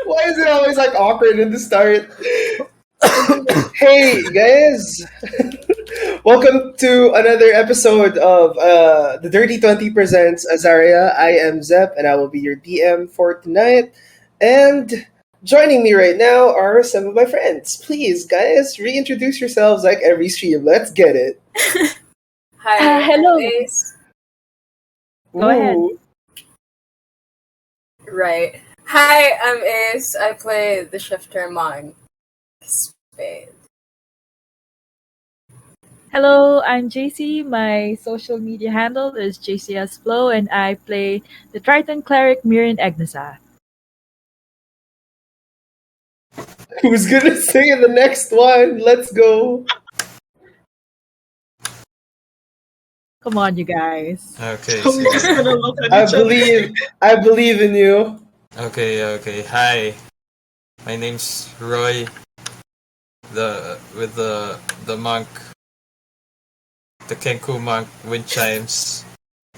Why is it always like awkward in the start? Hey guys, welcome to another episode of the Dirty 20 presents Azaria. I am Zep, and I will be your DM for tonight. And joining me right now are some of my friends. Please, guys, reintroduce yourselves like every stream. Let's get it. Hi, Hello. I'm Ace. Go ahead. Ooh. Right. Hi, I'm Ace. I play the shifter Monk. Spade. Hello, I'm JC. My social media handle is JCSFlow, and I play the Triton Cleric Mirin Agnesa. Who's gonna sing in the next one? Let's go. Come on, you guys. Okay, I'm just sige. gonna look at I each other. believe in you. Okay. Hi. My name's Roy. With the monk, the Kenku monk wind chimes,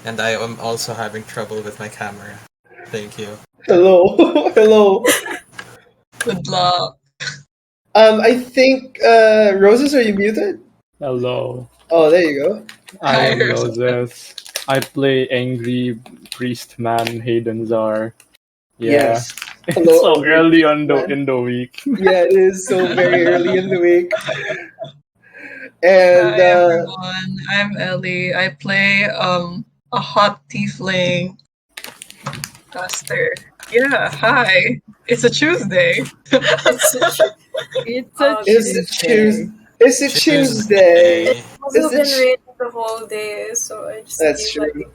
and I am also having trouble with my camera. Thank you. Hello. Hello. Good luck. I think Roses, are you muted? Hello, Oh, there you go. I'm Hi. Roses. I play angry priest man Hayden Czar. Yeah, Yes. it's Hello, so angry early priest man. in the week. Yeah, it is so very early in the week. And Hi everyone. I'm Ellie. I play a hot tiefling caster. Yeah, hi. It's a Tuesday. It's It's a it's a Tuesday. It's a Tuesday. also It's a been ch- raining the whole day, so I just That's feel true.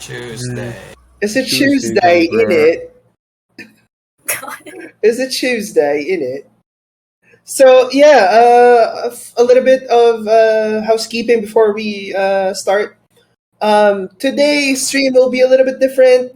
Tuesday. It's a Tuesdays Tuesday in over. it. It's a Tuesday in it. So yeah, a little bit of housekeeping before we start. Today's stream will be a little bit different.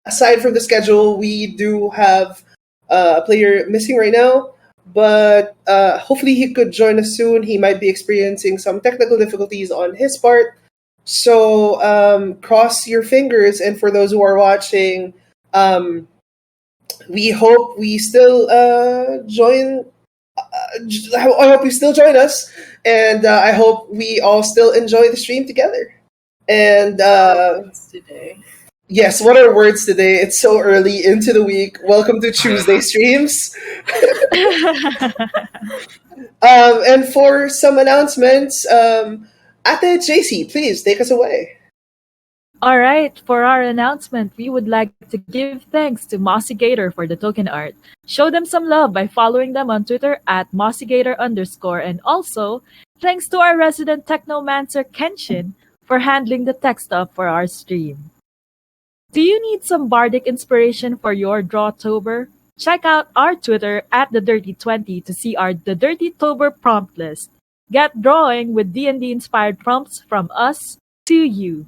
Aside from the schedule, we do have a player missing right now, but hopefully he could join us soon. He might be experiencing some technical difficulties on his part, so cross your fingers. And for those who are watching, we hope we still join. I hope you still join us, and I hope we all still enjoy the stream together. And today. yes, what are words today? It's so early into the week. Welcome to Tuesday streams. And for some announcements, Ate JC, please take us away. All right, for our announcement, we would like to give thanks to Mossy Gator for the token art. Show them some love by following them on Twitter at MossyGator_, and also thanks to our resident technomancer Kenshin for handling the tech stuff for our stream. Do you need some bardic inspiration for your Drawtober? Check out our Twitter at the Dirty20 to see our The Dirty Tober prompt list. Get drawing with D&D inspired prompts from us to you.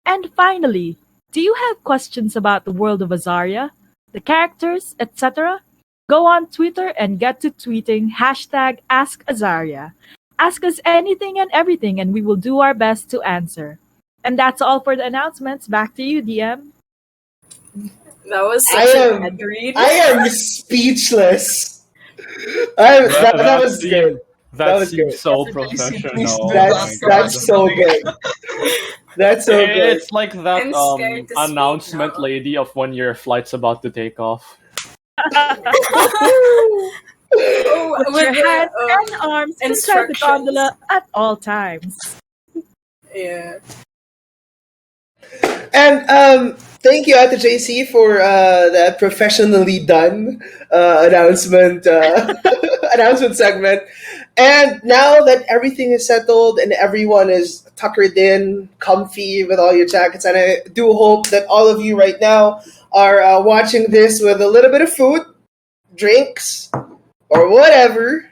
And finally, do you have questions about the world of Azaria, the characters, etc.? Go on Twitter and get to tweeting #AskAzaria. Ask us anything and everything, and we will do our best to answer. And that's all for the announcements. Back to you, DM. That was I such am- an ad read. I am speechless. That was good. That was seems good. so Yes, JC, professional. please do Oh That's my that's God. so good. That's so good. It's like that I'm scared to speak announcement now. lady of when your flight's about to take off. Oh, Put with your the, hands and arms inside the instructions. gondola at all times. Yeah. And thank you, Ate JC, for that professionally done announcement announcement segment. And now that everything is settled and everyone is tuckered in, comfy with all your jackets, and I do hope that all of you right now are watching this with a little bit of food, drinks, or whatever.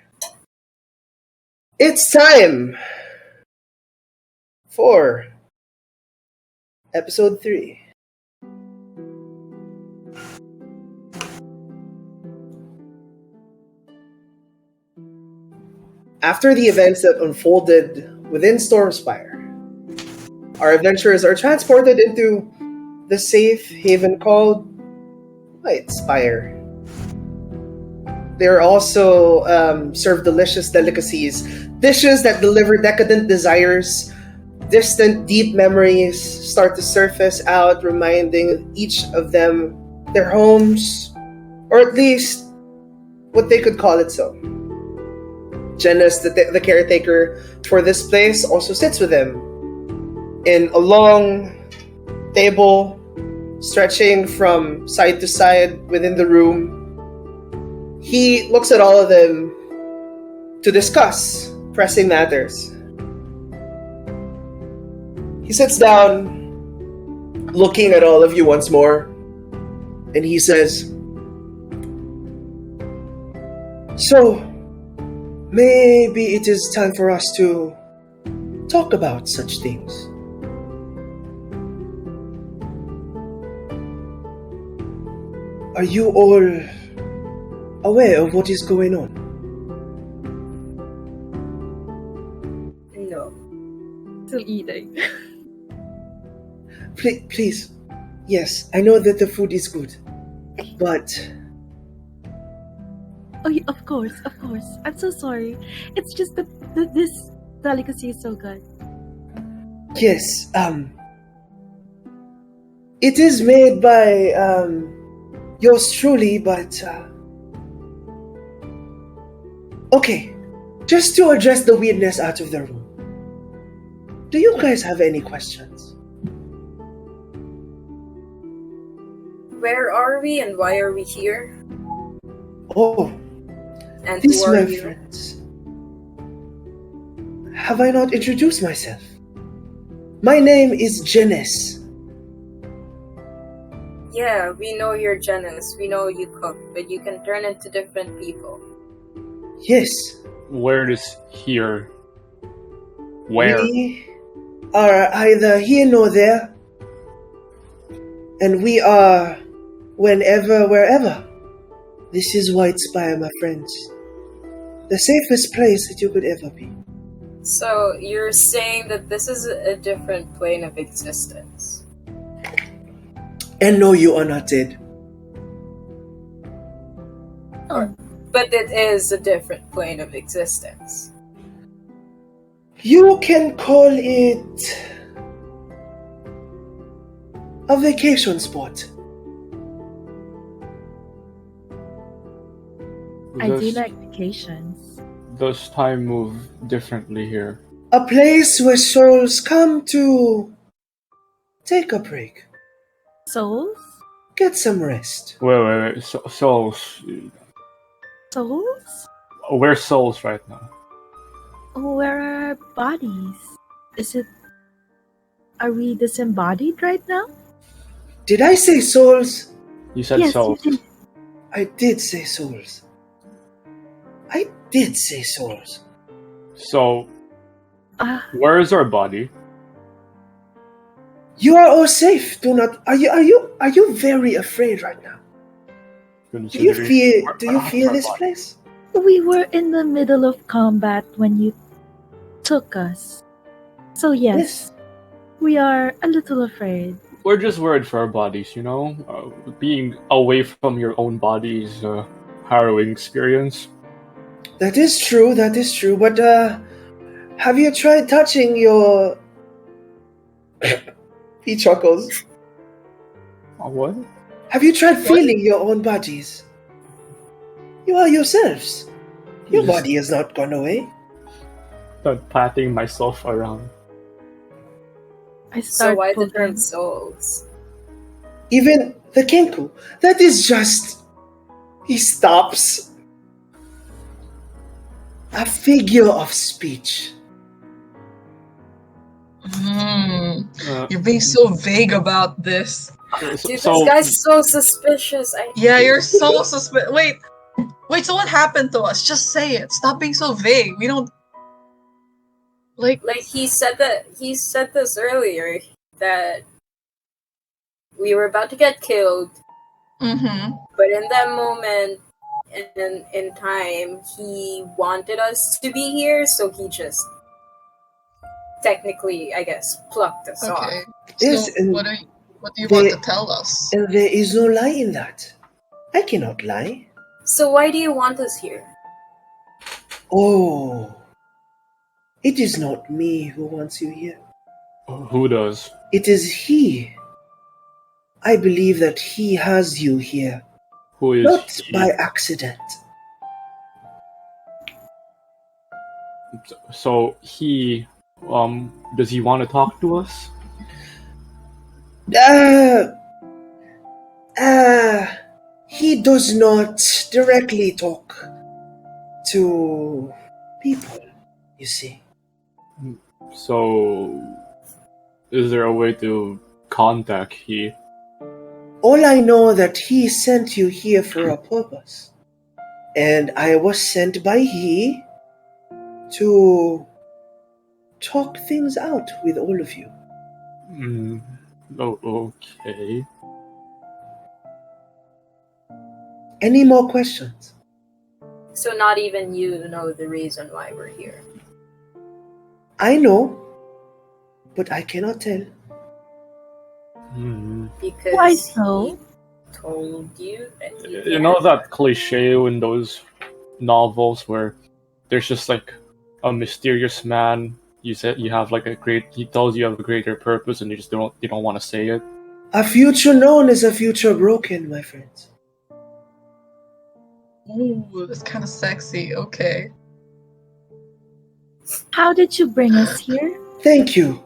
It's time for episode 3. After the events that unfolded within Stormspire, our adventurers are transported into the safe haven called Whitespire. They're also serve delicious delicacies, dishes that deliver decadent desires. Distant, deep memories start to surface out, reminding each of them their homes, or at least what they could call it so. Janice, the caretaker for this place, also sits with him in a long table stretching from side to side within the room. He looks at all of them to discuss pressing matters. He sits down, looking at all of you once more, and he says, "So, maybe it is time for us to talk about such things. Are you all aware of what is going on?" No. Still eating. Please. Yes, I know that the food is good, but Oh, of course, of course. I'm so sorry. It's just that this delicacy is so good. yes, it is made by yours truly, but okay, just to address the weirdness out of the room. Do you guys have any questions? Where are we and why are we here? Oh, And this, who are my you? friends. Have I not introduced myself? My name is Janice. Yeah, we know you're Janice. We know you cook, but you can turn into different people. Yes, Where is here? Where? we are either here nor there, and we are whenever, wherever. This is Whitespire, my friends. The safest place that you could ever be. So you're saying that this is a different plane of existence. And no, you are not dead. Oh, But it is a different plane of existence. You can call it a vacation spot. I do Does- like vacations. Does time move differently here? A place where souls come to take a break, Souls? get some rest. Wait. Souls. Souls? We're souls right now. Where are our bodies? Is it... Are we disembodied right now? Did I say souls? You said Yes, souls. you did. I did say souls. I did say souls. So, Ah, where is our body? You are all safe. Do not. Are you very afraid right now? Do you Considering fear? Do you Where's fear our this body? place? we were in the middle of combat when you took us. So yes, we are a little afraid. We're just worried for our bodies, you know? Being away from your own body is a harrowing experience. That is true. That is true. But have you tried touching your? He chuckles. What? Have you tried feeling your own bodies? You are yourselves. Your Just body has not gone away. start patting myself around. I So start why the term poking. souls? Even the Kenku. That is just. He stops. A figure of speech. You're being so vague about this. Dude, So, this guy's so suspicious. Yeah, you're so suspicious. Wait, so what happened to us? Just say it. Stop being so vague. We don't like Like he said this earlier that we were about to get killed, but in that moment in time he wanted us to be here, so he just technically, I guess, plucked us off. Okay. Yes, So and what do you want they- to tell us? And there is no lie in that. I cannot lie. So why do you want us here? Oh, it is not me who wants you here. Who does? It is he. I believe that he has you here, Who is not he? by accident. So he, does he want to talk to us? He does not directly talk to people, you see. So, is there a way to contact he? All I know that he sent you here for a purpose. And I was sent by he to talk things out with all of you. Oh, okay. Any more questions? So not even you know the reason why we're here. I know, but I cannot tell. Because Why so? he told you that he You know that cliche in those novels where there's just like a mysterious man. You said you have like he tells you have a greater purpose, and you don't want to say it. A future known is a future broken, my friends. Ooh, that's kind of sexy. Okay. How did you bring us here? Thank you.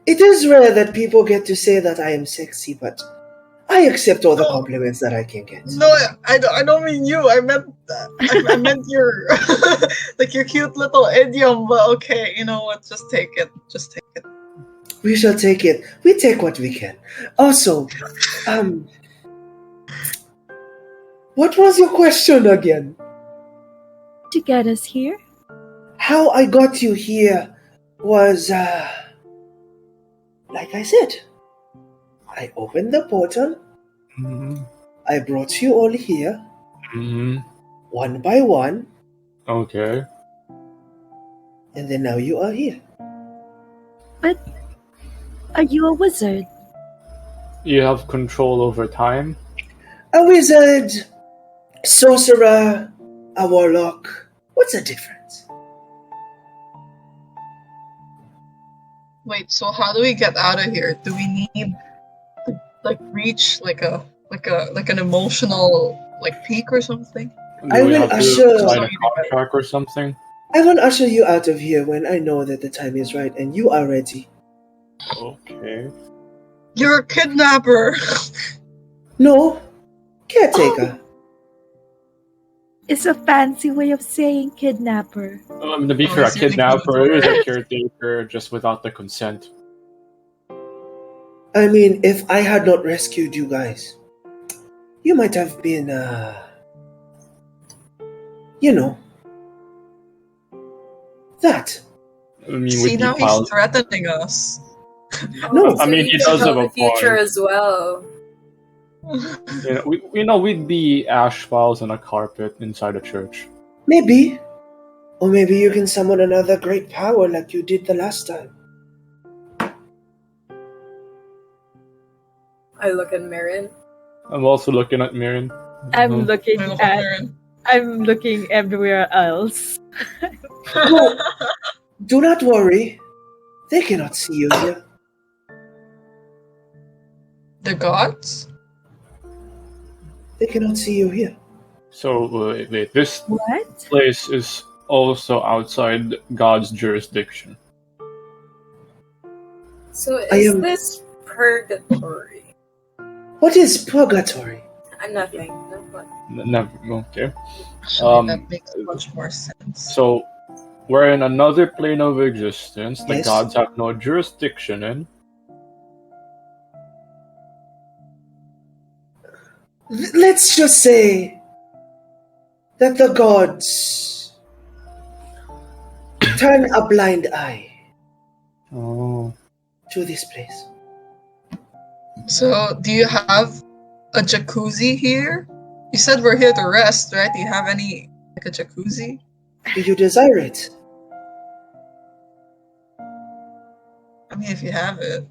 It is rare that people get to say that I am sexy, but I accept all the compliments that I can get. No, I don't mean you. I meant I meant your like your cute little idiom. But okay, you know what? Just take it. Just take it. We shall take it. We take what we can. Also, what was your question again? To get us here? How I got you here was, like I said, I opened the portal, I brought you all here, one by one, Okay. and then now you are here. But are you a wizard? You have control over time. A wizard, sorcerer, a warlock. What's the difference? Wait. So how do we get out of here? Do we need to like reach like an emotional like peak or something? I will have usher- to sign a contract or something? I will usher you out of here when I know that the time is right and you are ready. Okay. You're a kidnapper. No, caretaker. It's a fancy way of saying kidnapper. To be fair, a kidnapper is a caretaker just without the consent. I mean, if I had not rescued you guys, you might have been, you know, that. I mean, See, with now the he's threatening us. No. I mean, he does have a the future point. as well. We'd be ash piles on a carpet inside a church. Maybe. Or maybe you can summon another great power like you did the last time. I look at Marin. I'm also looking at Mirren. I'm looking I look at. Marin. I'm looking everywhere else. No, do not worry. They cannot see you here. The gods? They cannot see you here. So, wait, this What? place is also outside God's jurisdiction. So I is am- this purgatory? What is purgatory? Nothing. Never. Okay. Actually, that makes much more sense. So, we're in another plane of existence that Yes. gods have no jurisdiction in. Let's just say that the gods turn a blind eye Oh. to this place. So, do you have a jacuzzi here? You said we're here to rest, right? Do you have like a jacuzzi? Do you desire it? I mean, if you have it.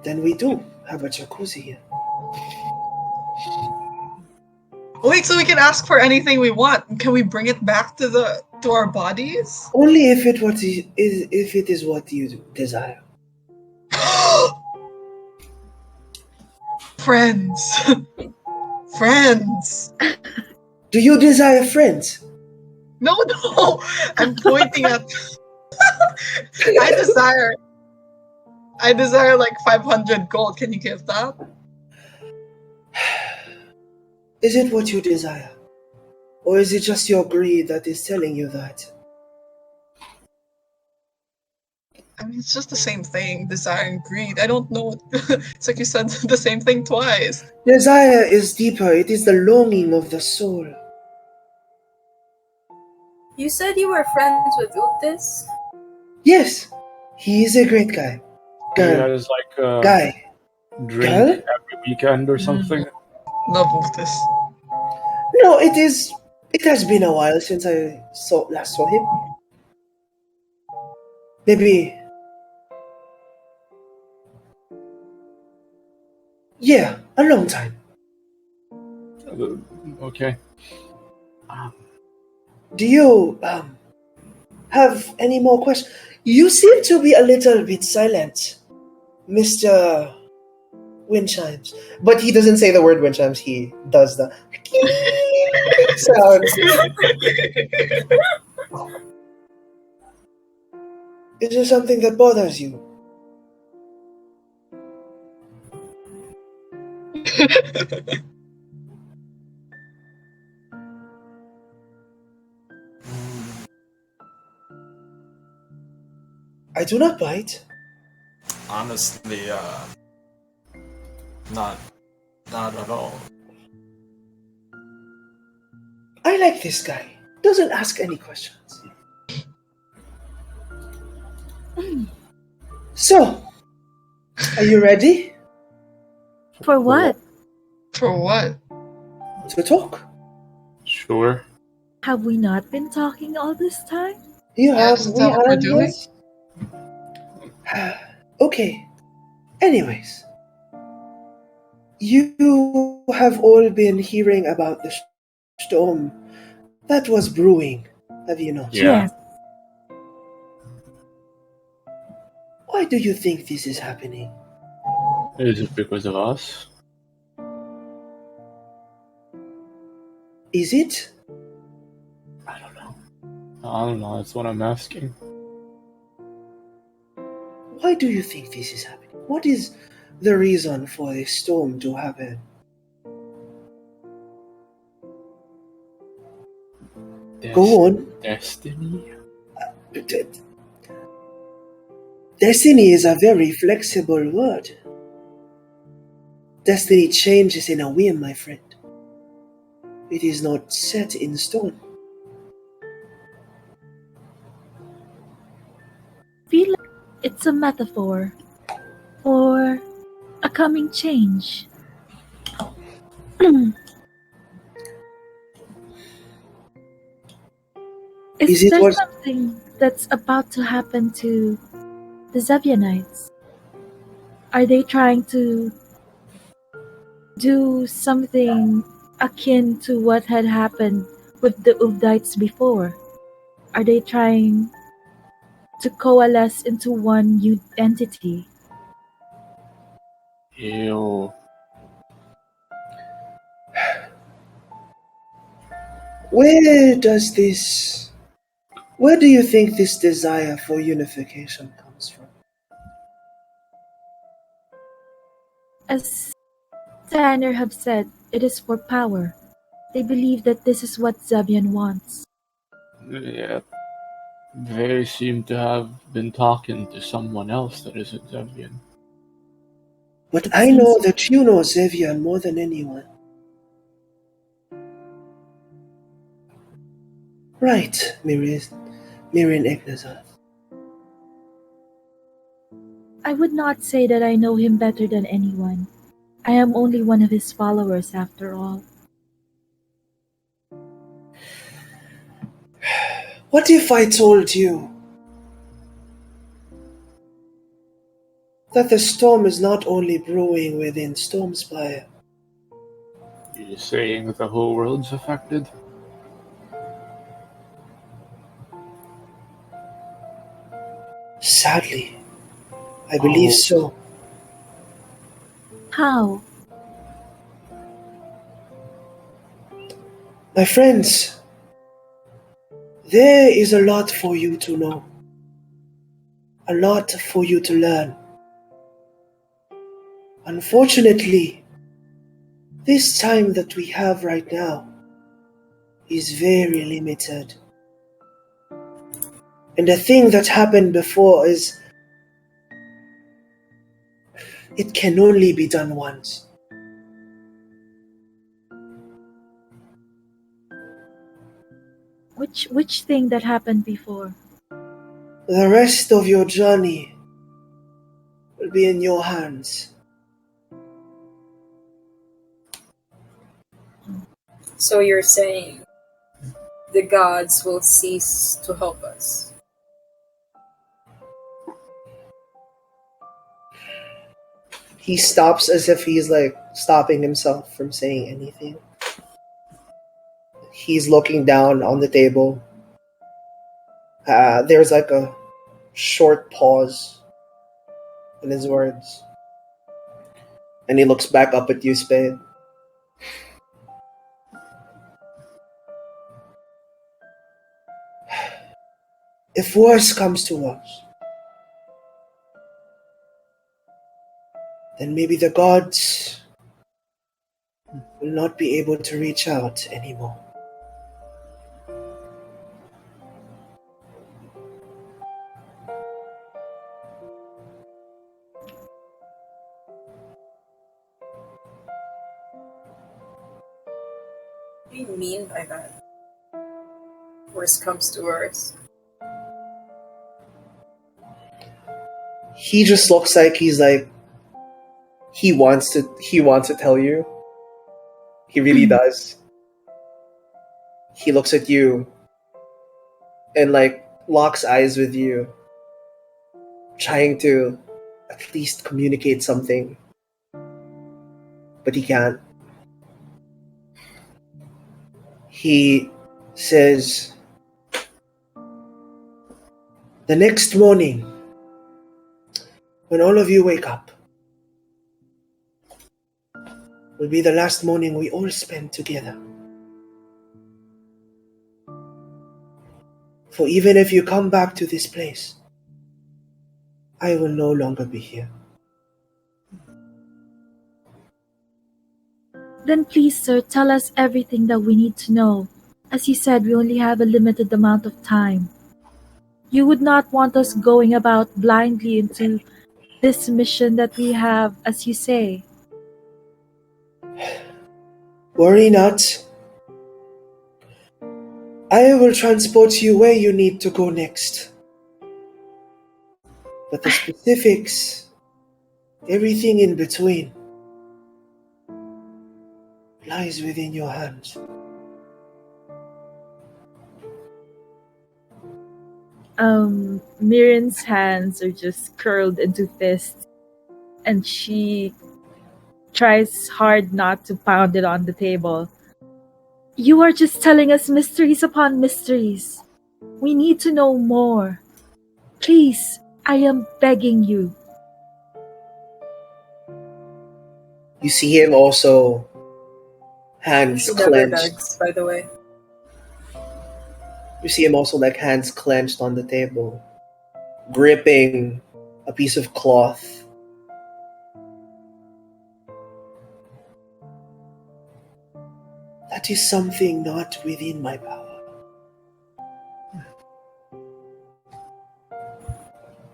Then we do have a jacuzzi here. Wait, so we can ask for anything we want. Can we bring it back to our bodies? Only if it is what you desire. Friends. Friends. Do you desire friends? No. I'm pointing at. I desire like 500 gold. Can you give that? Is it what you desire? Or is it just your greed that is telling you that? I mean, it's just the same thing, desire and greed. I don't know. It's like you said the same thing twice. Desire is deeper. It is the longing of the soul. You said you were friends with Utis? Yes, he is a great guy. He has like a Guy. drink Girl? every weekend or something. Love this. No, it has been a while since I last saw him. Maybe. Yeah, a long time. Okay. Do you have any more questions? You seem to be a little bit silent, Mr. Wind chimes. But he doesn't say the word wind chimes, he does the sound. Is there something that bothers you? I do not bite. Honestly, not at all. I like this guy. Doesn't ask any questions. So, are you ready For what? For what? to talk? Sure. Have we not been talking all this time? You Yeah, have, isn't we that what we're have, doing? yes. Okay. Anyways, you have all been hearing about the storm that was brewing, have you not? Yeah. Yes. Why do you think this is happening? Is it because of us? Is it? I don't know. That's what I'm asking. Why do you think this is happening? What is the reason for this storm to happen? Go on. Destiny? Destiny is a very flexible word. Destiny changes in a whim, my friend. It is not set in stone. I feel like it's a metaphor for a coming change. Is Is it there what? something that's about to happen to the Zebianites? Are they trying to do something akin to what had happened with the Uvdites before? Are they trying to coalesce into one entity? Ew. Where do you think this desire for unification comes from? As Tanner have said, it is for power. They believe that this is what Zabian wants. Yeah. They seem to have been talking to someone else that isn't Zevian. But It I know seems that you know Xavier more than anyone. Right, Mirin Egnazath. I would not say that I know him better than anyone. I am only one of his followers after all. What if I told you that the storm is not only brewing within Stormspire. You're saying the whole world's affected? Sadly, I believe so. How? My friends, there is a lot for you to know. A lot for you to learn. Unfortunately, this time that we have right now is very limited. And the thing that happened before is it can only be done once. Which thing that happened before? The rest of your journey will be in your hands. So you're saying the gods will cease to help us? He stops as if he's like stopping himself from saying anything. He's looking down on the table. There's like a short pause in his words. And he looks back up at you, Spade. If worse comes to worse, then maybe the gods will not be able to reach out anymore. What do you mean by that? Worst comes to worst. He just looks like he wants to tell you. He really does. He looks at you and like locks eyes with you, trying to at least communicate something. But he can't. He says, the next morning, when all of you wake up, will be the last morning we all spend together. For even if you come back to this place, I will no longer be here. Then please, sir, tell us everything that we need to know. As you said, we only have a limited amount of time. You would not want us going about blindly into this mission that we have, as you say. Worry not. I will transport you where you need to go next. But the specifics, everything in between, lies within your hands. Mirin's hands are just curled into fists, and she tries hard not to pound it on the table. You are just telling us mysteries upon mysteries. We need to know more. Please, I am begging you. You see him also, hands She never clenched. begs, by the way. You see him also like hands clenched on the table, gripping a piece of cloth. That is something not within my power.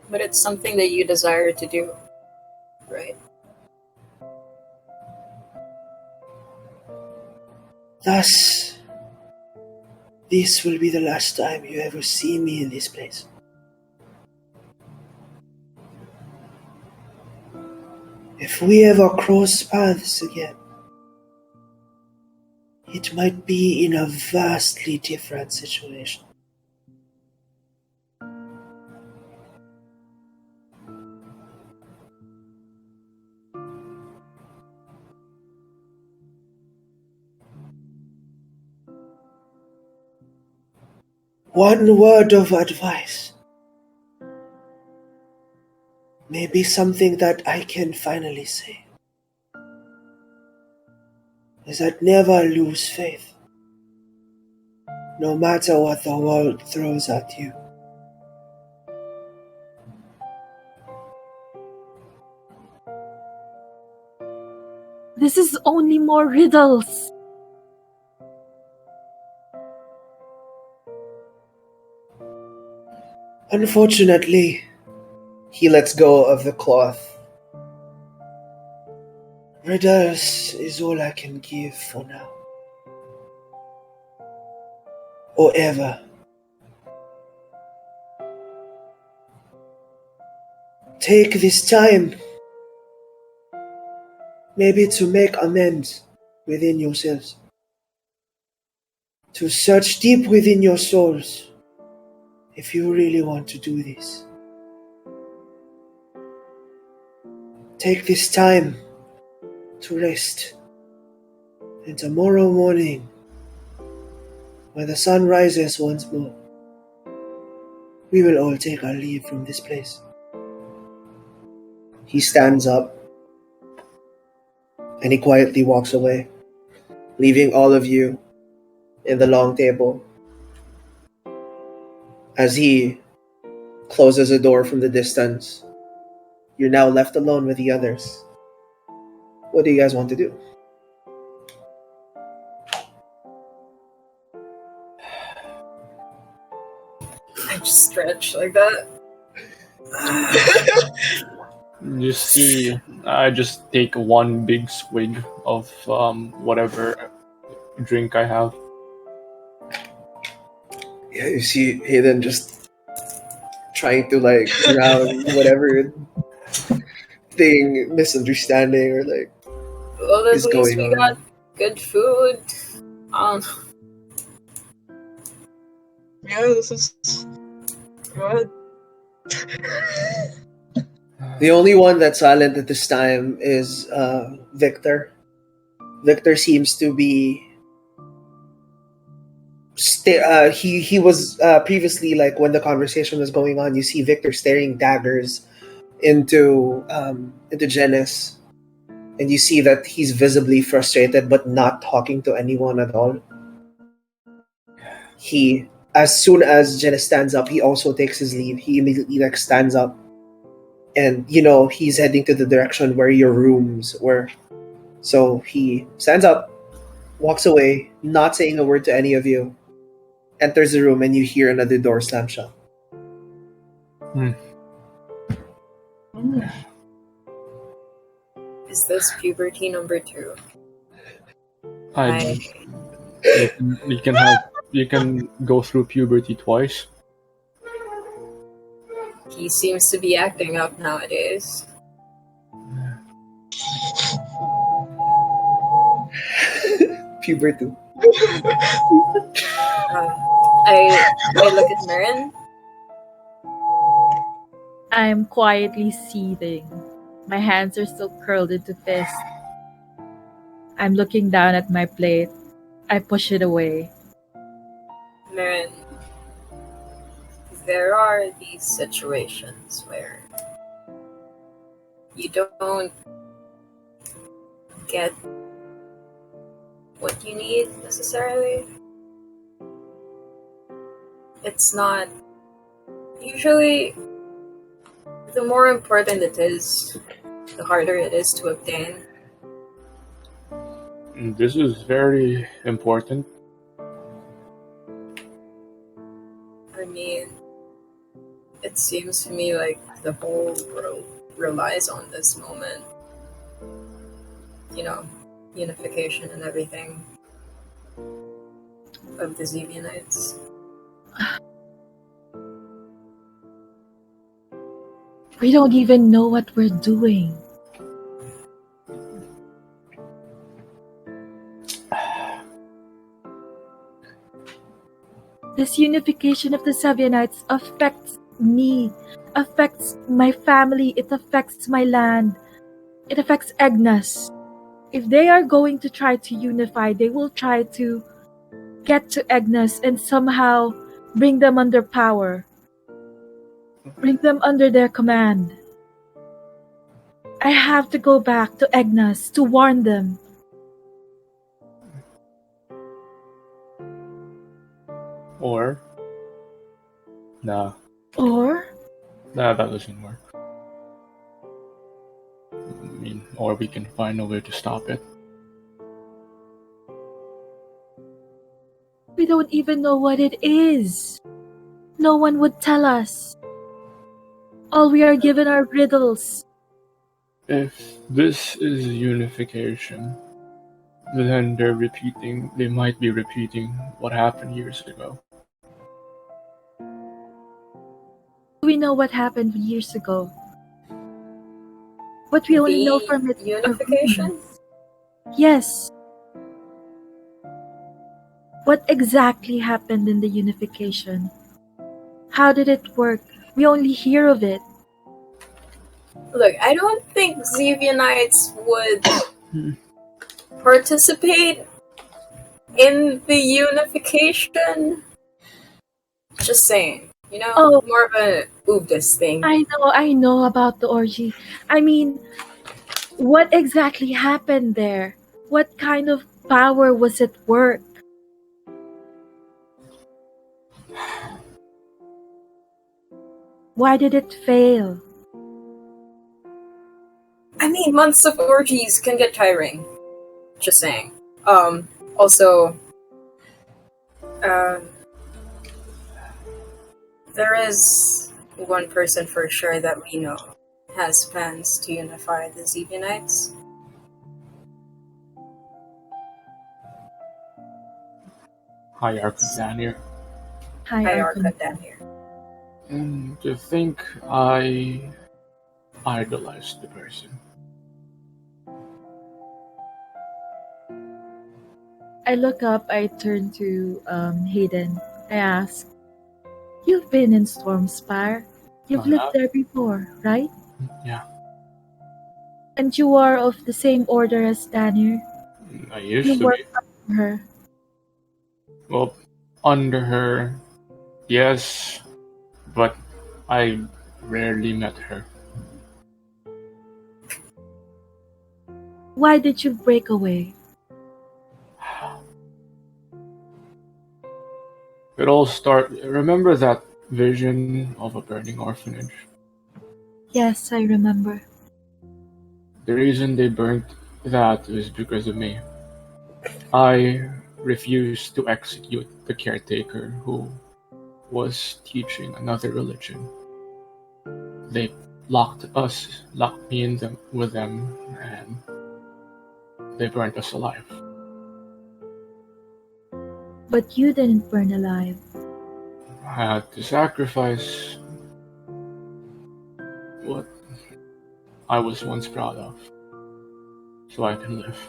But it's something that you desire to do, right? Thus, this will be the last time you ever see me in this place. If we ever cross paths again, it might be in a vastly different situation. One word of advice. Maybe something that I can finally say is that never lose faith, no matter what the world throws at you. This is only more riddles. Unfortunately, he lets go of the cloth. Riddles is all I can give for now. Or ever. Take this time, maybe to make amends within yourselves. To search deep within your souls if you really want to do this. Take this time to rest. And tomorrow morning, when the sun rises once more, we will all take our leave from this place. He stands up and he quietly walks away, leaving all of you in the long table. As he closes a door from the distance, you're now left alone with the others. What do you guys want to do? I just stretch like that. You see, I just take one big swig of whatever drink I have. Yeah, you see Hayden just trying to like drown whatever thing, misunderstanding or like Well, at is least going we on. got good food. Yeah, this is good. The only one that's silent at this time is Victor. Victor seems to be he was previously, like when the conversation was going on, you see Victor staring daggers into Janice, and you see that he's visibly frustrated but not talking to anyone at all. He, as soon as Janice stands up, he also takes his leave. He immediately like stands up, and he's heading to the direction where your rooms were. So he stands up, walks away, not saying a word to any of you, enters the room, and you hear another door slam shut. Is this puberty number 2? You can go through puberty twice. He seems to be acting up nowadays. Puberty. I look at Marin. I'm quietly seething. My hands are still curled into fists. I'm looking down at my plate. I push it away. Marin, there are these situations where you don't get what you need necessarily. It's not usually the more important it is, the harder it is to obtain. This is very important. I mean, it seems to me like the whole world relies on this moment. Unification and everything of the Zevianites. We don't even know what we're doing. This unification of the Zevianites affects me, affects my family, it affects my land, it affects Agnes. If they are going to try to unify, they will try to get to Agnes and somehow Bring them under power. Bring them under their command. I have to go back to Egnas to warn them. Or, nah, Or that doesn't work. I mean, or we can find a way to stop it. we don't even know what it is. No one would tell us. All we are given are riddles. If this is unification, then they might be repeating what happened years ago. We know what happened years ago. What we only know from it are unification? rumors. Yes. What exactly happened in the unification? How did it work? We only hear of it. Look, I don't think Zevianites would participate in the unification. Just saying. You know, Oh. more of a Ubdis thing. I know about the orgy. I mean, what exactly happened there? What kind of power was at work? Why did it fail? I mean, months of orgies can get tiring. Just saying. Also, there is one person for sure that we know has plans to unify the Zevianites. Hi, Arcandanir. Hi, Arca down here. And to think I idolized the person. I look up, I turn to Hayden. I ask, you've been in Stormspire. You've lived there before, right? Yeah. And you are of the same order as Danir. I used You to work be. under her. Well, under her, yes, but I rarely met her. Why did you break away? It all remember that vision of a burning orphanage? Yes, I remember. The reason they burnt that was because of me. I refused to execute the caretaker who was teaching another religion. They locked me in them with them, and they burnt us alive. But you didn't burn alive. I had to sacrifice what I was once proud of, so I can live.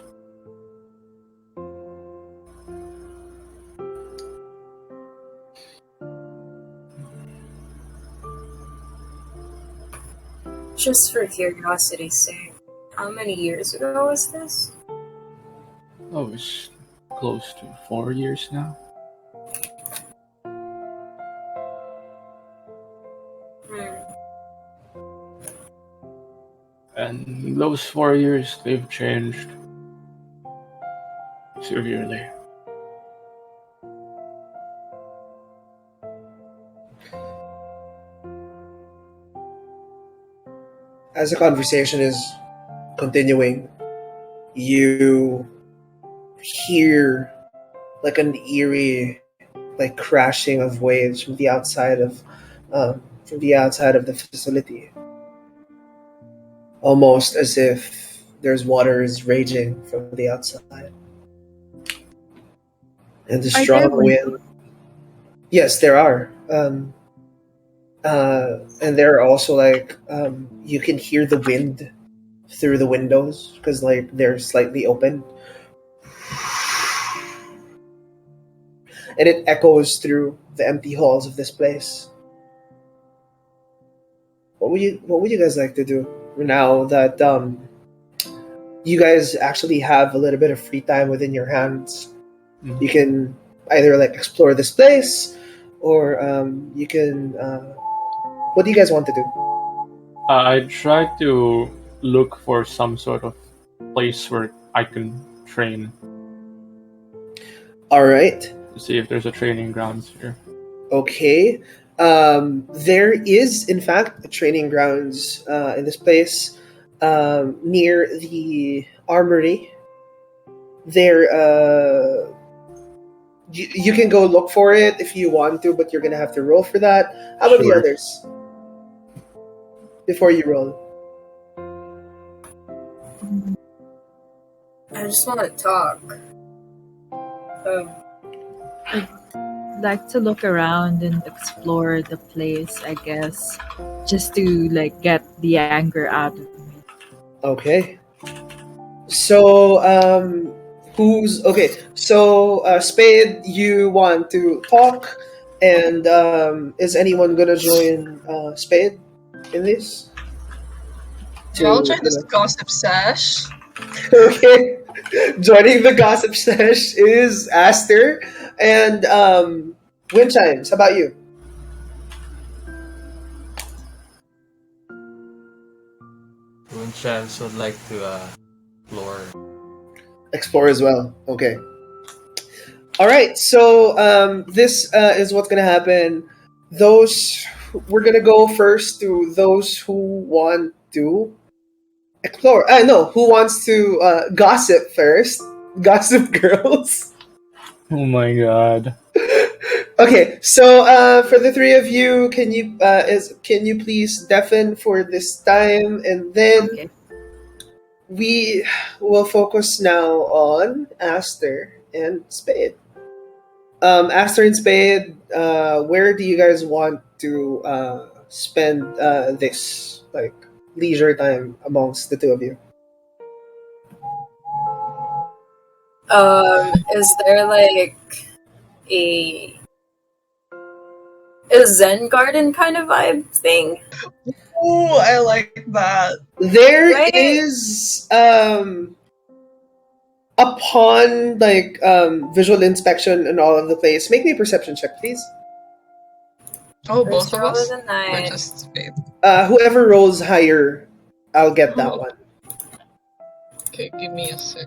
Just for curiosity's sake, how many years ago was this? Oh, it's close to 4 years now. And those 4 years, they've changed severely. As the conversation is continuing, you hear like an eerie, like crashing of waves from the outside of the facility, almost as if there's waters raging from the outside, and the strong wind. Yes, there are. And there are also like you can hear the wind through the windows because like they're slightly open, and it echoes through the empty halls of this place. What would you guys like to do now that you guys actually have a little bit of free time within your hands? You can either like explore this place, or you can. What do you guys want to do? I try to look for some sort of place where I can train All right. to see if there's a training grounds here. Okay. There is, in fact, a training grounds in this place near the armory. There, you can go look for it if you want to, but you're gonna have to roll for that. How about the Sure. others? Before you roll. I just want to talk. I'd like to look around and explore the place, I guess, just to like get the anger out of me. Okay. So, who's okay? So, Spade, you want to talk, and is anyone gonna join Spade in this? Yeah, I'll join this gossip sash. Okay. Joining the gossip sesh is Aster and Wind Chimes. How about you? Moonshams would like to explore. Explore as well. Okay. All right. So this is what's gonna happen. We're gonna go first to those who want to explore. No, who wants to gossip first? Gossip girls. Oh my god. Okay, so for the three of you, can you please deafen for this time, and then Okay. we will focus now on Aster and Spade. Aster and Spade, where do you guys want to spend this like leisure time amongst the two of you? Is there like a Zen garden kind of vibe thing? Ooh, I like that. There Right. is upon like visual inspection and all of the place. Make me a perception check, please. Oh, First both of roll us? of the Or night. just Spade? Whoever rolls higher, I'll get that one. Okay, give me a sec.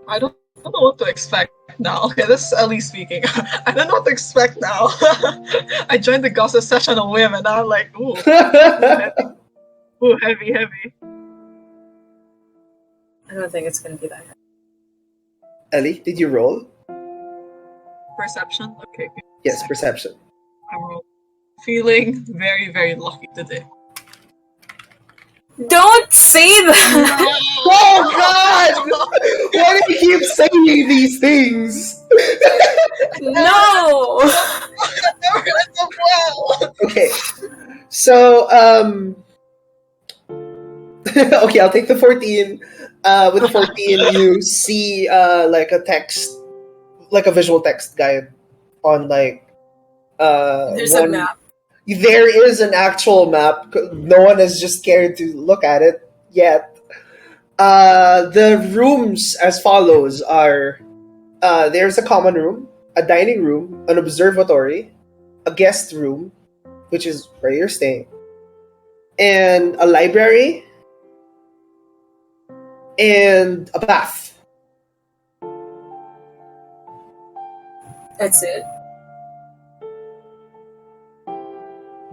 I don't know what to expect now. Okay, this is Ellie speaking. I don't know what to expect now. I joined the gossip session on whim and I'm like, ooh, heavy. I don't think it's gonna be that hard. Ellie, did you roll? Perception? Okay. give me a Yes, sec. perception. I'm feeling very, very lucky today. Don't say that! Oh God! Why do you keep saying these things? No! Never ends up well! Okay, so okay, I'll take the 14. With the 14, you see like a text, like a visual text guide on like There's a map. There is an actual map. No one is just scared to look at it yet. The rooms as follows are there's a common room, a dining room, an observatory, a guest room, which is where you're staying, and a library, and a bath. That's it.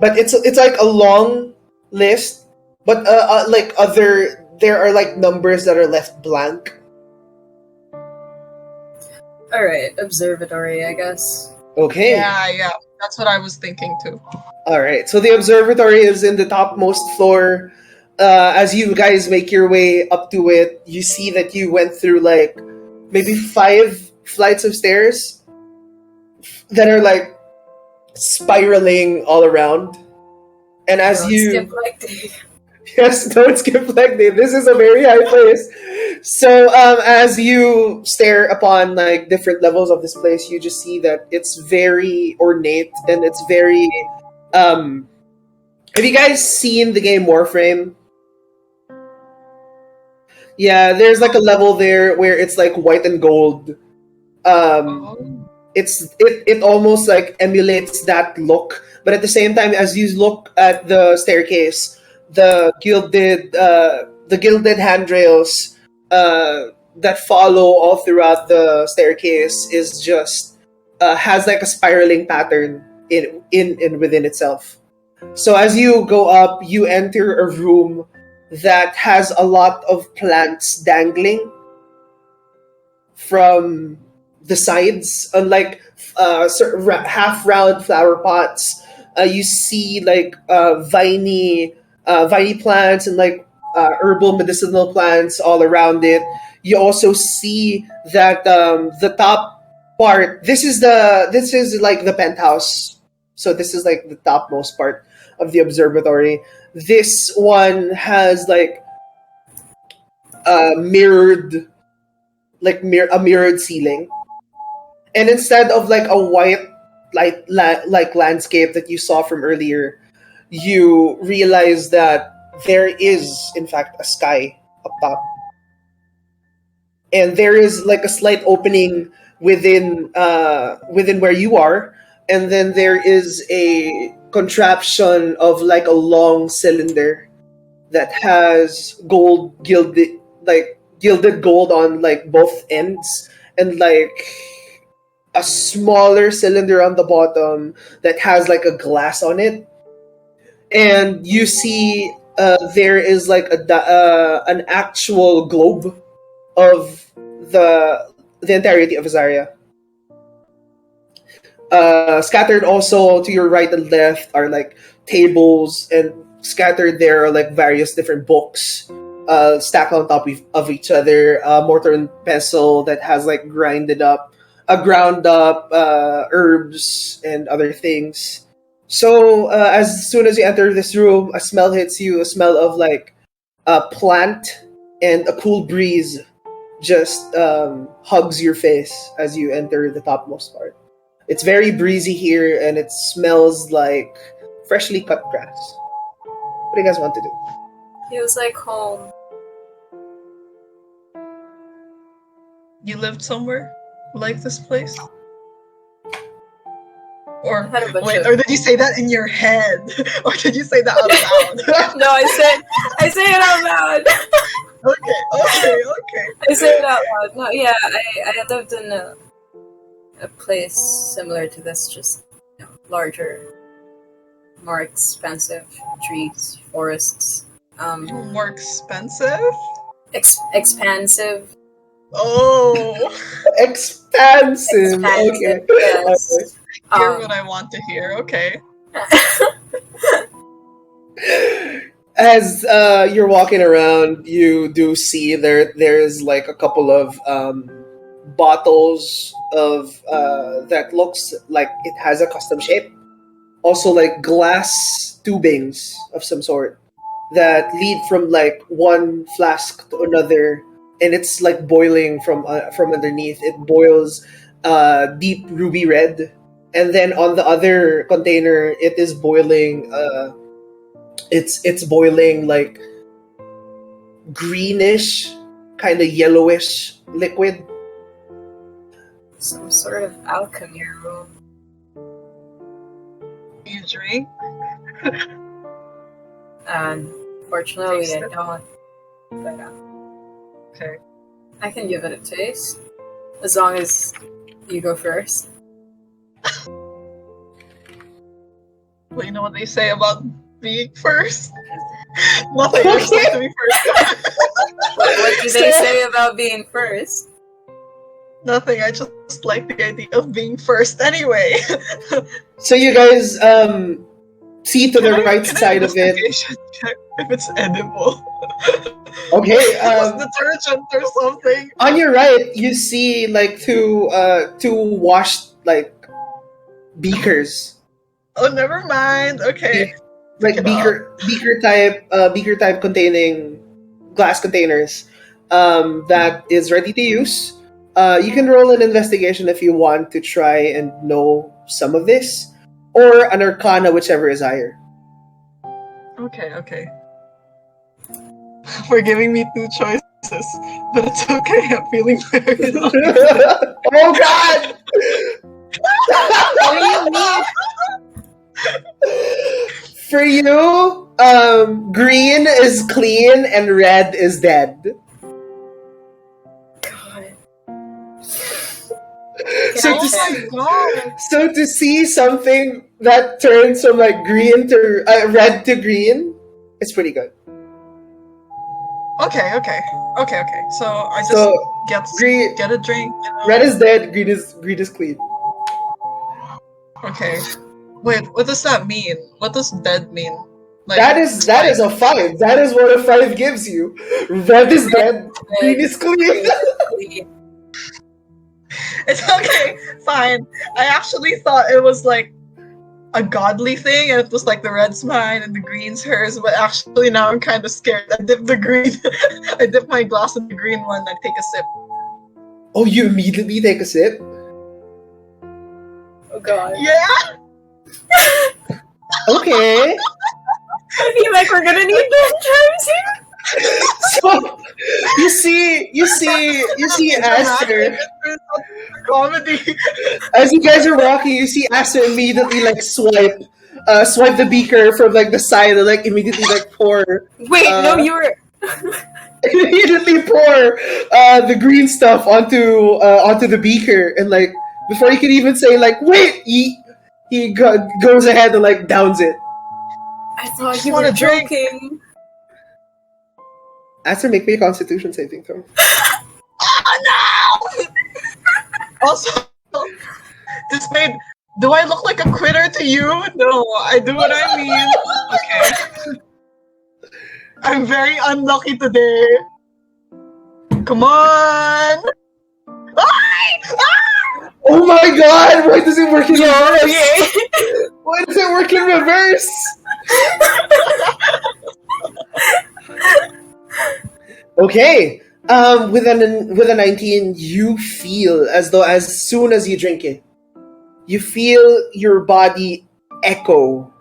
But it's like a long list, but like there are like numbers that are left blank. Alright, observatory, I guess. Okay. Yeah. That's what I was thinking too. All right. So the observatory is in the topmost floor. As you guys make your way up to it, you see that you went through like maybe 5 flights of stairs that are like spiraling all around. And as Don't you skip like day. yes, don't skip leg day. This is a very high place. So as you stare upon like different levels of this place, you just see that it's very ornate and it's very. Have you guys seen the game Warframe? Yeah, there's like a level there where it's like white and gold. Um, Oh. it almost like emulates that look, but at the same time, as you look at the staircase, the gilded handrails that follow all throughout the staircase is just has like a spiraling pattern in and within itself. So as you go up, you enter a room that has a lot of plants dangling from the sides, unlike half round flower pots. You see like viney plants and like herbal medicinal plants all around it. You also see that the top part. This is like the penthouse. So this is like the topmost part of the observatory. This one has like mirrored a mirrored ceiling, and instead of like a white like landscape that you saw from earlier, you realize that there is in fact a sky up top, and there is like a slight opening within where you are, and then there is a contraption of like a long cylinder that has gilded gold on like both ends, and like a smaller cylinder on the bottom that has like a glass on it. And you see there is like an actual globe of the entirety of Azaria. Scattered also to your right and left are like tables, and scattered there are like various different books stacked on top of each other. Mortar and pestle that has like ground up herbs and other things. So as soon as you enter this room, a smell hits you, a smell of like a plant, and a cool breeze just hugs your face as you enter the topmost part. It's very breezy here, and it smells like freshly cut grass. What do you guys want to do? Feels like home. You lived somewhere like this place? Or I had a bunch wait, of- or did you say that in your head? Or did you say that out loud? No, I say it out loud. Okay. I say it out loud. No, yeah, I lived in a place similar to this, just larger, more expensive trees, forests. More expensive? Expansive. Oh, Expansive. Okay. Yes. hear what I want to hear. Okay. As you're walking around, you do see there's like a couple of bottles of that looks like it has a custom shape. Also, like glass tubings of some sort that lead from like one flask to another, and it's like boiling from underneath. It boils deep ruby red, and then on the other container, it is boiling. It's boiling like greenish, kind of yellowish liquid. Some sort of alchemy room. You drink? Unfortunately, I don't. But Okay. I can give it a taste, as long as you go first. Well, you know what they say about being first? Nothing. You're supposed to be first. What do they say about being first? Nothing. I just like the idea of being first anyway. So you guys see to the right Can I side of it. investigation check if it's edible? Okay. It's detergent or something. On your right, you see like two washed like beakers, Oh, never mind. Okay. like Pick it beaker type containing glass containers that is ready to use. You can roll an investigation if you want to try and know some of this, or an arcana, whichever is higher. Okay. We're giving me two choices. but it's okay. I'm feeling very lucky. Oh God! What do you mean? For you, green is clean and red is dead. God. So Can I to, check? God. so to see something that turns from like green to red to green, it's pretty good. Okay. So I just So get green, a drink. You know? red is dead, green is clean. Okay. Wait, what does that mean? What does dead mean? Like, That is a 5. That is what a 5 gives you. Red is dead, green is clean. It's okay, fine. I actually thought it was like a godly thing, and it was like the red's mine and the green's hers. But actually, now I'm kind of scared. I dip the green. I dip my glass in the green one. I take a sip. Oh, you immediately take a sip? Oh God. Yeah. Okay. I feel like we're gonna need those terms here. So you see Aster. Comedy. As you guys are walking, you see Aster immediately like swipe the beaker from like the side and like immediately like pour. Wait, no, you were. Immediately pour the green stuff onto the beaker, and like before you can even say like wait, he goes ahead and like downs it. I thought Just you want were a drink. joking. Aster, make me a Constitution saving throw. Oh no! Also, this made. Do I look like a quitter to you? No, I do what I mean. Okay. I'm very unlucky today. Come on! Oh my God! Why does it work in reverse? Why does it work in reverse? Okay. With a 19, you feel as though as soon as you drink it, you feel your body echo.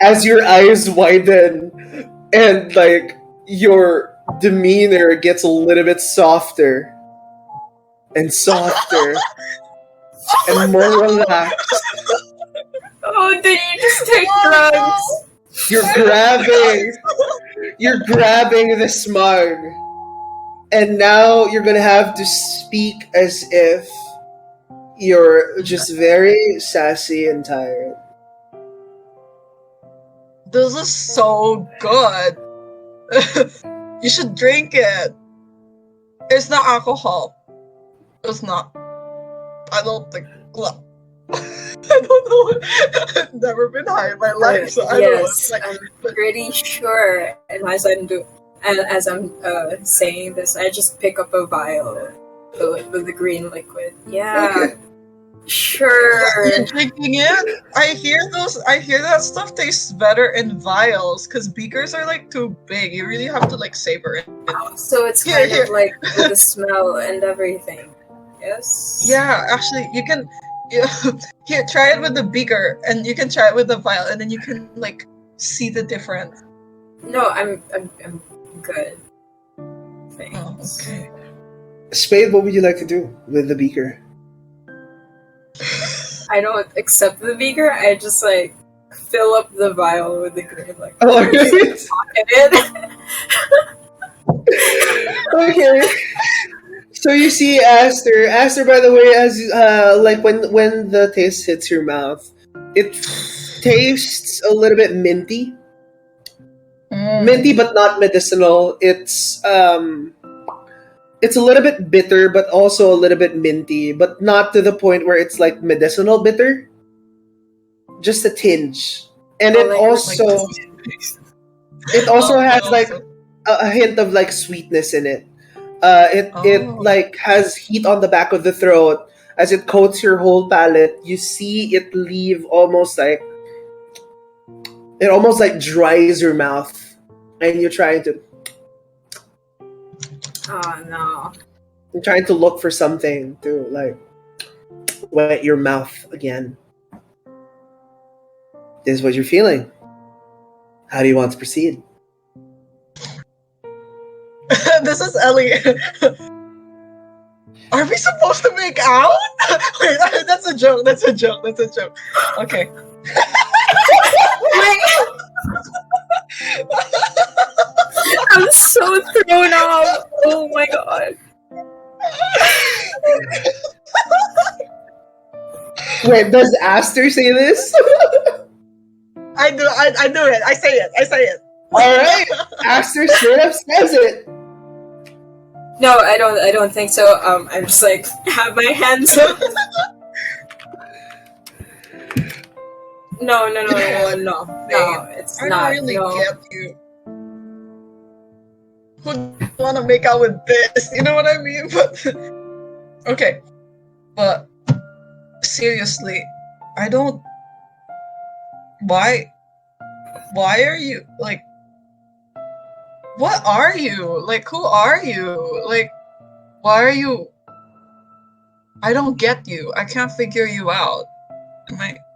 As your eyes widen and like your demeanor gets a little bit softer and softer and more relaxed. Oh, did you just take drugs? You're grabbing the smug. And now you're gonna have to speak as if you're just very sassy and tired. This is so good. You should drink it. It's not alcohol. It's not. I don't think. I don't know. I've never been high in my life, so I don't know. Yes, I'm pretty sure. And as I'm saying this, I just pick up a vial with the green liquid. Yeah. Okay. Sure. You're drinking it? I hear that stuff tastes better in vials, because beakers are like too big. You really have to like savor it. So it's kind of like with the smell and everything. Yes? Yeah, actually, you can. Here, try it with the beaker, and you can try it with the vial, and then you can like see the difference. No, I'm good. Thanks. Oh, okay. Spade, what would you like to do with the beaker? I don't accept the beaker. I just like fill up the vial with the green liquid. Oh, right. Okay. So you see Aster. Aster, by the way, as like when the taste hits your mouth, it tastes a little bit minty. Minty, but not medicinal. It's a little bit bitter, but also a little bit minty, but not to the point where it's like medicinal bitter. Just a tinge, and it also has like a hint of like sweetness in it. It like has heat on the back of the throat as it coats your whole palate. You see it leave almost like dries your mouth, and you're trying to. Oh no! I'm trying to look for something to like wet your mouth again. this is what you're feeling. How do you want to proceed? This is Ellie. Are we supposed to make out? Wait, that's a joke. That's a joke. That's a joke. Okay. I'm so thrown off. Oh my god. Wait, does Aster say this? I do it. I say it. Alright, Aster straight up says it. No, I don't think so. I'm just like have my hands up. No, it's I not. don't really No. get you. Who want to make out with this? You know what I mean? But okay, but seriously, I don't. Why are you like? What are you? Like, who are you? Like, why are you? I don't get you. I can't figure you out.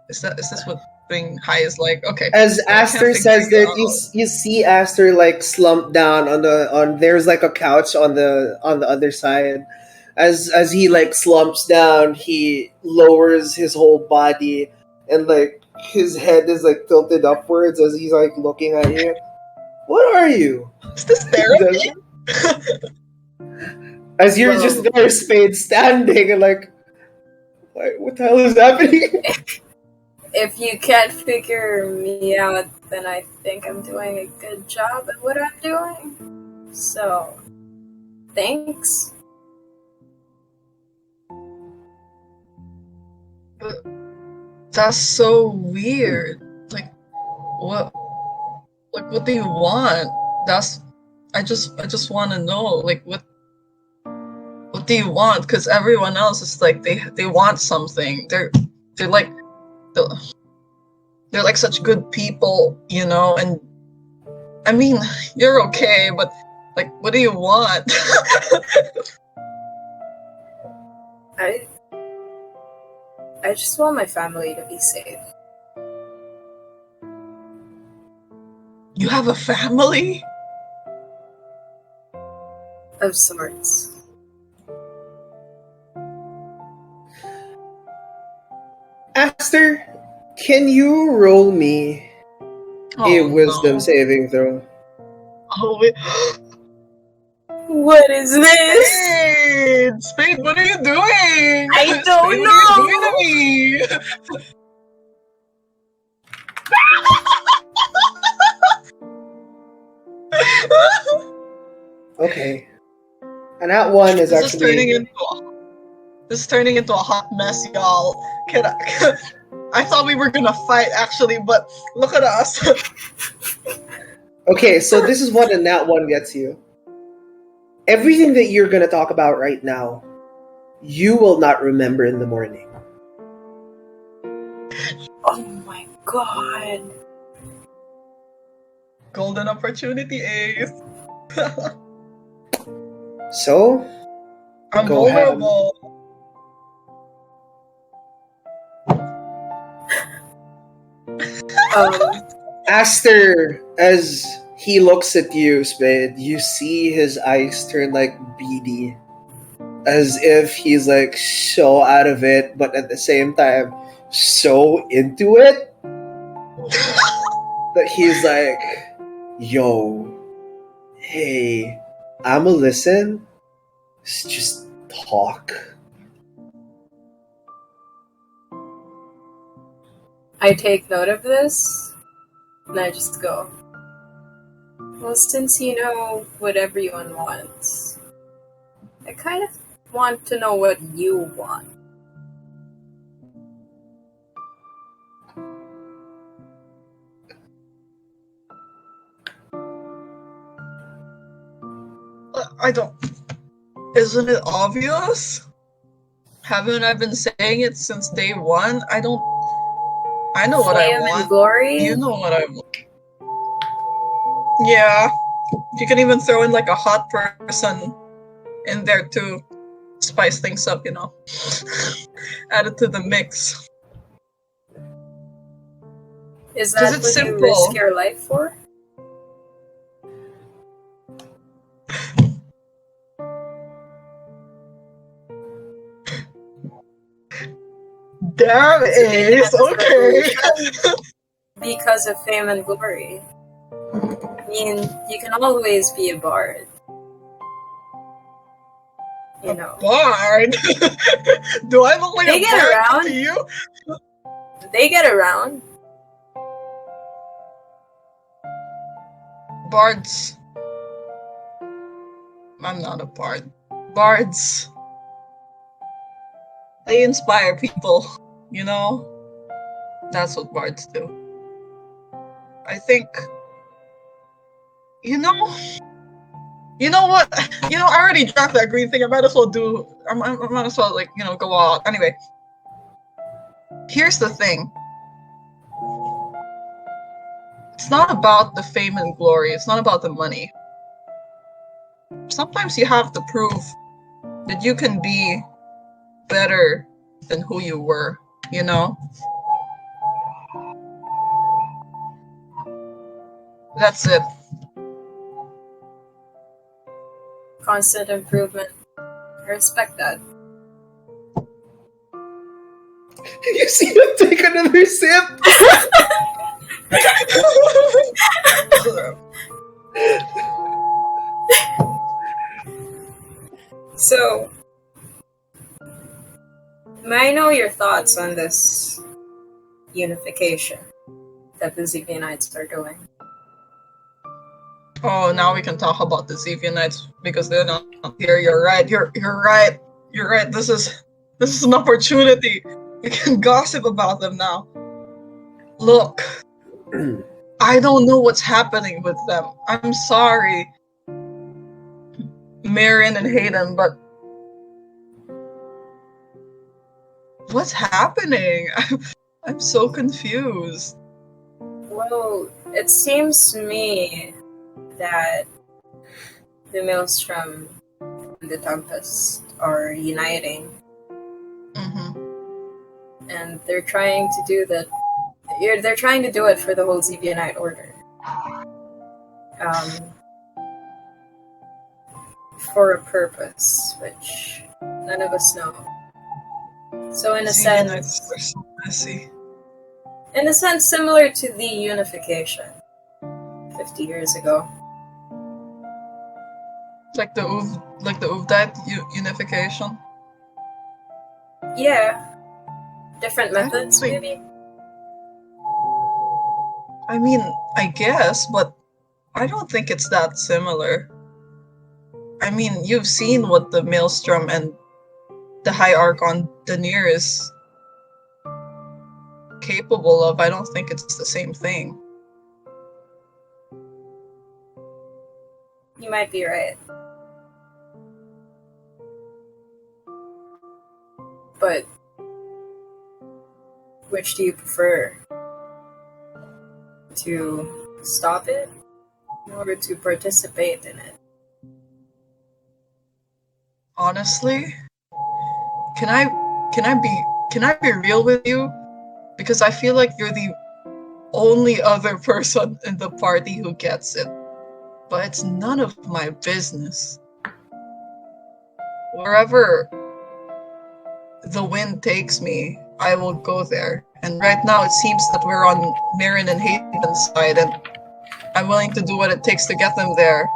Is this what being high is like? Okay. As I can't Aster figure says that, out. you see Aster like slumped down on there's like a couch on the other side. As he like slumps down, he lowers his whole body, and like his head is like tilted upwards as he's like looking at you. What are you? Is this therapy? As you're just there, Spade, standing and like, what the hell is happening? If you can't figure me out, then I think I'm doing a good job at what I'm doing. So, thanks. But that's so weird. Like, what? Like, what do you want? I just want to know. Like, what do you want? Because everyone else is like, they want something. They're like, they're like such good people, you know. And I mean, you're okay, but like, what do you want? I just want my family to be safe. You have a family? Of sorts. Aster, can you roll me a wisdom saving throw? Oh, wait. What is this? Spade, what are you doing? I don't Spade, know. what are you doing to me? Okay. And that one is This actually... This is turning into a hot mess, y'all. I thought we were gonna fight, actually, but look at us. Okay, so this is what a nat one gets you. Everything that you're going to talk about right now, you will not remember in the morning. Oh my god. Golden opportunity, Ace. So, I'm go ahead. vulnerable. Aster, as he looks at you, Spade, you see his eyes turn like beady. As if he's like so out of it, but at the same time, so into it. That he's like, yo, hey, I'ma listen. Just talk. I take note of this, and I just go, well, since you know what everyone wants, I kind of want to know what you want. I don't... Isn't it obvious? Haven't I been saying it since day one? I know what I Flame want. and glory? You know what I want. Yeah. You can even throw in like a hot person in there to spice things up, you know. Add it to the mix. Is 'Cause that it's what you risk simple. your life for? Damn, Is it in Ace. Okay. desperation? Because of fame and glory. I mean, you can always be a bard. You know. Bard. Do I look like They a get bard around. to you? They get around. Bards. I'm not a bard. Bards. They inspire people, you know? That's what bards do. I think. You know what? I already drank that green thing. I might as well like, go out. Anyway. Here's the thing. It's not about the fame and glory. It's not about the money. Sometimes you have to prove that you can be better than who you were, you know? That's it. Constant improvement. I respect that. You see him take another sip? So, may I know your thoughts on this unification that the Xevianites are doing? Oh, now we can talk about the Xevianites because they're not here. You're right. You're right. You're right. This is an opportunity. We can gossip about them now. Look, I don't know what's happening with them. I'm sorry, Marion and Hayden, but what's happening? I'm so confused. Well, it seems to me that the Maelstrom and the Tempest are uniting. Mm-hmm. And they're trying to do that. They're trying to do it for the whole Xevianite order. For a purpose, which none of us know. So in a sense, Xevianites are so messy. In a sense, similar to the unification 50 years ago. Like the Uvdite unification? Yeah. Different methods, think- maybe? I mean, I guess, but I don't think it's that similar. I mean, you've seen what the Maelstrom and the High Archon Denier is capable of. I don't think it's the same thing. You might be right. But which do you prefer? To stop it or to participate in it? Honestly, can I be real with you? Because I feel like you're the only other person in the party who gets it. But it's none of my business. Wherever the wind takes me, I will go there. And right now it seems that we're on Marin and Hayden's side, and I'm willing to do what it takes to get them there.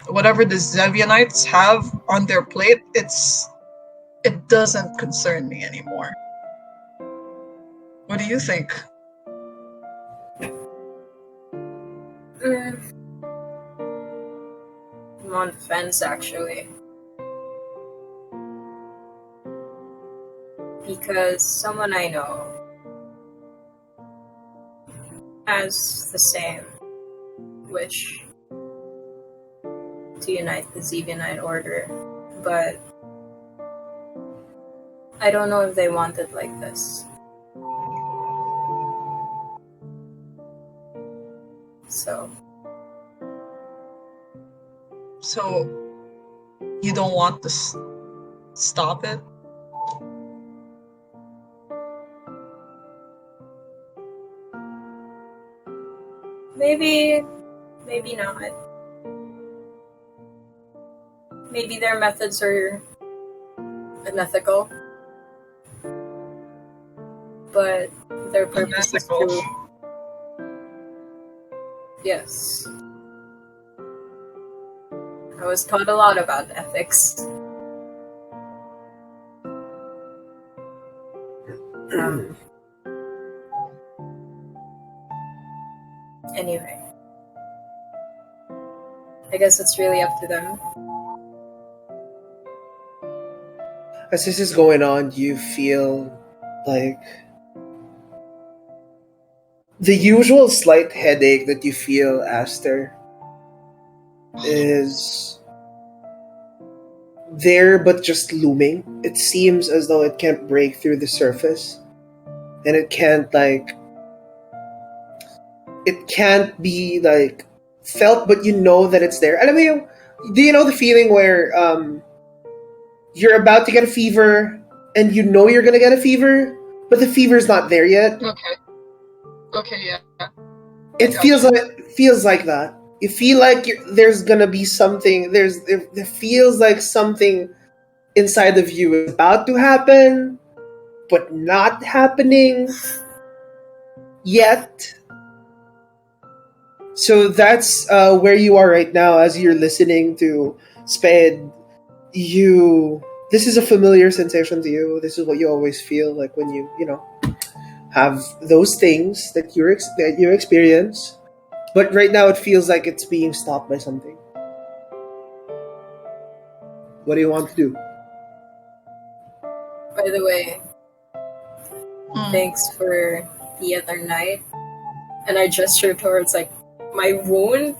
Whatever the Xevianites have on their plate, it doesn't concern me anymore. What do you think? I'm on the fence, actually. Because someone I know has the same wish to unite the Xevianite order, but I don't know if they want it like this. So, you don't want to stop it? maybe not. Maybe their methods are unethical, but their purpose is true. Yes. I was taught a lot about ethics. Anyway. I guess it's really up to them. As this is going on, you feel like the usual slight headache that you feel, Aster, is there but just looming. It seems as though it can't break through the surface. And it can't be felt, but you know that it's there. Alam mo yung, do you know the feeling where you're about to get a fever and you know you're gonna get a fever, but the fever's not there yet? Okay, yeah. It feels like that. You feel like there's gonna be something. There feels like something inside of you is about to happen, but not happening yet. So that's where you are right now as you're listening to Spade. This is a familiar sensation to you. This is what you always feel like when you have those things that you experience. But right now it feels like it's being stopped by something. What do you want to do? By the way, thanks for the other night. And I gesture towards my wound,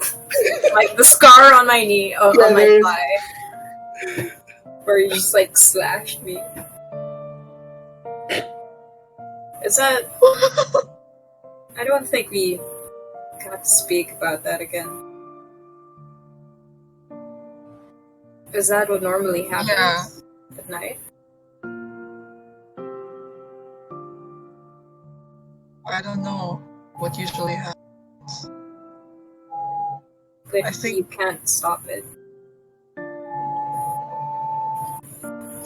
like the scar on my knee, on my thigh, where you just slashed me. Is that? I don't think we got to speak about that again. Is that what normally happens at night? I don't know what usually happens. But I think you can't stop it.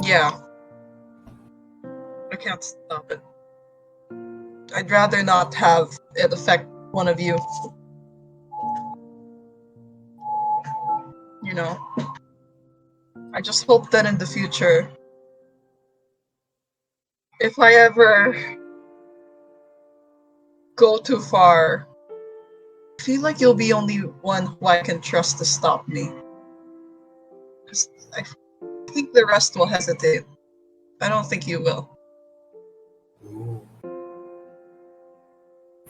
Yeah. I can't stop it. I'd rather not have it affect one of you. I just hope that in the future, if I ever go too far, I feel like you'll be only one who I can trust to stop me. I think the rest will hesitate. I don't think you will.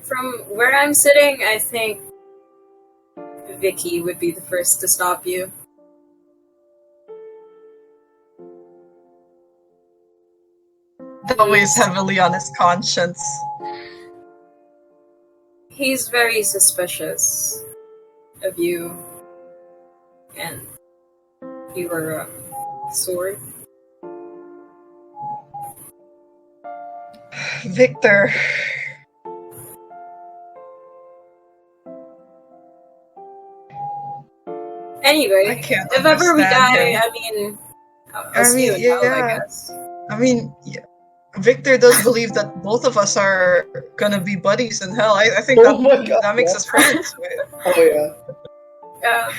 From where I'm sitting, I think Vicky would be the first to stop you. That weighs heavily on his conscience. He's very suspicious of you and your sword. Victor. Anyway, if ever we die, him. I'll see you in hell, I guess. Victor does believe that both of us are gonna be buddies in hell. I think that makes us friends. Oh yeah.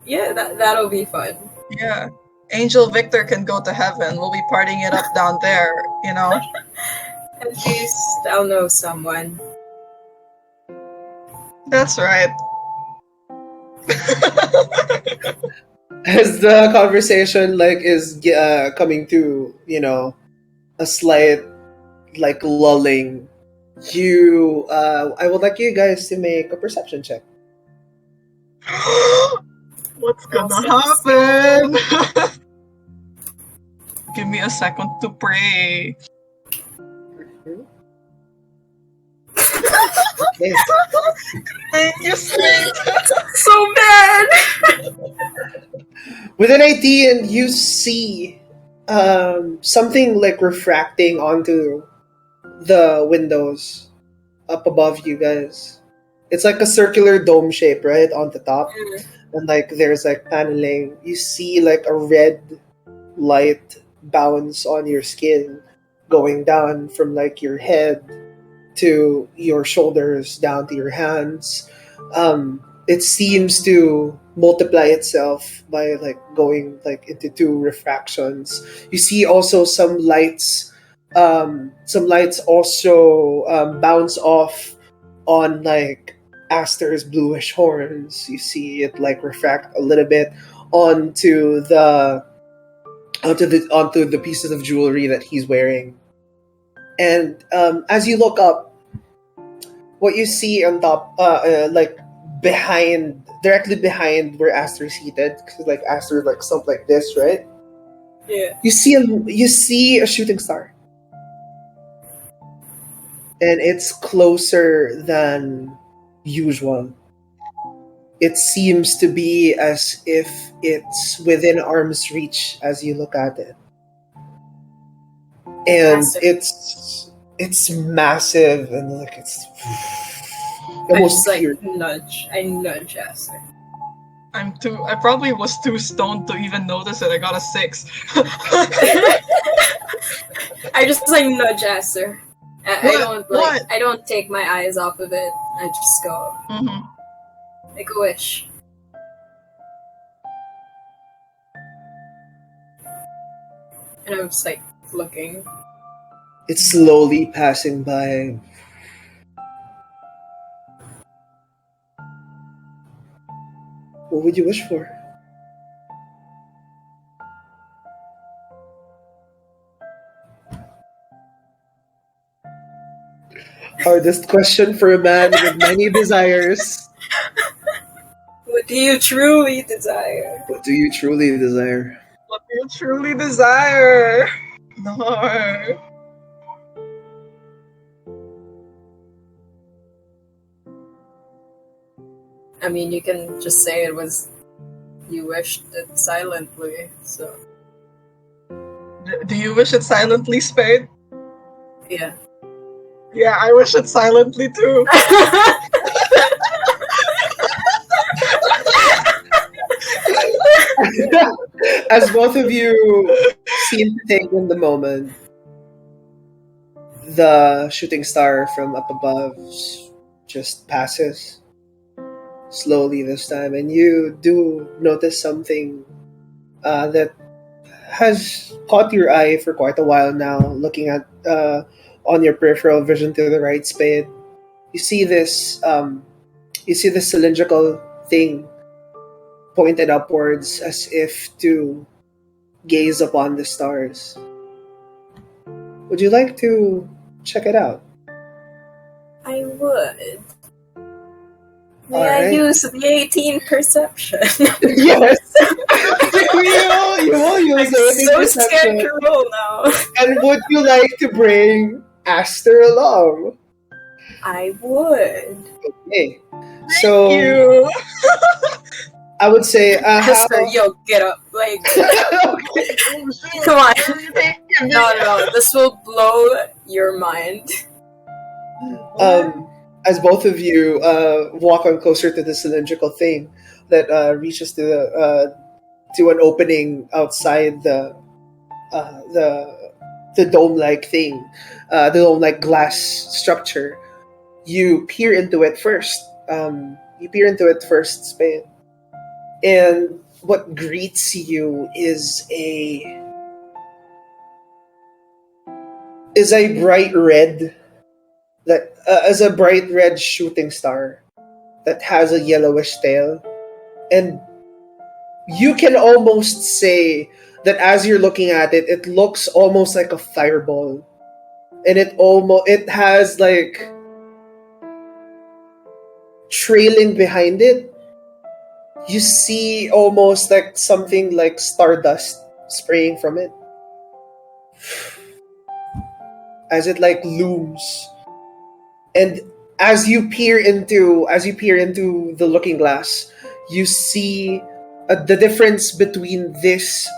Yeah, that'll be fun. Yeah. Angel Victor can go to heaven. We'll be partying it up down there, At least I'll know someone. That's right. As the conversation is coming to a slight lulling, I would like you guys to make a perception check. What's gonna happen? Give me a second to pray. Okay. Thank you, sweet. So bad. With an 18, you see something refracting onto the windows up above you guys. It's like a circular dome shape, right, on the top. And like there's like paneling. You see like a red light bounce on your skin, going down from like your head to your shoulders, down to your hands. It seems to multiply itself by like going like into two refractions. You see also some lights. Some lights also bounce off on like Aster's bluish horns. You see it like refract a little bit onto the pieces of jewelry that he's wearing. And as you look up, what you see on top, like directly behind where Aster's seated, because like Aster like something like this, right? Yeah. You see a shooting star, and it's closer than usual. It seems to be as if it's within arm's reach as you look at it, and it's massive and like it's almost I pure. nudge Aster. I probably was too stoned to even notice it. I got a 6. I just like nudge Aster. What? I don't take my eyes off of it. I just go. Make a wish. And I'm just like looking. It's slowly passing by. What would you wish for? Hardest question for a man with many desires. What do you truly desire? What do you truly desire? What do you truly desire? No. I mean, you can just say it was you wished it silently. So Do you wish it silently, Spade? yeah. Yeah, I wish it silently too. As both of you seem to take in the moment, the shooting star from up above just passes slowly this time, and you do notice something that has caught your eye for quite a while now. Looking at on your peripheral vision to the right, Spade, you see this cylindrical thing pointed upwards as if to gaze upon the stars. Would you like to check it out? I would. May All I right. use the 18 perception? Yes! you will use I'm it. so scared to roll now. And would you like to bring Aster along? I would. Okay. So You. I would say Aster, yo, get up. Like, okay. come on. No, this will blow your mind. As both of you walk on closer to the cylindrical thing that reaches to an opening outside the dome-like thing, the dome-like glass structure, you peer into it first. Spade, and what greets you is a bright red. That as a bright red shooting star that has a yellowish tail, and you can almost say that as you're looking at it, it looks almost like a fireball, and it has like trailing behind it. You see almost like something like stardust spraying from it as it like looms. And as you peer into the looking glass, you see the difference between this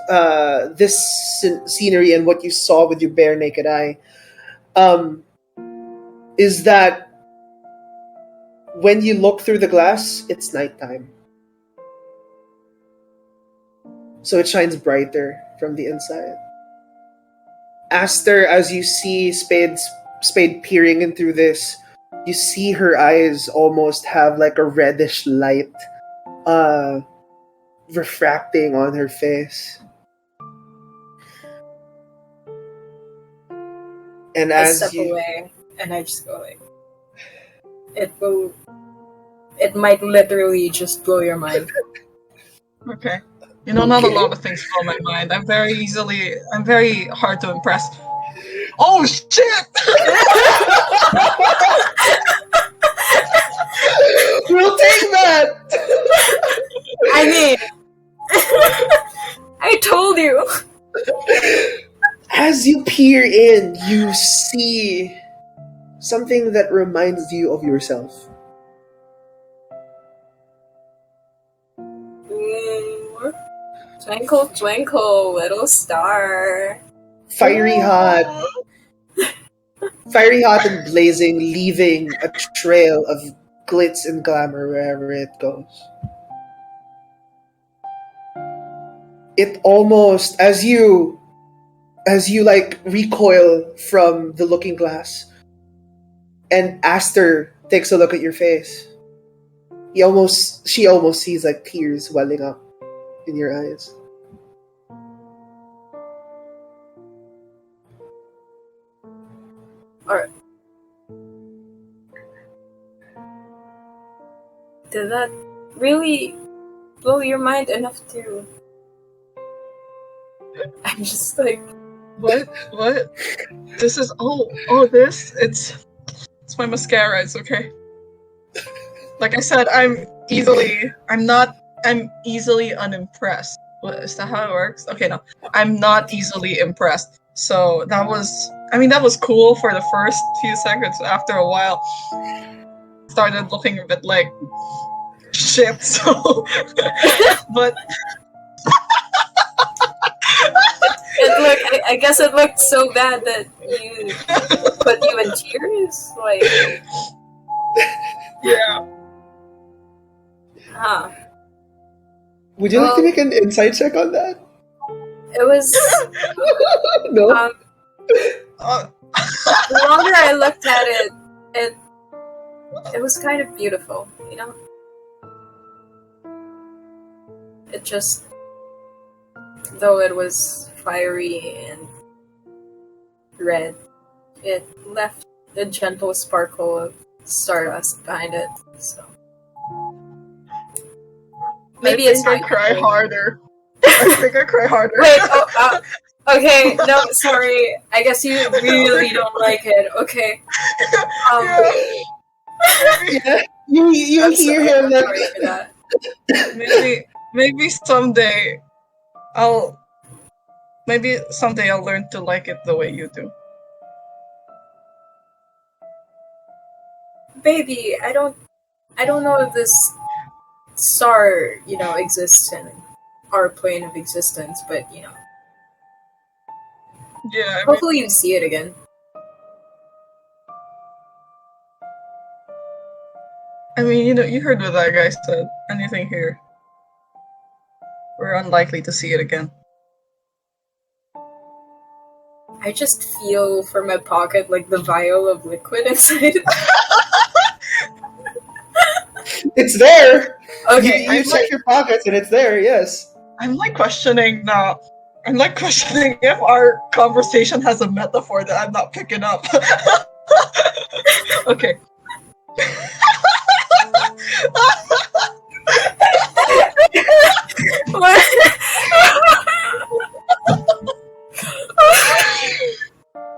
scenery and what you saw with your bare naked eye. Is that When you look through the glass, it's nighttime. So it shines brighter from the inside. Aster, as you see Spade peering in through this, you see her eyes almost have like a reddish light refracting on her face. And I as step you away and I just go like, it might literally just blow your mind. Okay. You know, not a lot of things blow my mind. I'm very hard to impress. Oh shit! We'll take that! I mean, I told you! As you peer in, you see something that reminds you of yourself. Twinkle, twinkle, little star. Fiery hot and blazing, leaving a trail of glitz and glamour wherever it goes. It almost, as you like recoil from the looking glass, and Aster takes a look at your face, she almost sees like tears welling up in your eyes. Alright. Did that really blow your mind enough to... I'm just like... What? This is... this? It's my mascara, it's okay. Like I said, I'm easily unimpressed. What, is that how it works? Okay, no. I'm not easily impressed. So that was cool for the first few seconds. After a while, started looking a bit like shit, so... but... I guess it looked so bad that you put you in tears? Like... Yeah. Huh. Would you like to make an insight check on that? It was... No? The longer I looked at it was kind of beautiful, you know? It just... Though it was fiery and red, it left a gentle sparkle of stardust behind it, so... Maybe it's I cry harder. I think I cry harder. Wait, okay, no, sorry. I guess you really don't like it. Okay. Yeah. You hear him like... Sorry for that. Maybe someday I'll learn to like it the way you do. Baby, I don't know if this star, exists in our plane of existence, but Yeah, hopefully you see it again. You heard what that guy said. Anything here, we're unlikely to see it again. I just feel from my pocket like the vial of liquid inside. It's there! Okay. You check your pockets and it's there, yes. I'm questioning now. I'm questioning if our conversation has a metaphor that I'm not picking up. Okay. What?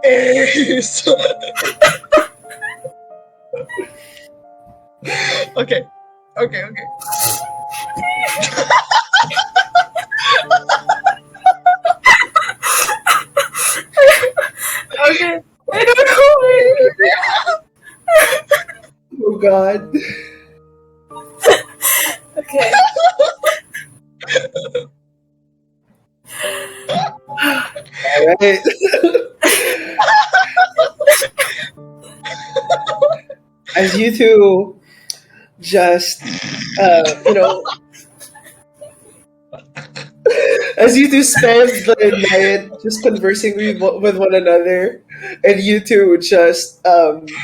Ace. Okay. Okay. I don't know. Oh god. Okay. Alright. As you two just you know, as you two spend the night just conversing with one another, and you two just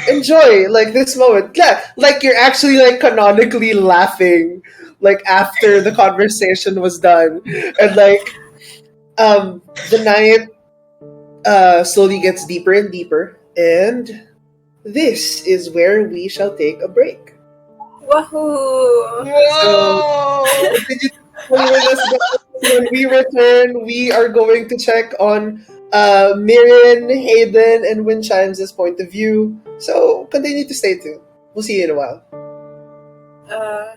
enjoy like this moment. Yeah, like you're actually like canonically laughing, like after the conversation was done, and like the night slowly gets deeper and deeper, and this is where we shall take a break. Wahoo! So Whoa! continue to stay with us, guys. When we return, we are going to check on Mirren, Hayden, and Wind Chimes' point of view. So continue to stay tuned. We'll see you in a while. Uh,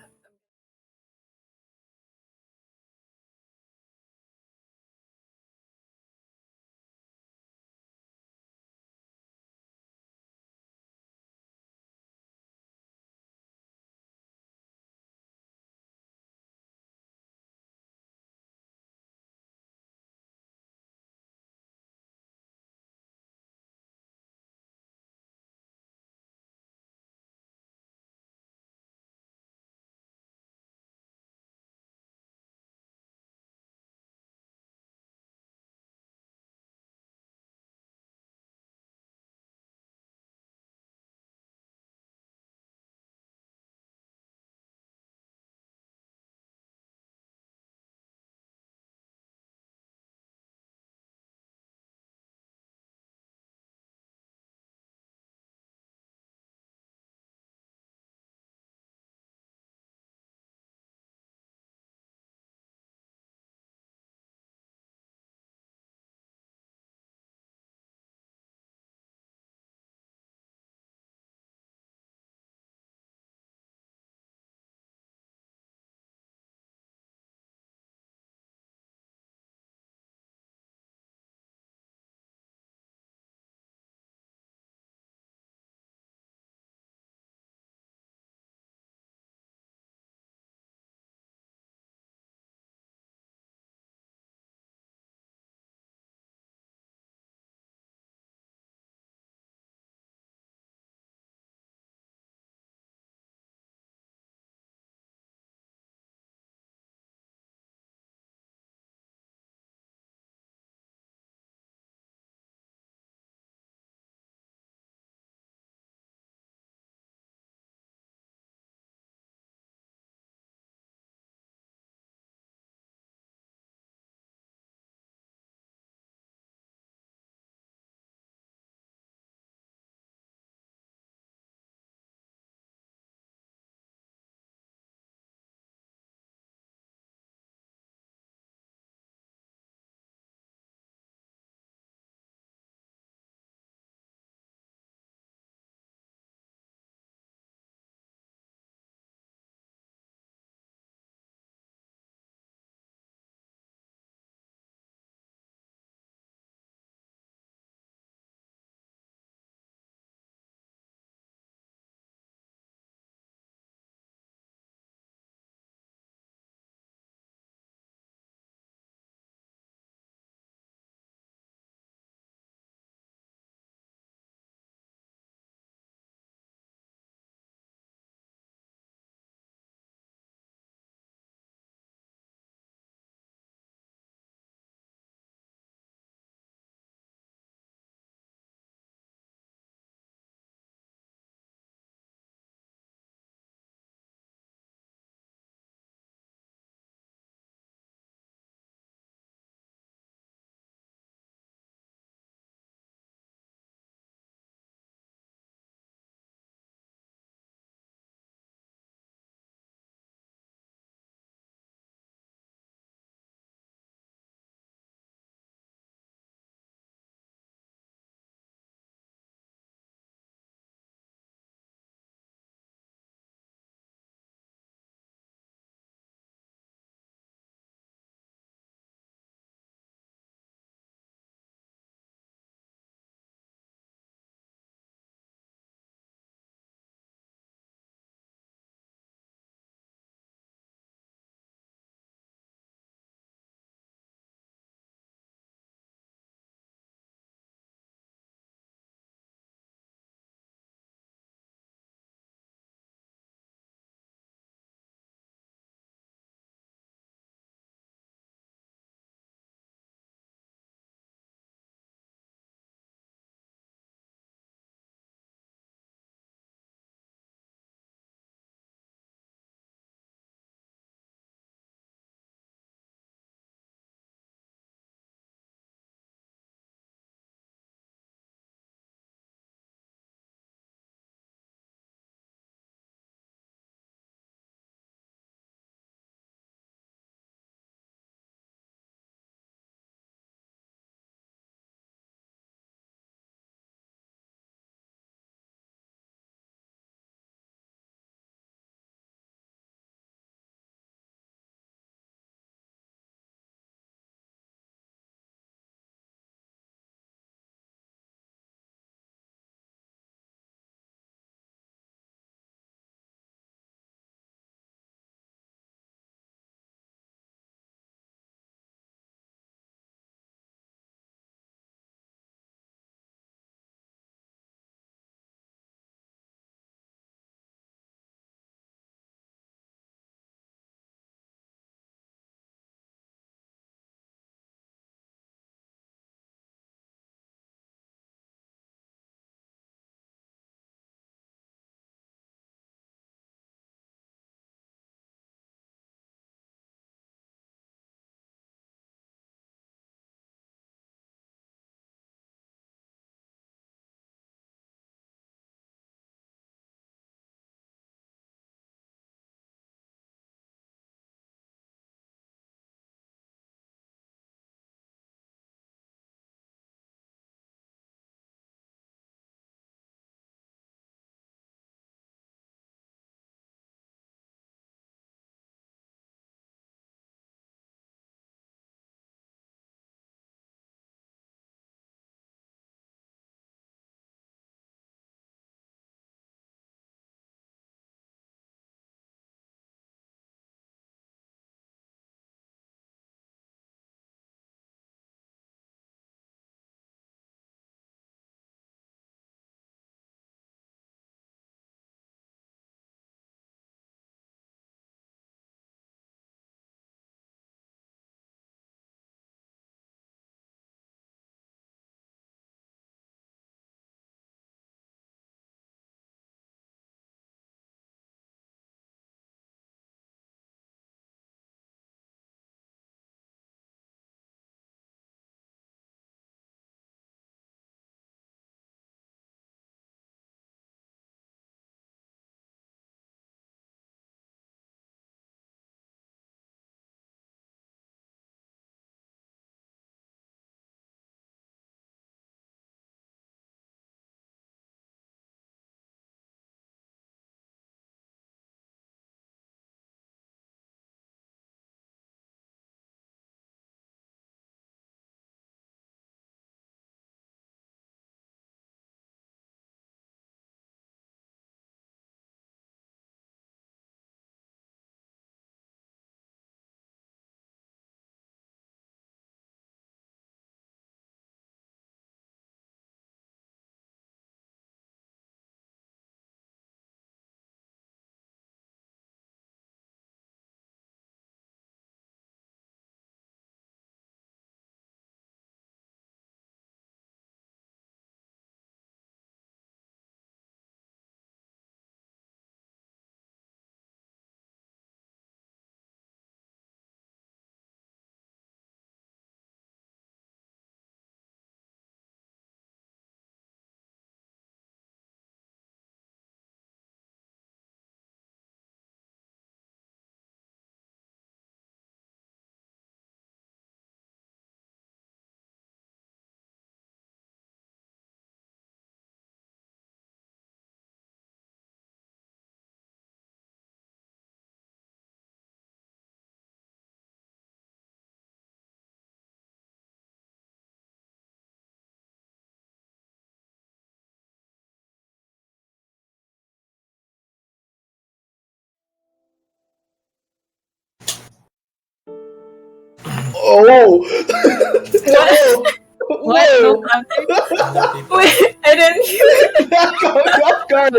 Whoa! Hello! What? No Whoa! counting? Hello, people. Wait, I didn't hear. Caught off guard.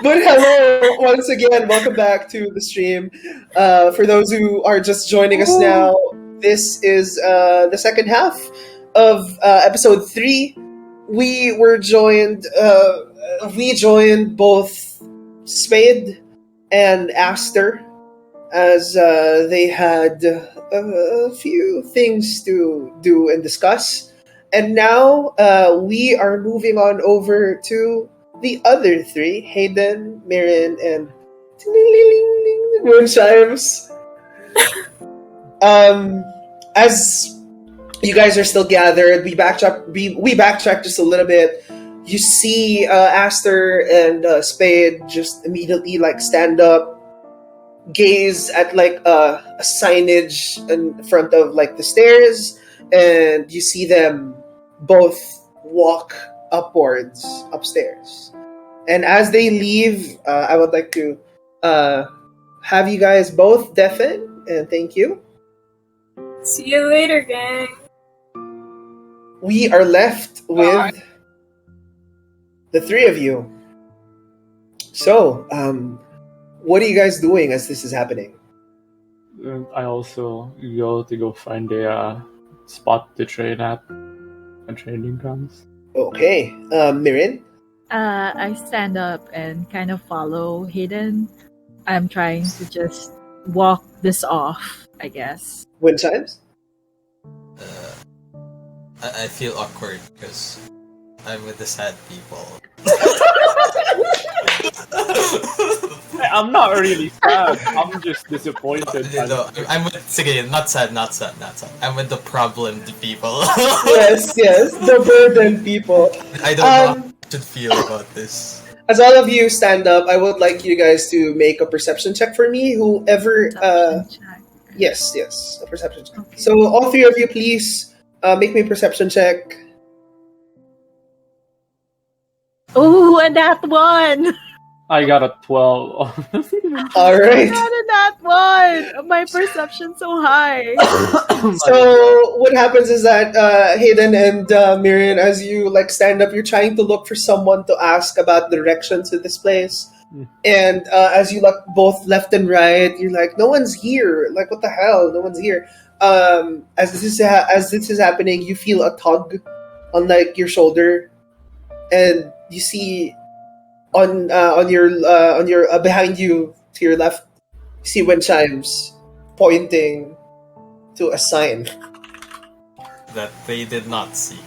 But hello, once again, welcome back to the stream. For those who are just joining us now, this is the second half of episode 3. We were joined. We joined both Spade and Aster as they had a few things to do and discuss. And now we are moving on over to the other 3, Hayden, Marin, and Moonshimes. As you guys are still gathered, we backtrack just a little bit. You see Aster and Spade just immediately like stand up, gaze at like a signage in front of like the stairs, and you see them both walk upstairs. And as they leave, I would like to have you guys both deafen and thank you. See you later, gang. We are left with the 3 of you. So, what are you guys doing as this is happening? I also go find a spot to train at, a training grounds. Okay, Mirin? I stand up and kind of follow Hayden. I'm trying to just walk this off, I guess. Wind chimes? I feel awkward because I'm with the sad people. I'm not really sad. I'm just disappointed. No, I'm with. Sige, not sad. I'm with the problemed people. Yes, the burdened people. I don't know how I should feel about this. As all of you stand up, I would like you guys to make a perception check for me. Whoever, yes, a perception check. Okay. So all 3 of you, please make me a perception check. Oh, and that one! I got a 12. All I right. got a that one! My perception's so high. So what happens is that Hayden and Miriam, as you like stand up, you're trying to look for someone to ask about directions to this place. And as you look both left and right, you're like, no one's here. Like, what the hell? No one's here. As this is happening, you feel a tug on like your shoulder, and you see on your behind you to your left, you see wind chimes pointing to a sign That they did not see.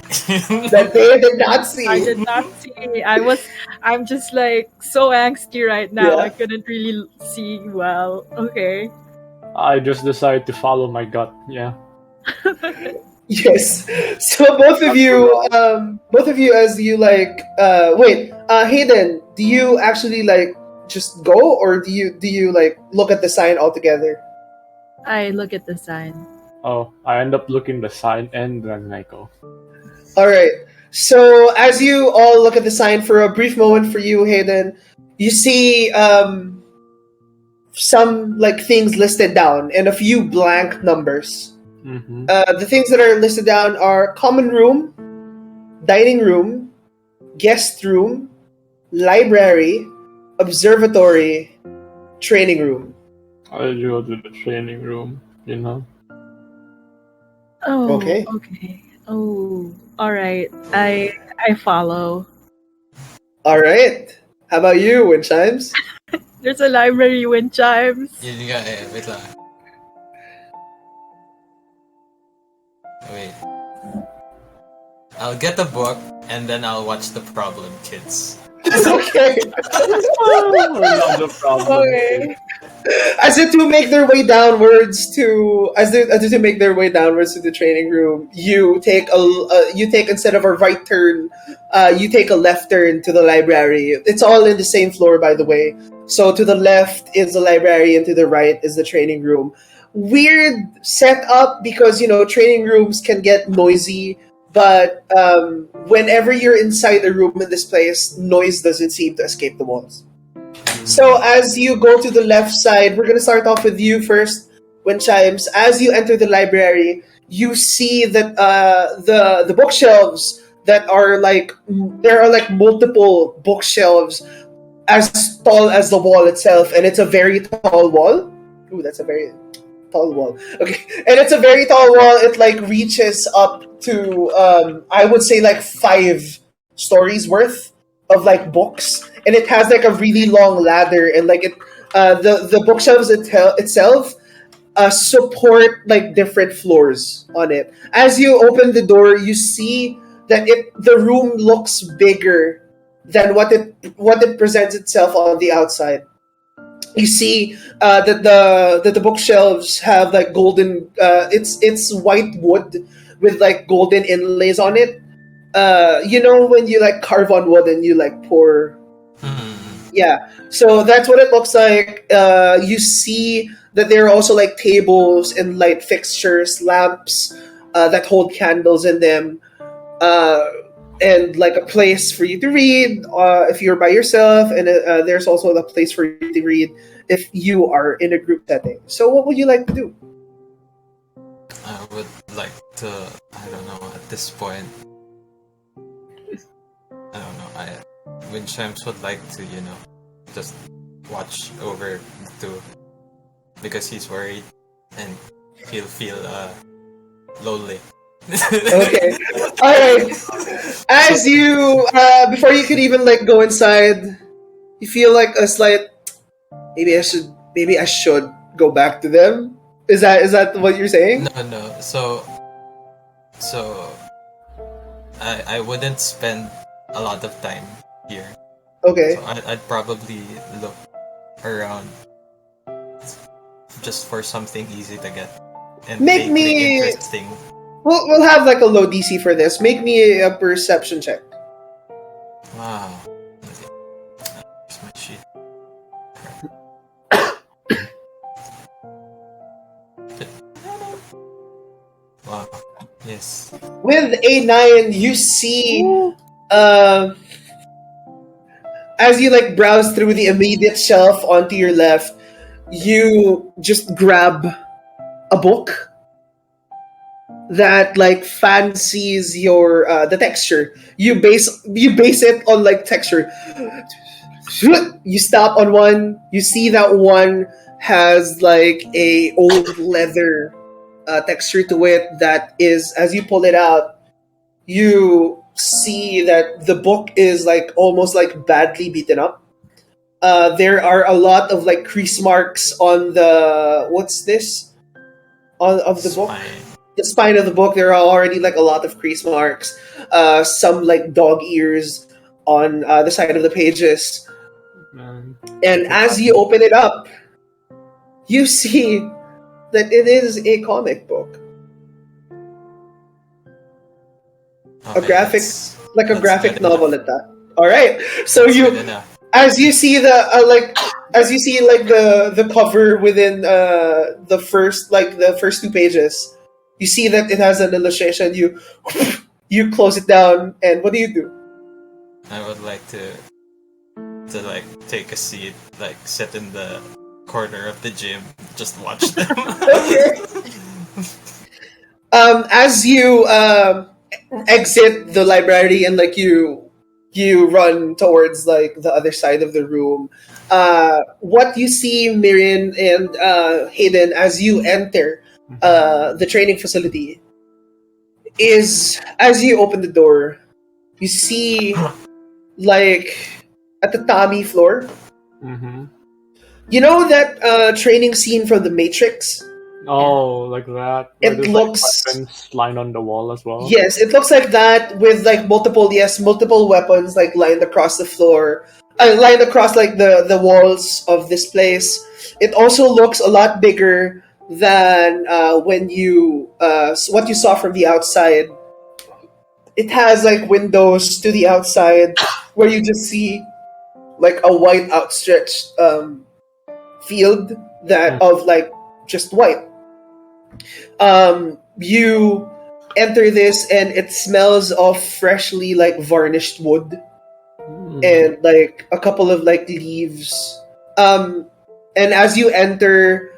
that they did not see. I did not see. I'm just like so angsty right now. Yeah. I couldn't really see well. Okay. I just decided to follow my gut. Yeah. Yes. So both of you, as you like, wait, Hayden, do you actually like just go, or do you like look at the sign altogether? I look at the sign. Oh, I end up looking the sign and then I go. All right. So as you all look at the sign for a brief moment, for you, Hayden, you see some like things listed down and a few blank numbers. Mm-hmm. The things that are listed down are common room, dining room, guest room, library, observatory, training room. I'll go to the training room, you know. Oh, Okay. okay. Oh, all right. I follow. All right. How about you, Wind Chimes? There's a library wind chimes. Yun nga eh, wait lang. Wait. I'll get the book and then I'll watch the problem kids. Okay. Not the problem. Okay. As the two make their way downwards to the training room, you take instead of a right turn, you take a left turn to the library. It's all in the same floor, by the way. So to the left is the library, and to the right is the training room. Weird setup because training rooms can get noisy, but whenever you're inside a room in this place, noise doesn't seem to escape the walls. So as you go to the left side, we're going to start off with you first, Wind Chimes. As you enter the library, you see that the bookshelves that are like there are like multiple bookshelves as tall as the wall itself, and it's a very tall wall. Ooh, that's a very tall wall. Okay, and it's a very tall wall. It like reaches up to I would say like 5 stories worth of like books, and it has like a really long ladder, and like the bookshelves itself support like different floors on it. As you open the door, you see that the room looks bigger than what it presents itself on the outside. You see that the bookshelves have like golden. It's white wood with like golden inlays on it. You know when you like carve on wood and you like pour. Yeah, so that's what it looks like. You see that there are also like tables and light fixtures, lamps that hold candles in them, and like a place for you to read if you're by yourself, and there's also a place for you to read if you are in a group setting. So, what would you like to do? I would like to. I don't know. At this point, I don't know. Winchams would like to, just watch over the two because he's worried and he'll feel lonely. Okay. All right. As you, before you could even like go inside, you feel like a slight. Maybe I should go back to them. Is that what you're saying? No. So I wouldn't spend a lot of time here. Okay. So I'd probably look around just for something easy to get and Make me interesting. We'll have like a low DC for this. Make me a perception check. Wow. Here's my sheet. Wow. Yes. With a 9, you see, as you like browse through the immediate shelf onto your left, you just grab a book that like fancies your the texture. You base it on like texture. You stop on one. You see that one has like a old leather texture to it. That is, as you pull it out, you see that the book is like almost like badly beaten up. There are a lot of like crease marks on the what's this of the book. The spine of the book. There are already like a lot of crease marks. Some like dog ears on the side of the pages. And as you open it up, you see that it is a comic book. Okay, A graphic, like a that's graphic good novel enough. at that. All right. So That's you, good enough. as you see the cover within the first 2 pages, you see that it has an illustration. You close it down, and what do you do? I would like to like take a seat, like sit in the corner of the gym, just watch them. Okay. As you exit the library and like you run towards like the other side of the room, what you see, Mirin and Hayden, as you enter the training facility, is as you open the door, you see like at the Tommy floor. Mm-hmm. You know that training scene from The Matrix? Oh, like that. Where It there's looks. like weapons lined on the wall as well. Yes, it looks like that with like multiple weapons like lined across the floor, lined across like the walls of this place. It also looks a lot bigger than when you what you saw from the outside. It has like windows to the outside where you just see like a white outstretched field that of like just white. You enter this and it smells of freshly like varnished wood and like a couple of like leaves. And as you enter,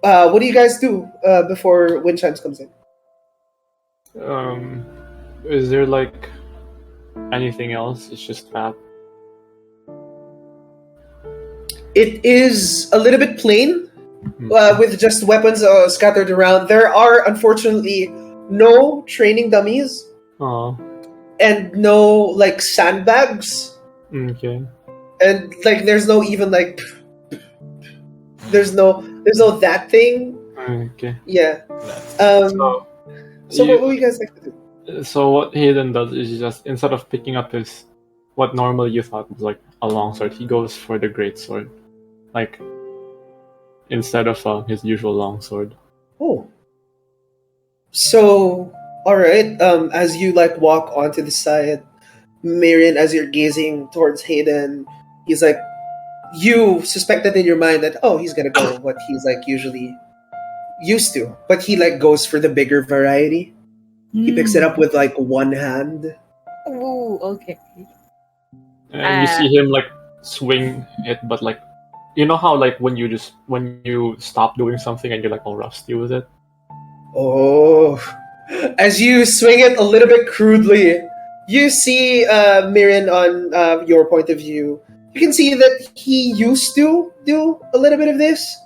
what do you guys do before Wind Chimes comes in? Is there like anything else? It's just that. It is a little bit plain, with just weapons scattered around. There are, unfortunately, no training dummies Oh, and no like sandbags, okay. and like there's no even like there's no that thing. Okay. Yeah. So So what you, would you guys like to do? so what Hayden does is just instead of picking up his what normally you thought was like a longsword, he goes for the great sword, like instead of his usual longsword. Oh. So, all right. As you like walk onto the side, Marion, as you're gazing towards Hayden, he's like, you suspected in your mind that he's gonna go what he's like usually used to, but he like goes for the bigger variety. He picks it up with like one hand. Ooh, okay. And you see him like swing it, but like you know how like when you stop doing something and you're like all rusty with it. Oh, as you swing it a little bit crudely, you see Mirren on your point of view. You can see that he used to do a little bit of this,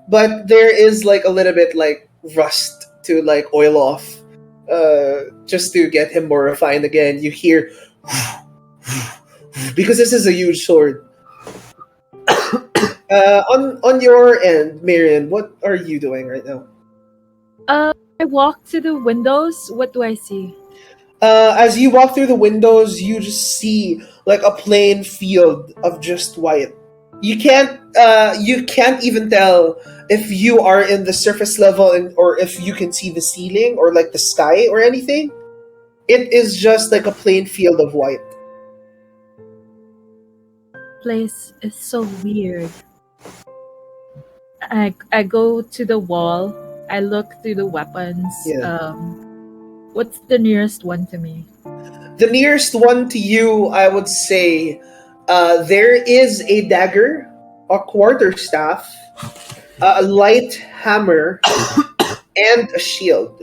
but there is like a little bit like rust to like oil off, just to get him more refined again. You hear because this is a huge sword. On your end, Marion, what are you doing right now? I walk to the windows. What do I see? As you walk through the windows, you just see like a plain field of just white. You can't even tell if you are in the surface level or if you can see the ceiling or like the sky or anything. It is just like a plain field of white. Place is so weird. I go to the wall. I look through the weapons. Yeah. What's the nearest one to me? The nearest one to you, I would say, there is a dagger, a quarterstaff, a light hammer, and a shield.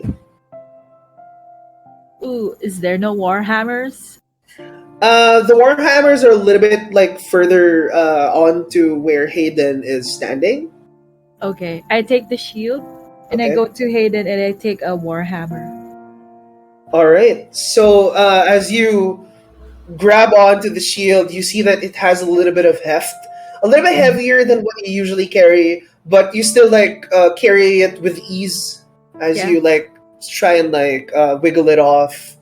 Ooh, is there no war hammers? The warhammers are a little bit like further on to where Hayden is standing. Okay, I take the shield and I Okay. go to Hayden and I take a war hammer. All right. So as you grab onto the shield, you see that it has a little bit of heft, a little bit heavier than what you usually carry, but you still like carry it with ease as Yeah. you like try and like wiggle it off,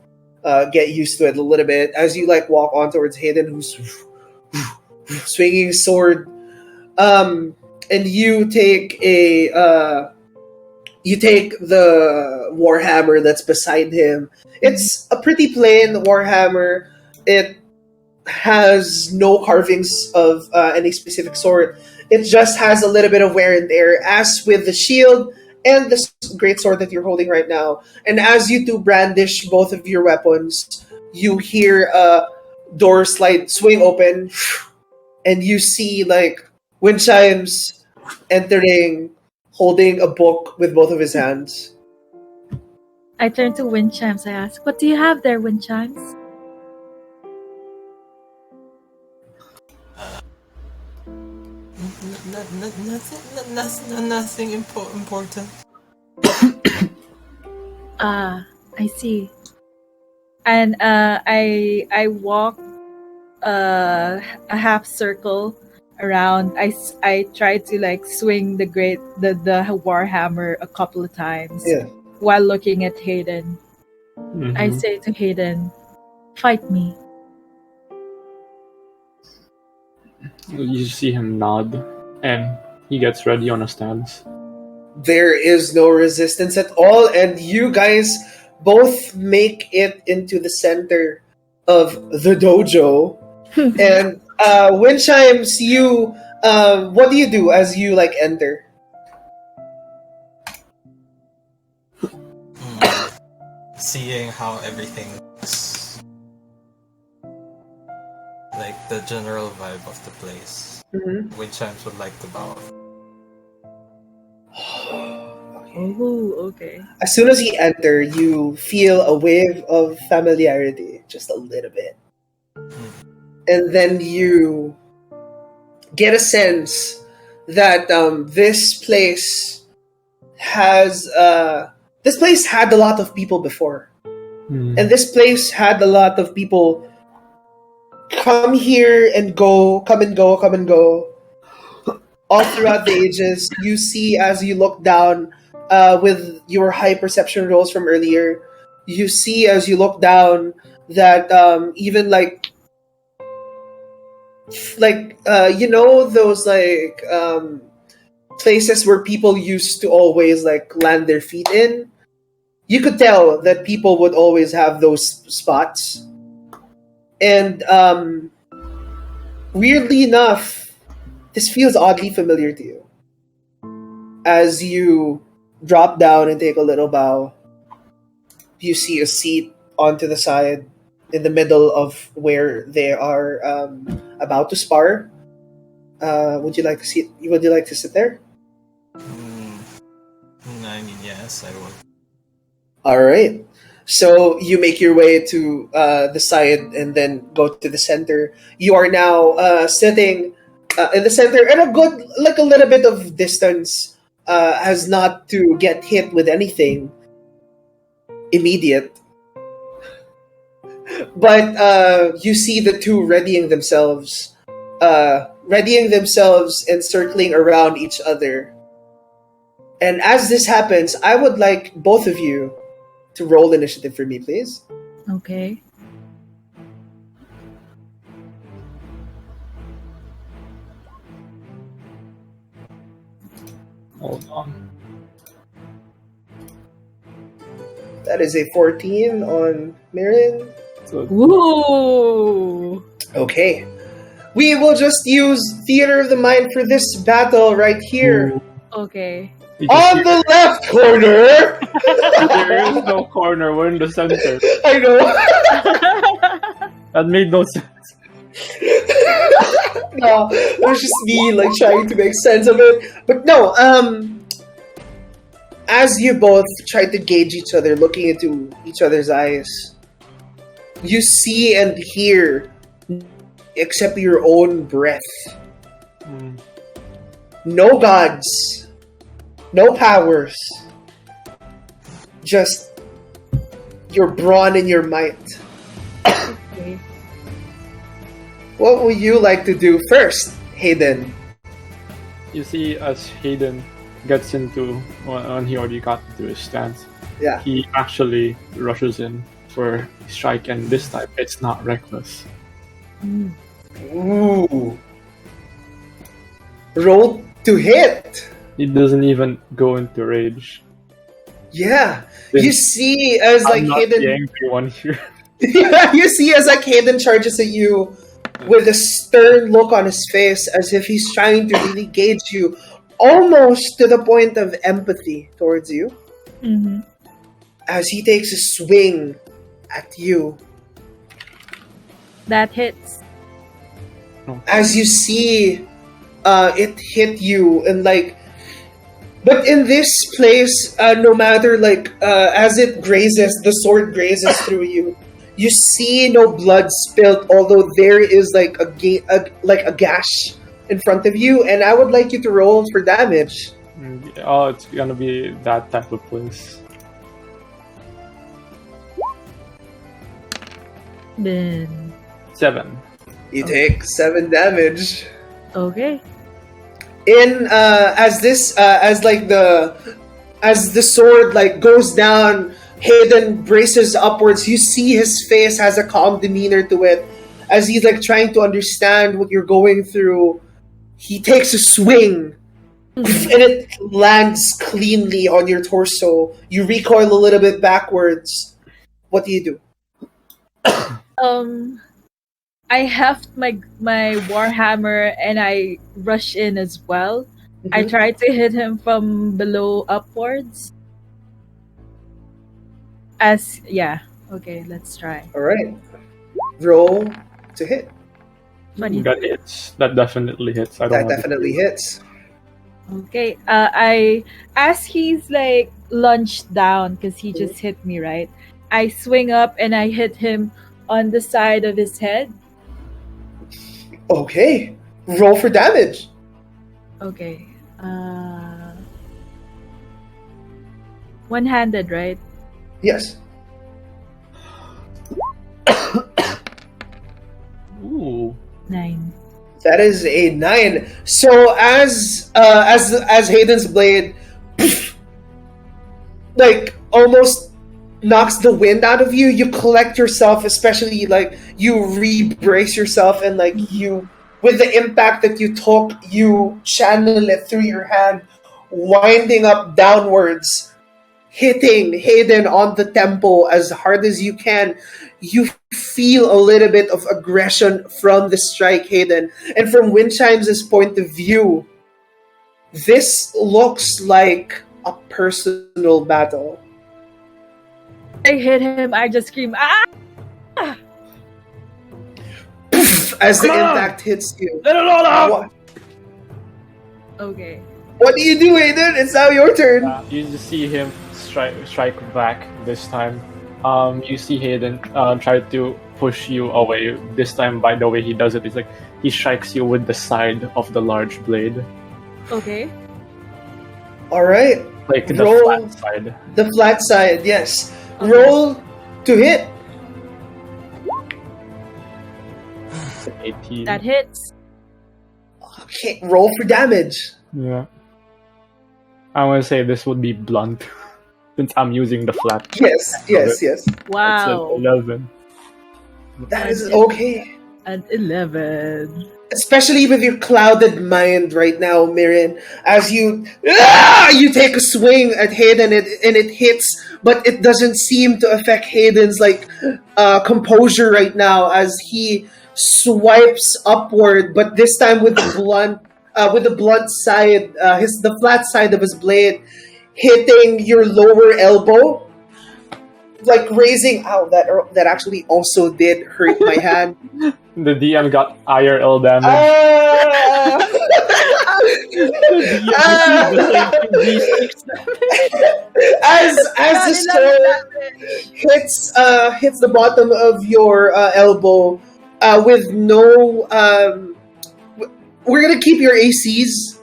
get used to it a little bit as you like walk on towards Hayden, who's swinging his sword. And you take the warhammer that's beside him. It's a pretty plain warhammer. It has no carvings of any specific sort. It just has a little bit of wear and tear, as with the shield and the great sword that you're holding right now. And as you two brandish both of your weapons, you hear a door swing open, and you see like wind chimes entering, holding a book with both of his hands. I turn to Wind Chimes. I ask, "What do you have there, Wind Chimes?" Nothing important. I see. And I walk a half circle around. I try to like swing the warhammer a couple of times Yeah. while looking at Hayden. I Mhm. say to Hayden, "Fight me." You see him nod, and he gets ready on a stance. There is no resistance at all, and you guys both make it into the center of the dojo. And wind chimes, you what do you do as you like enter? Seeing how everything looks, like the general vibe of the place, Mm-hmm. Wind Chimes would like to bow. Oh, okay. As soon as you enter, you feel a wave of familiarity, just a little bit. And then you get a sense that this place had a lot of people before. And this place had a lot of people come here and go, come and go, come and go. All throughout the ages, you see as you look down with your high perception rolls from earlier, you see as you look down that even you know those places where people used to always land their feet in. You could tell that people would always have those spots, and weirdly enough, this feels oddly familiar to you. As you drop down and take a little bow, you see a seat onto the side in the middle of where they are about to spar. Would you like to sit there? I mean, yes, I would. All right. So you make your way to the side and then go to the center. You are now sitting in the center at a good, a little bit of distance, as not to get hit with anything immediate. But you see the two readying themselves and circling around each other. And as this happens, I would like both of you to roll initiative for me, please. Okay. Hold on. That is a 14 on Marion. So, Woo! Okay. We will just use Theater of the Mind for this battle right here. Okay. you just On the left corner! there is no corner. We're in the center. I know. That made no sense. No, it was just me trying to make sense of it. But no, as you both try to gauge each other, looking into each other's eyes, you see and hear except your own breath. No gods, no powers, just your brawn and your might. Okay. What would you like to do first, Hayden? You see, as Hayden gets into, when he already got into his stance, Yeah. he actually rushes in for strike, and this time it's not reckless. Ooh. Roll to hit. He doesn't even go into rage. Yeah. Then You see as I'm not the Hayden angry one here. you see as Hayden charges at you with a stern look on his face, as if he's trying to really gauge you, almost to the point of empathy towards you. Mm-hmm. As he takes a swing at you. That hits. As you see it hit you, and but in this place, no matter as it grazes, the sword grazes through you. You see no blood spilled, although there is a gash in front of you, and I would like you to roll for damage. Oh, it's gonna be that type of place. Then 7. You take 7 damage. okay. In as the sword goes down, Hayden braces upwards. You see his face has a calm demeanor to it, as he's trying to understand what you're going through. He takes a swing, and it lands cleanly on your torso. You recoil a little bit backwards. What do you do? I heft my warhammer and I rush in as well. I try to hit him from below upwards. Okay, let's try. All right, roll to hit. 20. That hits. That definitely hits. I don't That want definitely hits. Okay. I as he's like lunged down because he just hit me, right? I swing up and I hit him on the side of his head. Okay. Roll for damage. Okay. One-handed, right? Yes. Ooh. 9. That is a 9. So as Hayden's blade like almost knocks the wind out of you, you collect yourself, especially like you re-brace yourself, and like you, with the impact that you took, you channel it through your hand, winding up downwards, hitting Hayden on the temple as hard as you can. You feel a little bit of aggression from the strike, Hayden. And from Windchimes' point of view, this looks like a personal battle. I hit him. I just scream, ah! As the Come on! impact hits you. Let it all out! Okay. What do you do, Hayden? It's now your turn. You just see him strike back this time. You see Hayden try to push you away. This time, by the way he does it, it's like he strikes you with the side of the large blade. Okay. Alright. Like the Roll flat side. the flat side, yes. Okay. Roll to hit. 18. That hits. Okay, roll for damage. Yeah. I want to say this would be blunt. Since I'm using the flat. Yes, yes, yes. Wow. It's 11. That is okay. An 11. Especially with your clouded mind right now, Mirren, as you take a swing at Hayden and it hits, but it doesn't seem to affect Hayden's composure right now as he swipes upward, but this time with the blunt side, the flat side of his blade, hitting your lower elbow, like raising out. That actually also did hurt my hand. The DM got IRL damage. As the sword hits the bottom of your elbow, with no, we're gonna keep your ACs.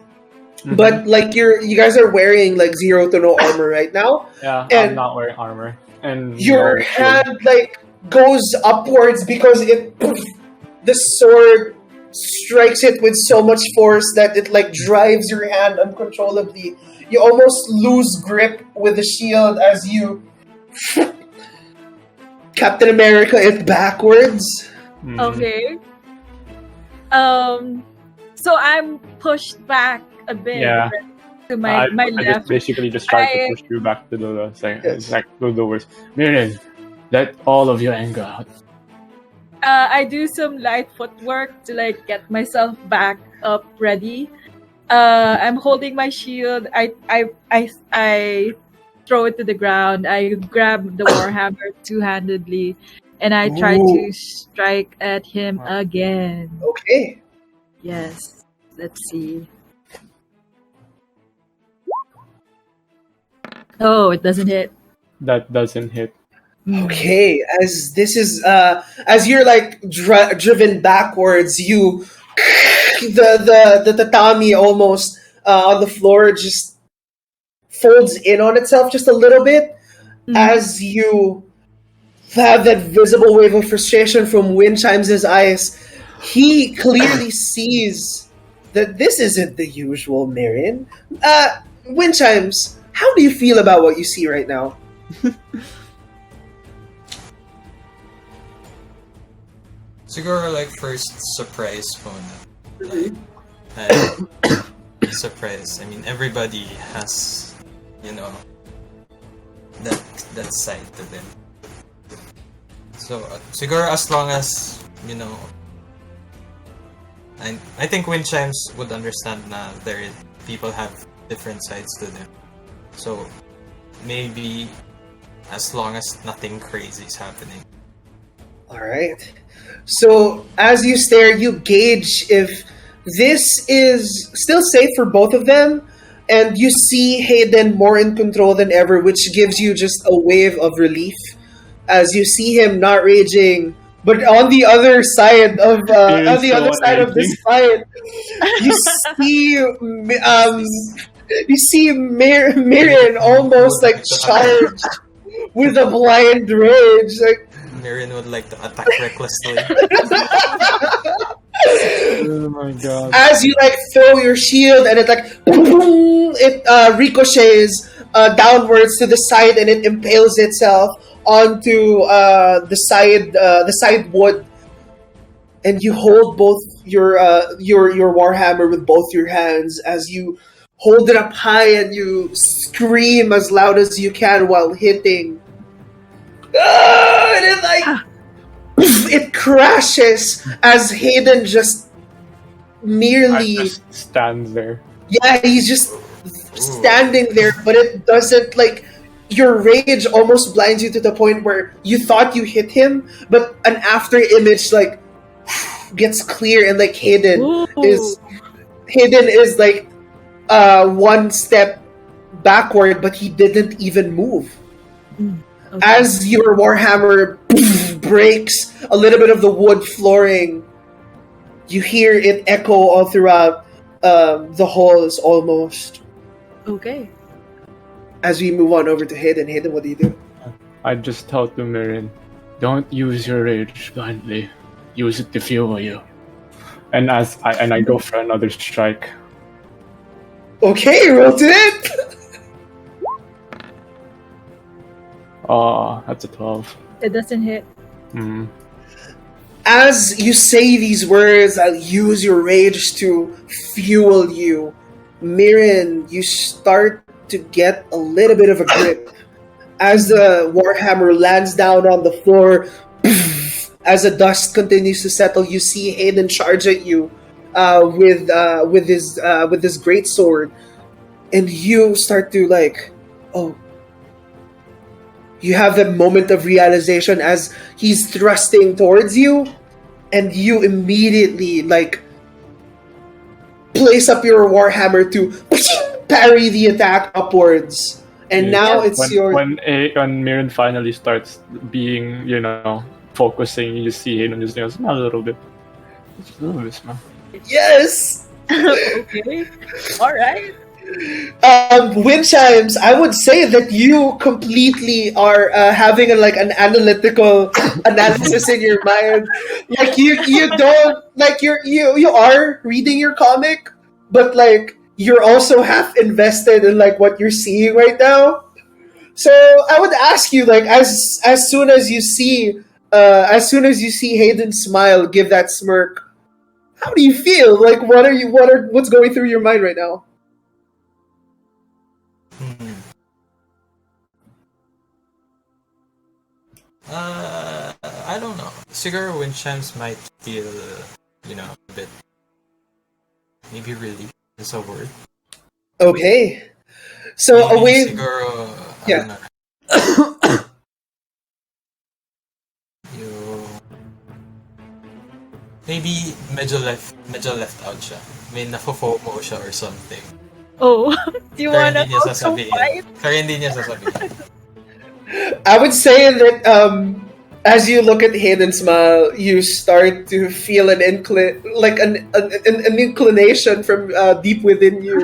Mm-hmm. But like you guys are wearing like 0 to no armor right now. Yeah, and I'm not wearing armor. And your hand like goes upwards because the sword strikes it with so much force that it like drives your hand uncontrollably. You almost lose grip with the shield as you Captain America it backwards. Mm-hmm. Okay. So I'm pushed back a bit to my left. Basically just try to push you back to the second. Yes. Like the doors. Mirren, let all of your anger out. I do some light footwork to like get myself back up ready. I'm holding my shield. I throw it to the ground. I grab the warhammer two-handedly, and I try to strike at him again. Okay. Yes. Let's see. Oh, it doesn't hit. That doesn't hit. Okay, as this is as you're like driven backwards, you the tatami almost on the floor just folds in on itself just a little bit as you have that visible wave of frustration from Windchimes' eyes. He clearly sees that this isn't the usual Mirren. Windchimes, how do you feel about what you see right now? Siguro like first surprise muna. Surprise. I mean everybody has, that side to them. So siguro as long as, I think Windchimes would understand na people have different sides to them. So maybe as long as nothing crazy is happening. Alright. So as you stare, you gauge if this is still safe for both of them, and you see Hayden more in control than ever, which gives you just a wave of relief as you see him not raging. But on the other side of this fight, you see Mirren almost like charged with a blind rage. Like Mirren would like to attack recklessly. Oh my god. as you like throw your shield and it like boom, it ricochets downwards to the side and it impales itself onto the side wood, and you hold both your warhammer with both your hands as you hold it up high and you scream as loud as you can while hitting. And it like it crashes as Hayden just merely just stands there. yeah, he's just standing there, but it doesn't like your rage almost blinds you to the point where you thought you hit him, but an after image like gets clear and like Hayden is like one step backward, but he didn't even move. Okay. As your warhammer breaks a little bit of the wood flooring, you hear it echo all throughout the halls almost. Okay. As we move on over to Hayden, what do you do? I just tell to Mirren, don't use your rage blindly. Use it to fuel you. And I go for another strike. Okay, roll to it. That's a 12. It doesn't hit. As you say these words, I'll use your rage to fuel you. Mirren, you start to get a little bit of a grip. As the warhammer lands down on the floor, as the dust continues to settle, you see Hayden charge at you with his great sword, and you start to like, oh. You have that moment of realization as he's thrusting towards you, and you immediately like place up your warhammer to parry the attack upwards. And now it's when Mirren finally starts being, focusing, you see him and just smile a little bit. Just a little bit smile. Yes. Okay. All right. Wind chimes. I would say that you completely are having an analytical analysis in your mind. Like you don't like you are reading your comic, but like you're also half invested in like what you're seeing right now. So I would ask you, like, as soon as you see Hayden smile, give that smirk. How do you feel? Like, what's going through your mind right now? I don't know. Siguro wind chimes might feel, a bit, maybe relief is a word. Okay. So Maybe away. Siguro, Yeah. Maybe medyo left out siya. May nafo-FOMO siya or something. Oh, do you Pero wanna hindi niya also sasabihin. fight? Pero hindi niya sasabihin. I would say that as you look at Hayden smile, you start to feel an inclination from deep within you.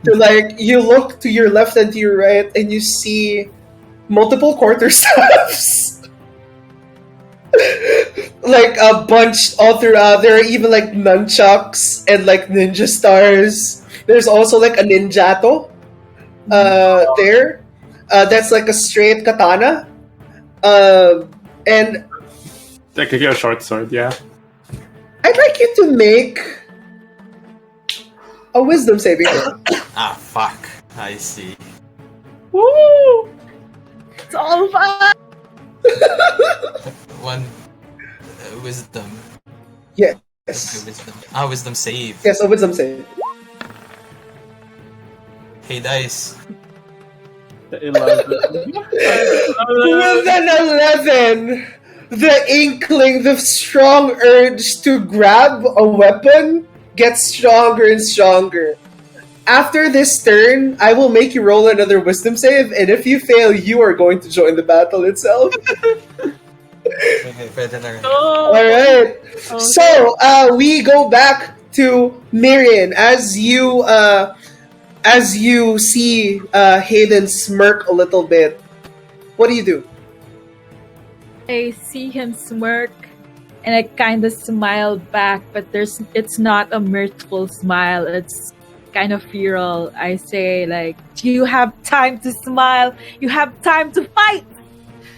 To like you look to your left and to your right, and you see multiple quarterstaffs. Like a bunch all throughout. There are even like nunchucks and like ninja stars. There's also like a ninjato there. That's like a straight katana. And Like a short sword, yeah. I'd like you to make a wisdom saving throw. Ah, fuck. I see. Woo! It's all fun. One wisdom. Yes. Okay, wisdom. Wisdom save. Yes, a wisdom save. Hey, dice. The 11. With an 11, the inkling, the strong urge to grab a weapon gets stronger and stronger. After this turn, I will make you roll another wisdom save, and if you fail, you are going to join the battle itself. Okay, pwede na rin. Oh, Alright. okay. So, we go back to Mirian as you see Hayden smirk a little bit. What do you do? I see him smirk and I kind of smile back, but it's not a mirthful smile. It's kind of feral. I say like, "You have time to smile. You have time to fight."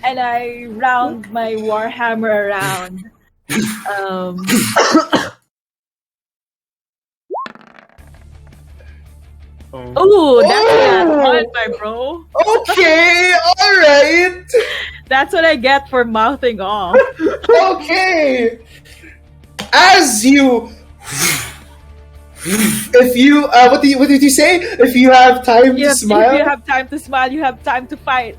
And I round my warhammer around. Oh, that's that one, my bro. Okay, alright. That's what I get for mouthing off. Okay. As you if you what did you say? If you have time to smile? If you have time to smile, you have time to fight.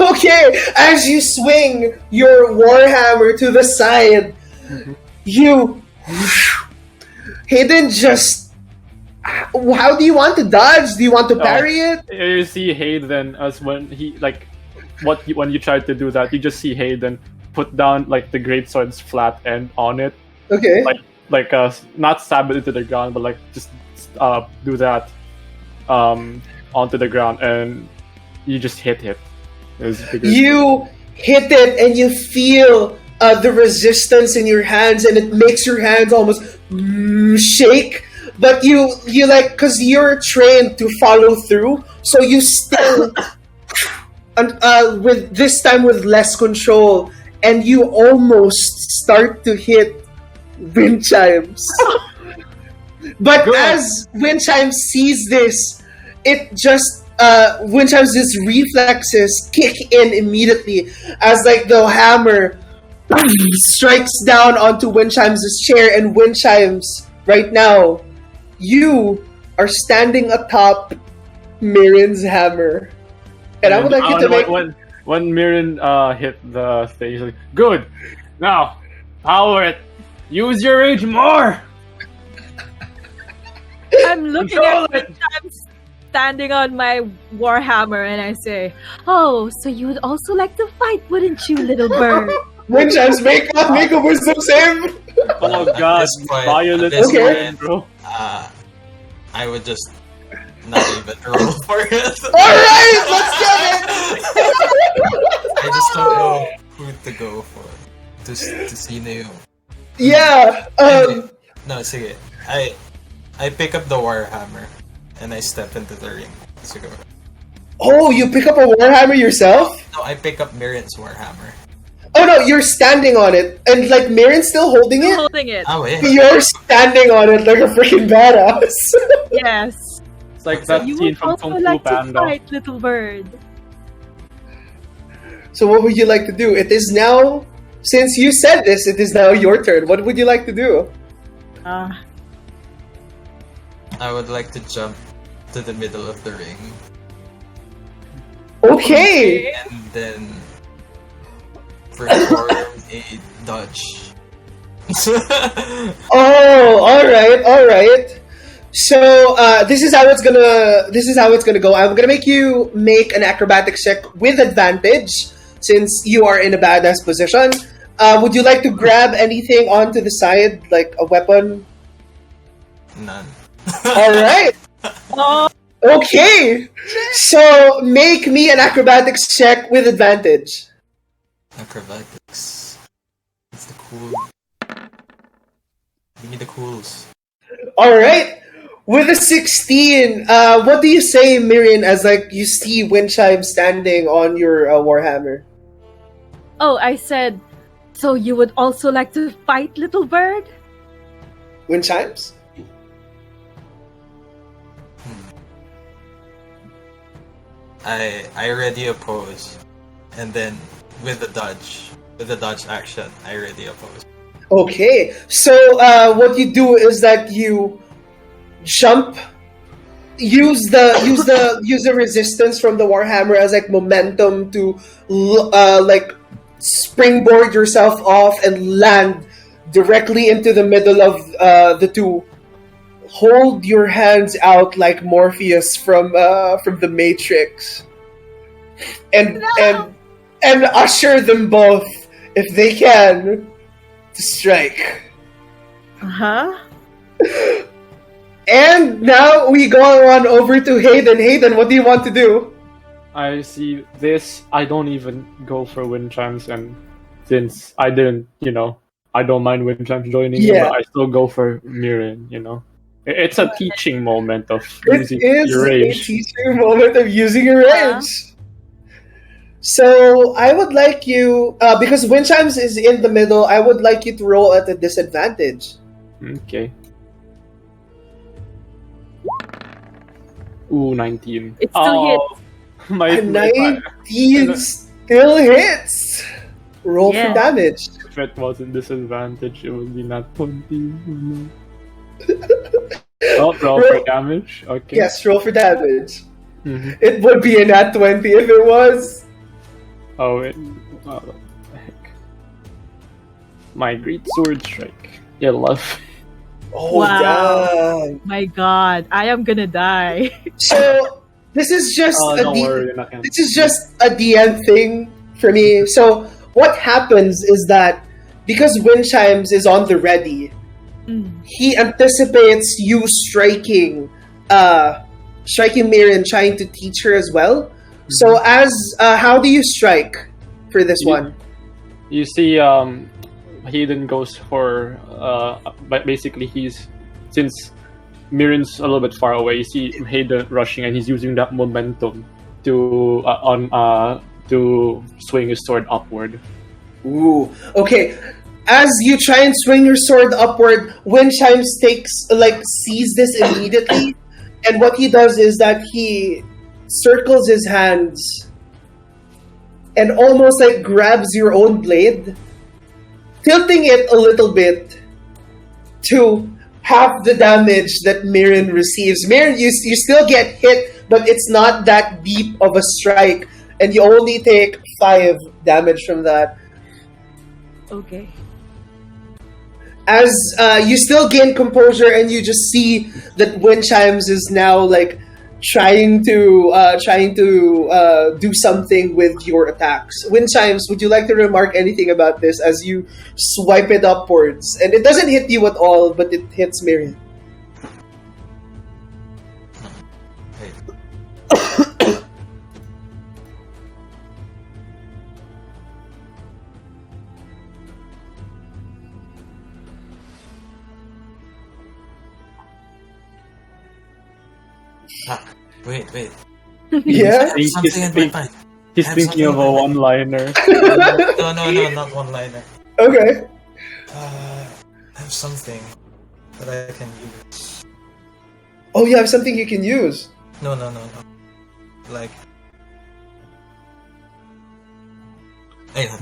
Okay, as you swing your warhammer to the side, you Hayden just how do you want to dodge? Do you want to parry it? You see Hayden as when he like when you try to do that, you just see Hayden put down like the greatsword's flat end on it. Okay. Not stab it into the ground, but like just do that onto the ground, and you just hit it. You hit it, and you feel the resistance in your hands, and it makes your hands almost shake. But you like, because you're trained to follow through, so you still with this time with less control, and you almost start to hit wind chimes. But Good. as wind chimes sees this, it just wind chimes' just reflexes kick in immediately as like the hammer strikes down onto wind chimes' chair, and wind chimes right now you are standing atop Mirian's hammer. And I would like you to make when Mirren hit the thing, he's like, "Good, now power it. Use your rage more." I'm looking at it. I'm standing on my warhammer, and I say, "Oh, so you would also like to fight, wouldn't you, little bird?" wind chimes make a wisdom save. Oh god, violent Okay. bro. I would just not even roll for it. Alright, let's get it! I just don't know who to go for. To see you. Yeah, No, sige. I pick up the warhammer and I step into the ring. Siguro. oh, you pick up a warhammer yourself? No, I pick up Mirren's warhammer. Oh no, you're standing on it, and like Mirian's still holding it. Holding it. Oh, yeah. You're standing on it like a freaking badass. Yes. It's like that You scene would from also Kung Fu like to Panda. fight, little bird. So what would you like to do? It is now, since you said this, it is now your turn. What would you like to do? I would like to jump to the middle of the ring Okay. and then perform a dodge. Oh, all right. So this is how it's gonna go. I'm gonna make you make an acrobatics check with advantage since you are in a badass position. Would you like to grab anything onto the side, like a weapon? None. All right. Okay. So make me an acrobatics check with advantage. Acrobatics. It's the cool. Give me the cools. All right. With a 16, what do you say, Mirian, as like you see wind chime standing on your warhammer? Oh, I said, so you would also like to fight, little bird? Wind chimes? I already oppose, and then with the dodge action, I already oppose. Okay. So what you do is that you jump, use the resistance from the warhammer as like momentum to like springboard yourself off and land directly into the middle of the two hold your hands out like Morpheus from the Matrix, and and usher them both, if they can, to strike. Huh? And now we go on over to Hayden. Hayden, what do you want to do? I see this. I don't even go for wind chimes, and since I didn't, I don't mind wind chimes joining in, but I still go for Mirin. It's a teaching moment of using your rage. A teaching moment of using your rage. So I would like you, because wind chimes is in the middle, I would like you to roll at a disadvantage. Okay. Ooh, 19. It still hits. A 19 still hits. Roll for damage. If it wasn't disadvantage, it would be not 20. Roll for damage. Okay. Yes, roll for damage. Mm-hmm. It would be a nat 20 if it was. Oh, what the heck? My great sword strike. Yeah, love. Oh, wow. damn. My god, I am gonna die. So, this is just this is just a DM thing for me. So, what happens is that because wind chimes is on the ready, he anticipates you striking Mirin, trying to teach her as well. So, as how do you strike for this one? You see, Hayden goes for, but basically since Mirin's a little bit far away, you see Hayden rushing, and he's using that momentum to swing his sword upward. Ooh, okay. As you try and swing your sword upward, Wind Chimes sees this immediately, and what he does is that he circles his hands and almost grabs your own blade, tilting it a little bit to half the damage that Mirin receives. Mirin, you still get hit, but it's not that deep of a strike, and you only take 5 damage from that. Okay. As you still gain composure, and you just see that Wind Chimes is now trying to do something with your attacks. Wind Chimes, would you like to remark anything about this as you swipe it upwards? And it doesn't hit you at all, but it hits Miriam. Wait. Yeah? Something in my mind. He's thinking of a one-liner. No, not one-liner. Okay. I have something that I can use. Oh, you have something you can use? No. Ayun.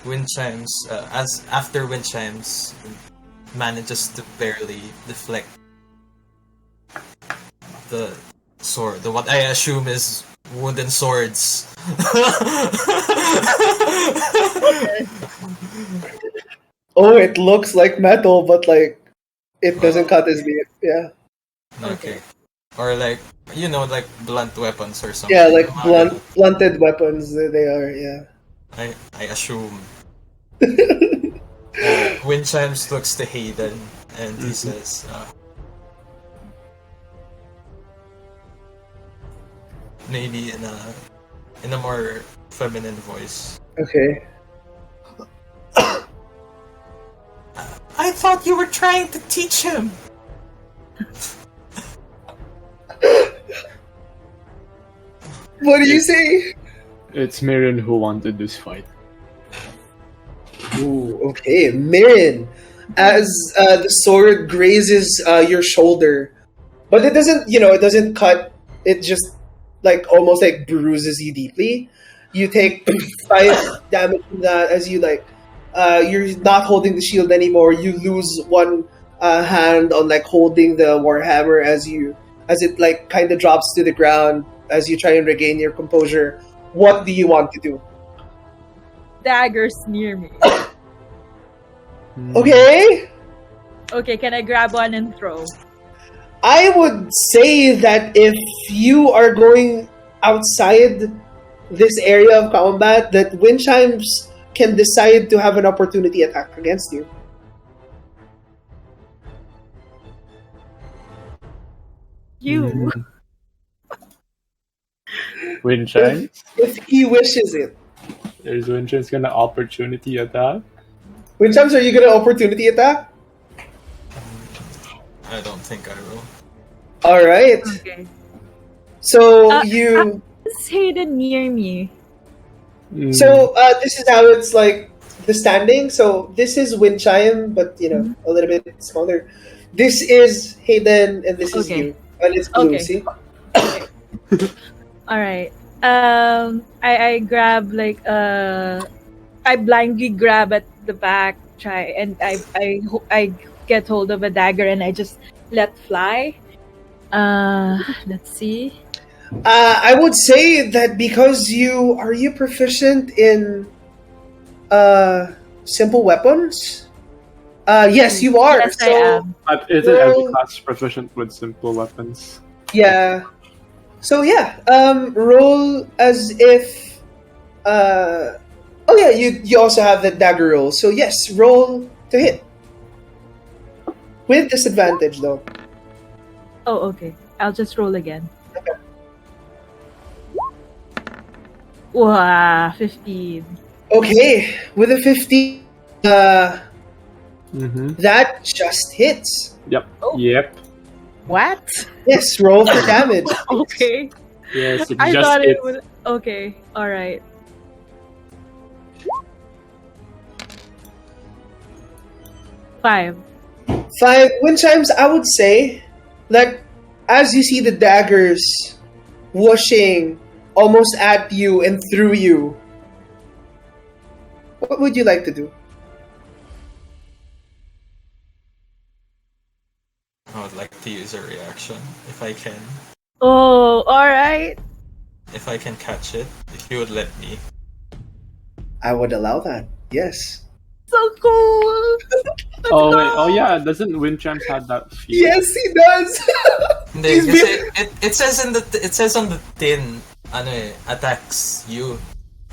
Wind chimes, after wind chimes manages to barely deflect the sword, what I assume is wooden swords. Oh, it looks like metal, but it doesn't cut as deep. Yeah. Okay. Or blunt weapons or something. Yeah, blunted weapons. They are. Yeah. I assume. Wind chimes looks to Hayden and he says, maybe in a more feminine voice. Okay. I thought you were trying to teach him. What do you say? It's Mirin who wanted this fight. Ooh, okay. Mirin, as the sword grazes your shoulder, but it doesn't cut. It just almost bruises you deeply. You take 5 damage from that as you're not holding the shield anymore. You lose one hand on holding the warhammer as it kind of drops to the ground as you try and regain your composure. What do you want to do? Daggers near me. Okay. Okay, can I grab one and throw? I would say that if you are going outside this area of combat, that wind chimes can decide to have an opportunity attack against you. You. Wind chimes. If he wishes it. There's wind chimes gonna opportunity attack. Wind chimes, are you gonna opportunity attack? I don't think I will. All right. Okay. So you. Is Hayden near me? So this is how it's like the standing. So this is wind chime, but a little bit smaller. This is Hayden, and this is you, and it's blue. Okay. See. All right. I grab like I blindly grab at the back, and I get hold of a dagger and I just let fly. Let's see. I would say that because are you proficient in simple weapons? Yes, you are. Yes, so I am. But isn't every class proficient with simple weapons? yeah. So yeah, roll as if. Oh yeah, you also have the dagger roll. So yes, roll to hit. With disadvantage though. Oh, okay. I'll just roll again. Okay. Wow, 15. Okay, with a 15, that just hits. Yep. Oh. Yep. What? Yes, roll for damage. Okay. Yes, it I just thought hit. it would. Okay, alright. 5. 5 wind chimes. I would say, like, as you see the daggers whooshing almost at you and through you, what would you like to do? I would like to use a reaction if I can. Oh, alright. If I can catch it, if you would let me. I would allow that. Yes. So cool. Oh wait. Oh yeah. Doesn't wind chimes have that feat? Yes, he does. Hindi, He's kasi it says on the tin, attacks you.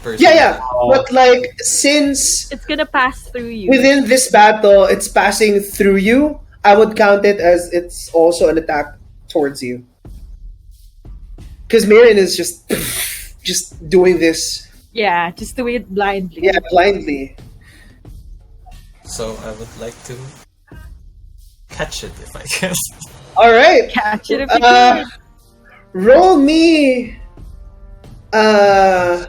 Personally. Yeah. Oh. But like, since It's gonna pass through you. within this battle it's passing through you, I would count it as it's also an attack towards you. Because Marion is just doing this. Yeah, just do it blindly. Yeah, blindly. So I would like to catch it if I can. All right. Catch it if you can. Roll me. Wait,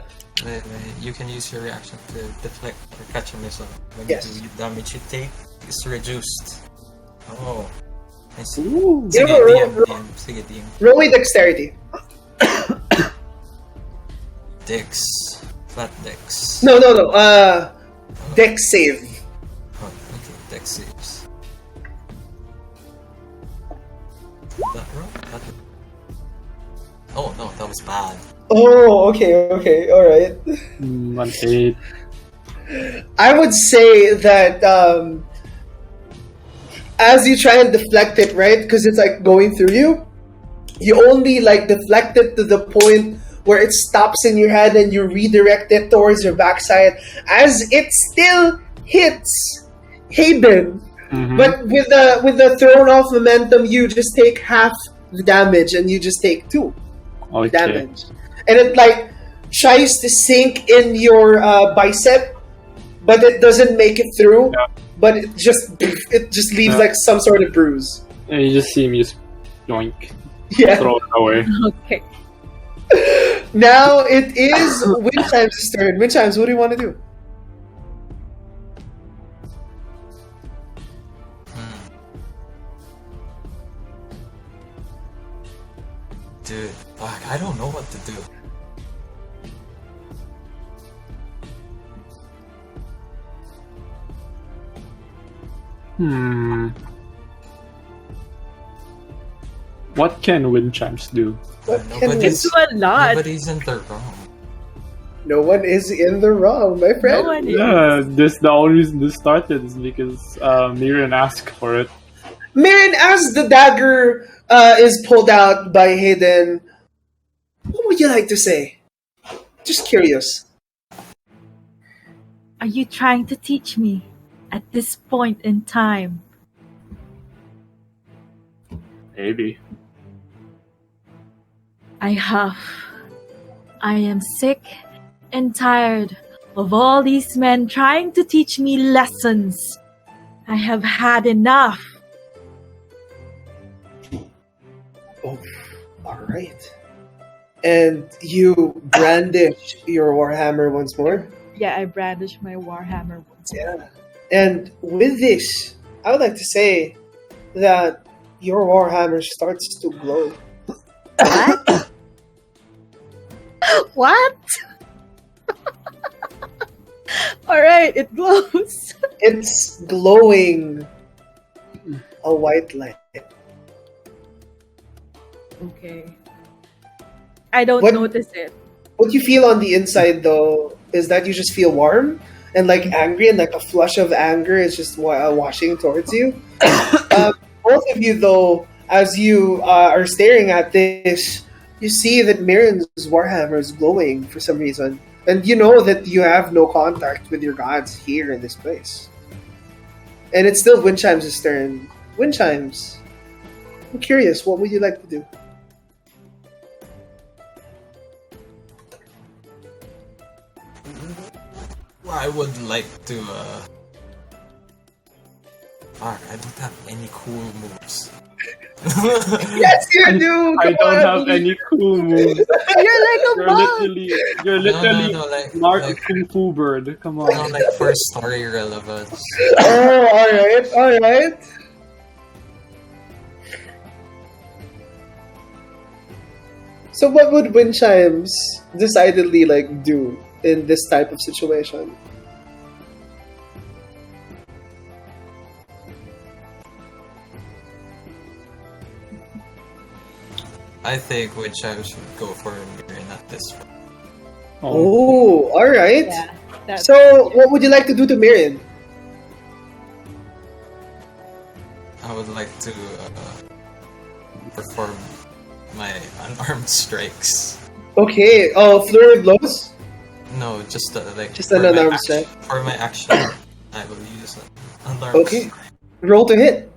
you can use your reaction to deflect or catch a missile. When Yes. you do, damage you take is reduced. Oh, I see. Ooh. Sige, You know, DM. Sige, DM. Roll me dexterity. Dex. Flat Dex. No. Dex save. Oh, okay, Dex saves. That wrong? Oh no, that was bad. Oh, okay, all right. An 8. I would say that as you try and deflect it, right? Because it's like going through you. You only like deflect it to the point where it stops in your head, and you redirect it towards your backside as it still hits Hayden. But with the thrown off momentum, you just take half the damage, and you just take 2 Okay. damage, and it like tries to sink in your bicep, but it doesn't make it through. Yeah. But it just leaves like some sort of bruise. And you just see me just yoink, Yeah. throw it away. Okay. Now it is Wind Chimes' turn. Wind Chimes, what do you want to do? Dude, fuck, I don't know what to do. What can wind chimes do? What can Nobody's, It's a lot. nobody's in the wrong. No one is in the wrong, my friend. No one is. Yeah, the only reason this started is because Miran asked for it. Mirren, as the dagger is pulled out by Hayden, what would you like to say? Just curious. Are you trying to teach me at this point in time? Maybe. I have. I am sick and tired of all these men trying to teach me lessons. I have had enough. Oh, all right. And you brandish your warhammer once more. Yeah, I brandish my warhammer once. Yeah. And with this, I would like to say that your warhammer starts to glow. What? What? All right, it glows. It's glowing a white light. Okay. I don't What- notice it. What you feel on the inside, though, is that you just feel warm and like angry, and like a flush of anger is just washing towards you. Both of you, though, as you are staring at this, you see that Mirren's warhammer is glowing for some reason, and you know that you have no contact with your gods here in this place. And it's still Windchimes' turn. Windchimes, I'm curious, what would you like to do? I would like to. I don't have any cool moves. Yes, you do! I Come don't on, have please. any cool moves. You're like a bug. You're literally No, like, Mark like, Kung Fu Bird. Come on. no, like for story relevance. Oh, all right. So, what would Windchimes decidedly like do in this type of situation? I think Windchime should go for Mirren at this point. Oh, all right. Yeah, that's So, what would you like to do to Miriam? I would like to perform my unarmed strikes. Okay. Oh, flurry of blows. No, just like Just for an my unarmed action- strike. For my action, I will use an unarmed Okay. strike. Roll to hit.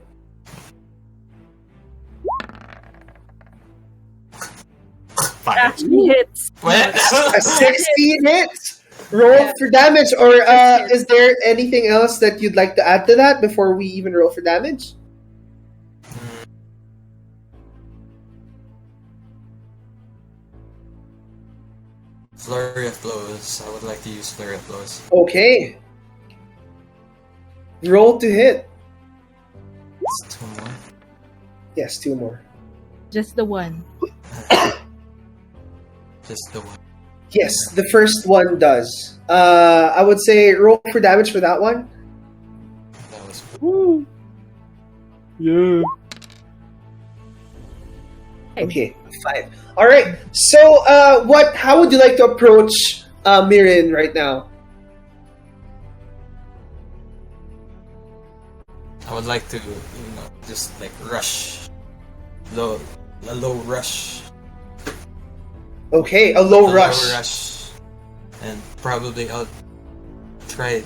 actually hits. What? A 16 hits. Roll Yeah. for damage, or is there anything else that you'd like to add to that before we even roll for damage? Flurry of blows. I would like to use flurry of blows. Okay. Roll to hit. It's 2 more. Yes, 2 more. Just the one. Just the one. Yes, the first one does. I would say roll for damage for that one. That was Woo. Yeah. Okay, 5. All right. So, how would you like to approach Mirin right now? I would like to, just like rush. A low rush. Okay, a low A rush. low rush. And probably I'll try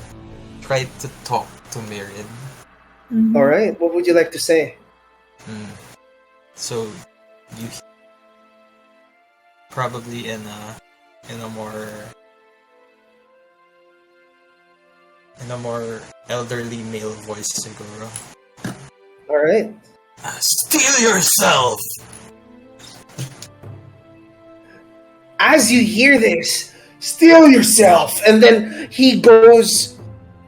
to talk to Miriam. Mhm. All right. What would you like to say? So you probably in a more elderly male voice, Siguro. All right. Steal yourself! As you hear this, steal yourself, and then he goes.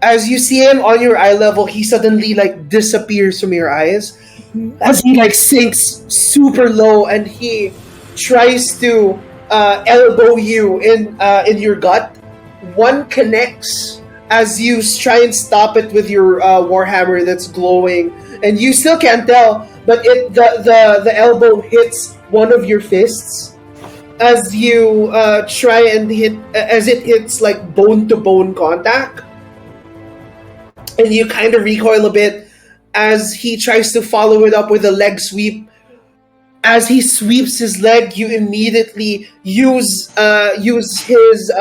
As you see him on your eye level, he suddenly like disappears from your eyes. As he like sinks super low, and he tries to elbow you in your gut. One connects as you try and stop it with your warhammer that's glowing, and you still can't tell, but the elbow hits one of your fists, as you try and hit, as it hits like bone to bone contact, and you kind of recoil a bit as he tries to follow it up with a leg sweep. As he sweeps his leg, you immediately use his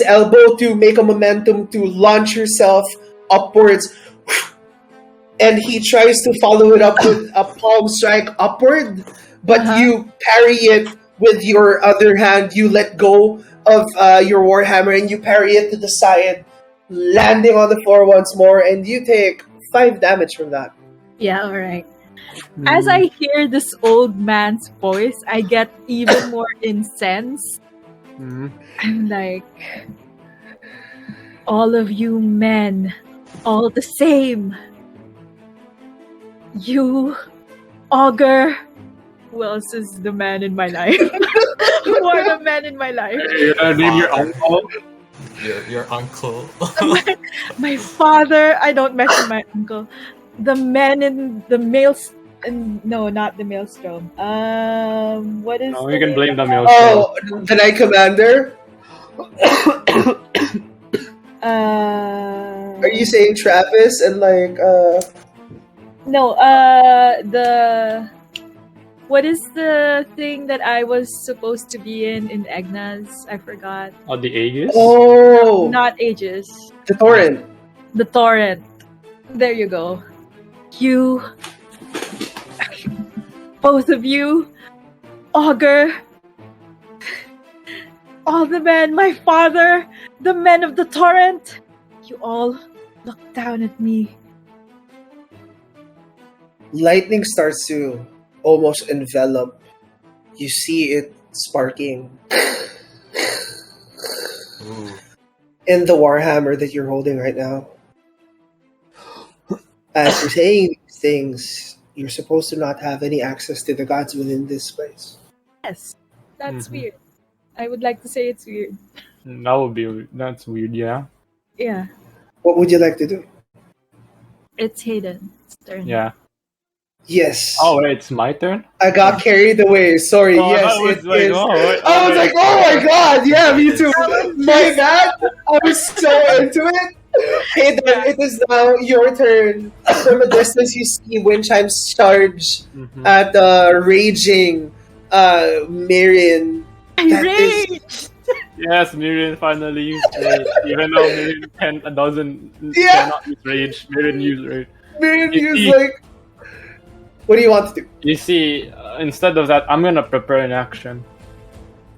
elbow to make a momentum to launch yourself upwards, and he tries to follow it up with a palm strike upward, but you parry it with your other hand. You let go of your warhammer and you parry it to the side, landing on the floor once more, and you take 5 damage from that. Yeah, alright. As I hear this old man's voice, I get even more incensed. I'm like, all of you men, all the same. You, Augur. Who else is the man in my life? Who are the men in my life? You're gonna name your uncle? Your uncle. my father. I don't mess with my uncle. The men in the no, not the maelstrom. What is? No, you can blame the maelstrom. Oh, the Knight Commander. Are you saying Travis and like? No. What is the thing that I was supposed to be in Egna's? I forgot. Oh, the Aegis? Oh, Not Aegis. the Torrent. The Torrent. There you go. You. Both of you. Augur. All the men, my father, the men of the Torrent. You all look down at me. Lightning starts to almost envelop. You see it sparking in the warhammer that you're holding right now. As you're saying these things, you're supposed to not have any access to the gods within this place. Yes, that's weird. I would like to say it's weird. That's weird, yeah. Yeah, What would you like to do? it's Hayden's turn. Yeah. Yes. Oh, wait, it's my turn? I got carried away. Sorry. Oh, Yes, that was it like, is. oh, wait, I was like, oh my god, yeah, me too. My bad. I was so into it. Hey, then it is now your turn. From a distance, you see wind chimes charge at raging Marion. I raged! Yes, Miriam finally used rage. Even though Miriam cannot use rage, Miriam used rage. Marion You is see- like, what do you want to do? You see, instead of that, I'm gonna prepare an action.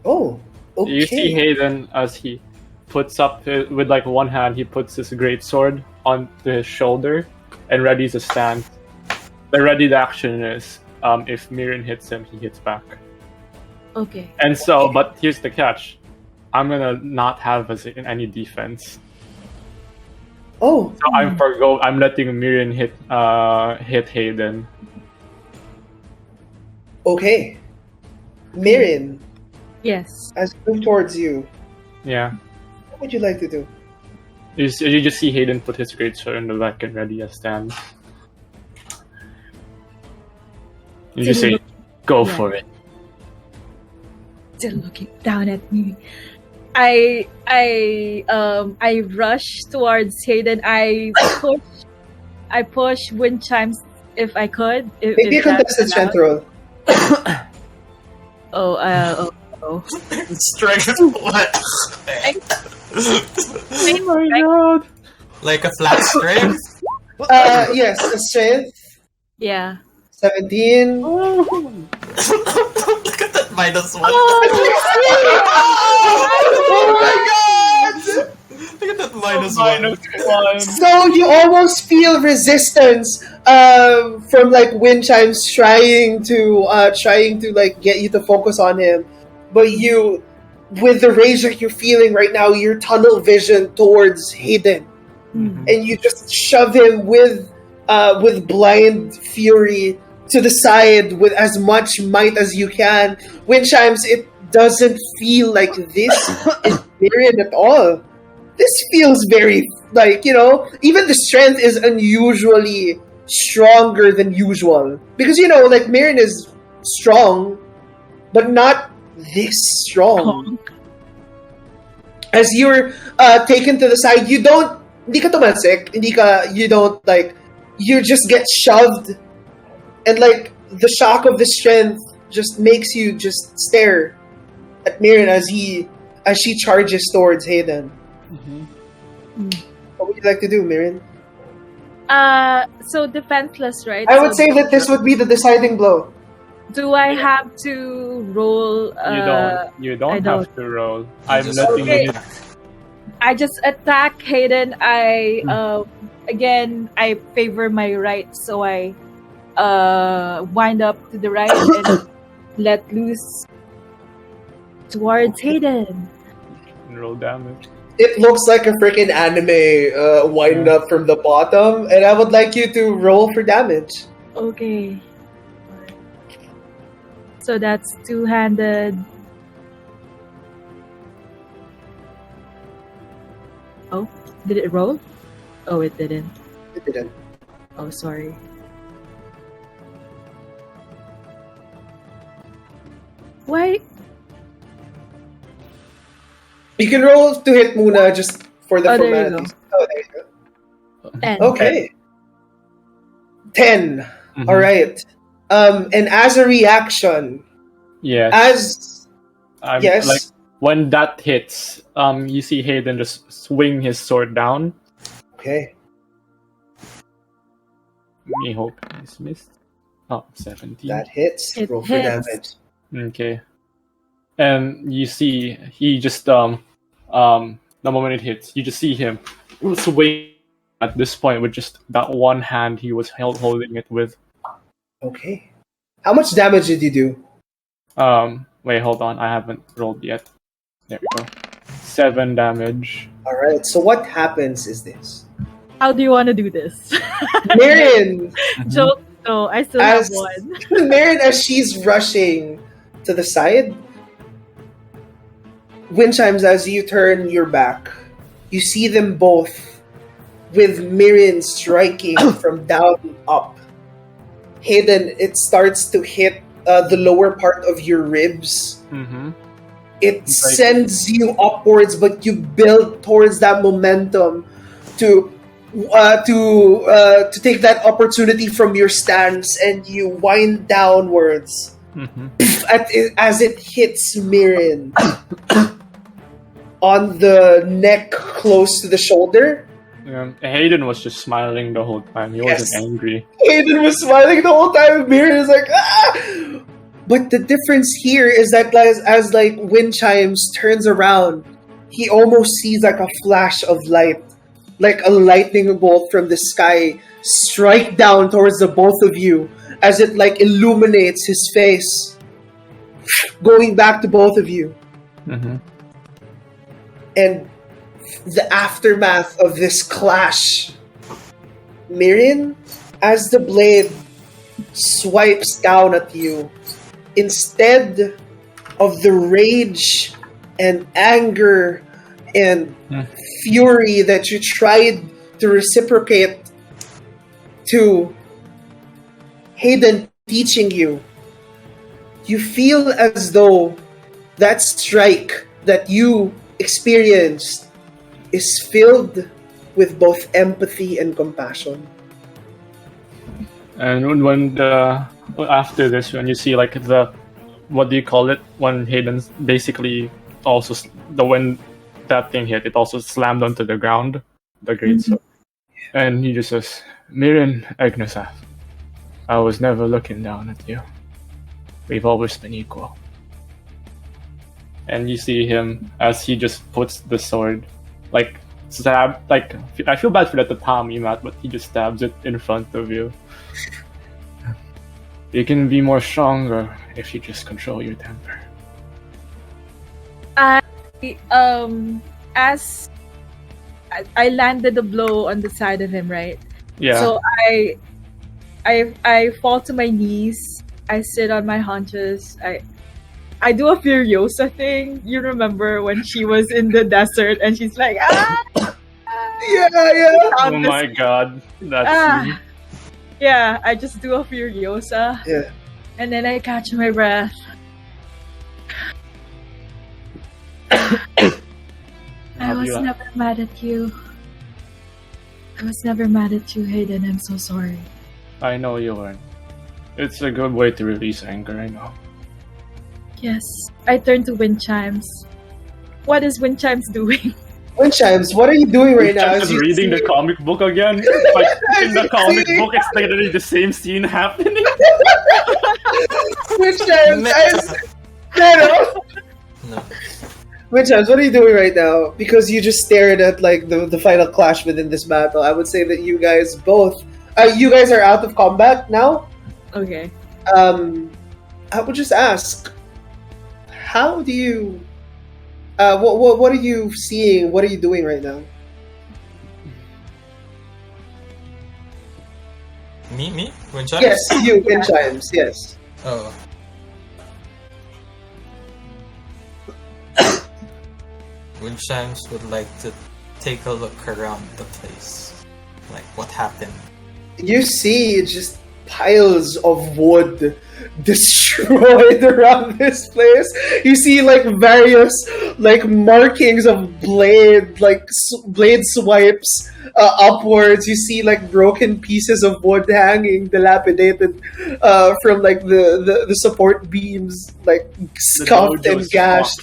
Oh, okay. You see Hayden as he puts up with like one hand, he puts his great sword onto his shoulder and readies a stance. The readied action is if Mirren hits him, he hits back. Okay. And so, but here's the catch: I'm gonna not have any defense. Oh, So I'm letting Mirren hit Hayden. okay. Marion, Yes. as we move towards you, Yeah. what would you like to do? You just see Hayden put his great sword in the back and ready a stand. You just say, "Go Yeah. for it." Still looking down at me. I rush towards Hayden. I push wind chimes if I could. Maybe a contested strength roll. Oh. Strength what? Oh my god! Like a flat strength? Yes, a strength. Yeah. 17. Look at that -1. Oh my god! Look at that -1. So you almost feel resistance from like wind chimes trying to like get you to focus on him, but you, with the rage that you're feeling right now, you're tunnel vision towards Hayden, and you just shove him with blind fury to the side with as much might as you can. Wind chimes, it doesn't feel like this is Marion at all. This feels very, like, you know, even the strength is unusually stronger than usual. Because, you know, like, Marion is strong, but not this strong. As you're taken to the side, hindi ka tumalsik, you don't like, you just get shoved, and like the shock of the strength just makes you just stare at Mirren as she charges towards Hayden. What would you like to do, Mirren? So defenseless, right? I would say that this would be the deciding blow. Do I have to roll? You don't have to roll. I'm just letting you. I just attack Hayden. Again, I favor my right, so I wind up to the right and let loose towards Hayden. Roll damage. It looks like a freaking anime wind up from the bottom, and I would like you to roll for damage. Okay. So that's two-handed. Oh, did it roll? Oh, it didn't. It didn't. Oh, sorry. Why? You can roll to hit Muna just for the Oh, there you formalities. Oh, there you go. 10. Okay. 10. Mm-hmm. All right. And as a reaction, yes, yes, like when that hits, you see Hayden just swing his sword down. Okay. Me hope he's missed. Oh, 17. That hits. It Roll for hits. damage. Okay. And you see he just the moment it hits, you just see him swing at this point with just that one hand he was holding it with. Okay. How much damage did you do? Wait, hold on. I haven't rolled yet. There we go. 7 damage. All right. So what happens is this. How do you want to do this? Marion, Joke. No, I still have one. Marion, as she's rushing to the side, wind chimes as you turn your back. You see them both with Marion striking from down up. Hayden, it starts to hit the lower part of your ribs. Mm-hmm. It sends you upwards, but you build towards that momentum to take that opportunity from your stance, and you wind downwards as it hits Mirren on the neck close to the shoulder. Hayden was just smiling the whole time. He wasn't angry. Hayden was smiling the whole time. Mirren is like, ah! But the difference here is that as like wind chimes turns around, he almost sees like a flash of light, like a lightning bolt from the sky strike down towards the both of you as it like illuminates his face, going back to both of you. Mm-hmm. And the aftermath of this clash, Mirren, as the blade swipes down at you, instead of the rage and anger and fury that you tried to reciprocate to Hayden teaching you, you feel as though that strike that you experienced is filled with both empathy and compassion. And when after this, when you see like what do you call it? When Hayden basically also when that thing hit, it also slammed onto the ground, the great sword. And he just says, "Mirren Agnesaf, I was never looking down at you. We've always been equal." And you see him as he just puts the sword, like stab. Like I feel bad for that Tatami mat, but he just stabs it in front of you. You can be more stronger if you just control your temper. As I landed a blow on the side of him, right? Yeah. So I fall to my knees. I sit on my haunches. I do a Furiosa thing. You remember when she was in the desert and she's like, ah! Yeah. Oh my god. That's Yeah, I just do a Furiosa. Yeah. And then I catch my breath. I was never mad at you. I was never mad at you, Hayden. I'm so sorry. I know you weren't. It's a good way to release anger, I know. Yes. I turn to Wind Chimes. What is Wind Chimes doing? Wind Chimes, what are you doing right now? Just reading the comic book again. Like in the comic book, it's literally the same scene happening. Wind Chimes, No. Wind Chimes, what are you doing right now? Because you just stared at like the final clash within this battle. I would say that you guys both, you guys are out of combat now. Okay. I would just ask, how do you? What are you seeing? What are you doing right now? Me? Wind Chimes? Yes, you, Wind Chimes. Yes. Oh. Wind Chimes would like to take a look around the place. Like, what happened? You see just piles of wood destroyed around this place. You see like various like markings of blade, like blade swipes upwards. You see like broken pieces of wood hanging, dilapidated from like the support beams, like scuffed and gashed.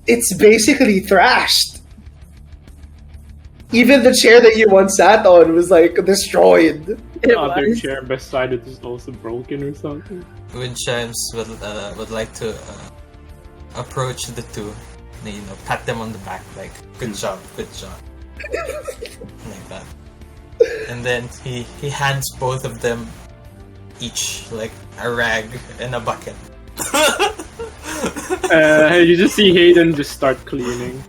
It's basically thrashed. Even the chair that you once sat on was like destroyed. The other chair beside it is also broken or something. Wind Chimes would like to approach the two, pat them on the back, like good job, like that. And then he hands both of them each like a rag and a bucket. You just see Hayden just start cleaning.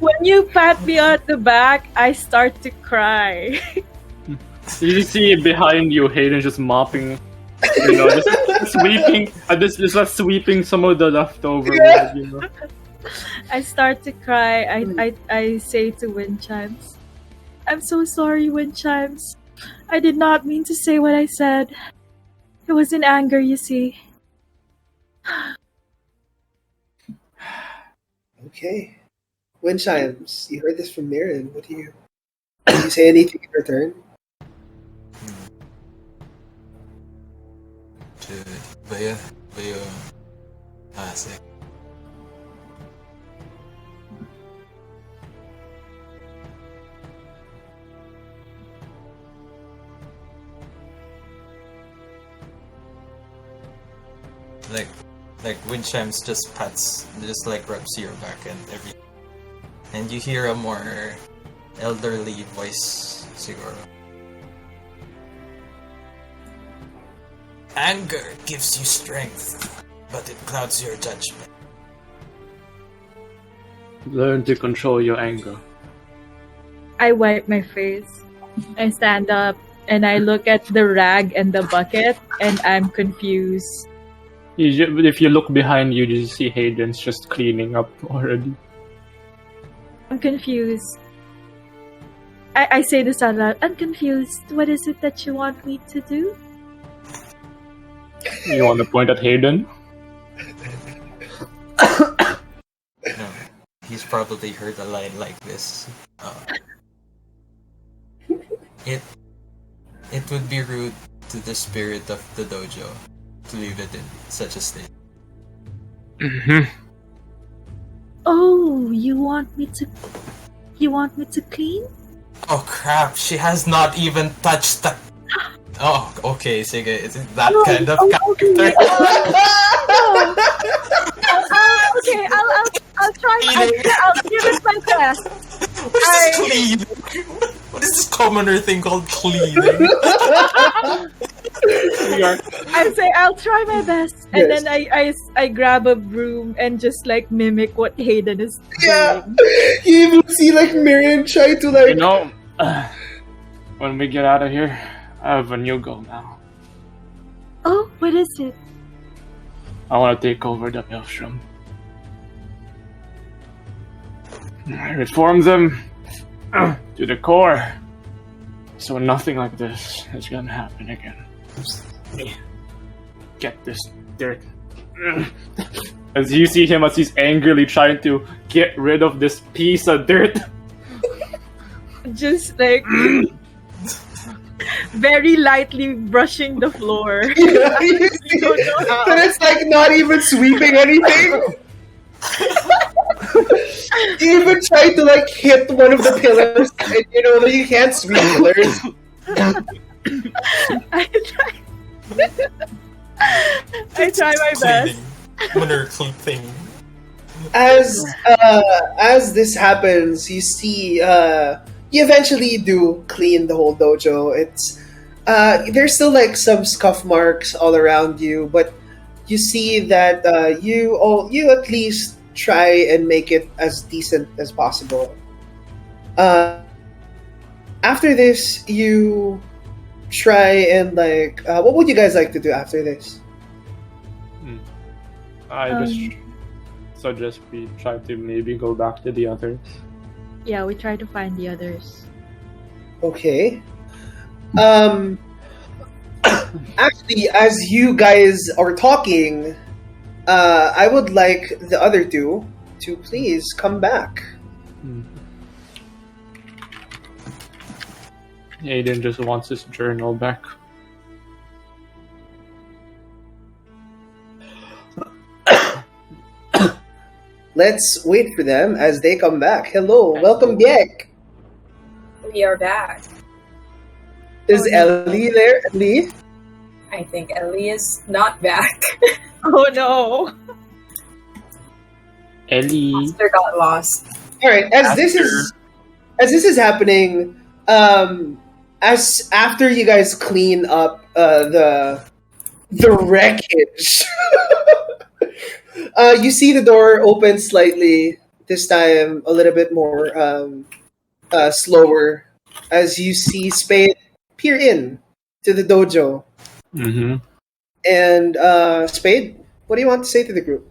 When you pat me on the back, I start to cry. You just see behind you, Hayden just mopping, just sweeping, just sweeping some of the leftover wood, I start to cry. I say to Wind Chimes, "I'm so sorry, Wind Chimes. I did not mean to say what I said. It was in anger, you see." Okay. Wind Chimes, you heard this from Mirren. What do you say anything in return? Say. Like Wind Chimes just like rubs your back and everything. And you hear a more elderly voice, siguro. Anger gives you strength, but it clouds your judgment. Learn to control your anger. I wipe my face. I stand up and I look at the rag and the bucket and I'm confused. If you look behind you, you see Hayden's just cleaning up already. I'm confused. I say this out loud. I'm confused. What is it that you want me to do? You want to point at Hayden? No, he's probably heard a line like this. It would be rude to the spirit of the dojo to leave it in such a state. Mm-hmm. Oh, you want me to clean? Oh crap, she has not even touched the... Oh, okay, sige, is it that kind of character? Okay, I'll try. I'll give it my best. What is this cleaning? What is this commoner thing called cleaning? I say I'll try my best, and then I grab a broom and just like mimic what Hayden is doing. Yeah, you even see like Miriam try to like. When we get out of here, I have a new goal now. Oh, what is it? I want to take over the Maelstrom. I reform them to the core, so nothing like this is gonna happen again. Get this dirt As you see him as he's angrily trying to get rid of this piece of dirt. Just like very lightly brushing the floor. Yeah, you see, and it's like not even sweeping anything. You even tried to like hit one of the pillars, and you know that you can't sweep pillars. I try my best. Wonderful thing. As this happens, you see, you eventually do clean the whole dojo. It's there's still like some scuff marks all around you, but you see that you at least try and make it as decent as possible. After this, you try and like, what would you guys like to do after this? I just suggest we try to maybe go back to the others. Yeah, we try to find the others. Okay. Actually, as you guys are talking, I would like the other two to please come back. Aiden just wants his journal back. Let's wait for them as they come back. Hello, welcome back. We are back. Is Ellie there? Ellie? I think Ellie is not back. Oh no! Ellie. Master got lost. All right. As this is happening, as after you guys clean up the wreckage, you see the door open slightly. This time, a little bit more slower, as you see Spade peer in to the dojo. Mm-hmm. And Spade, what do you want to say to the group?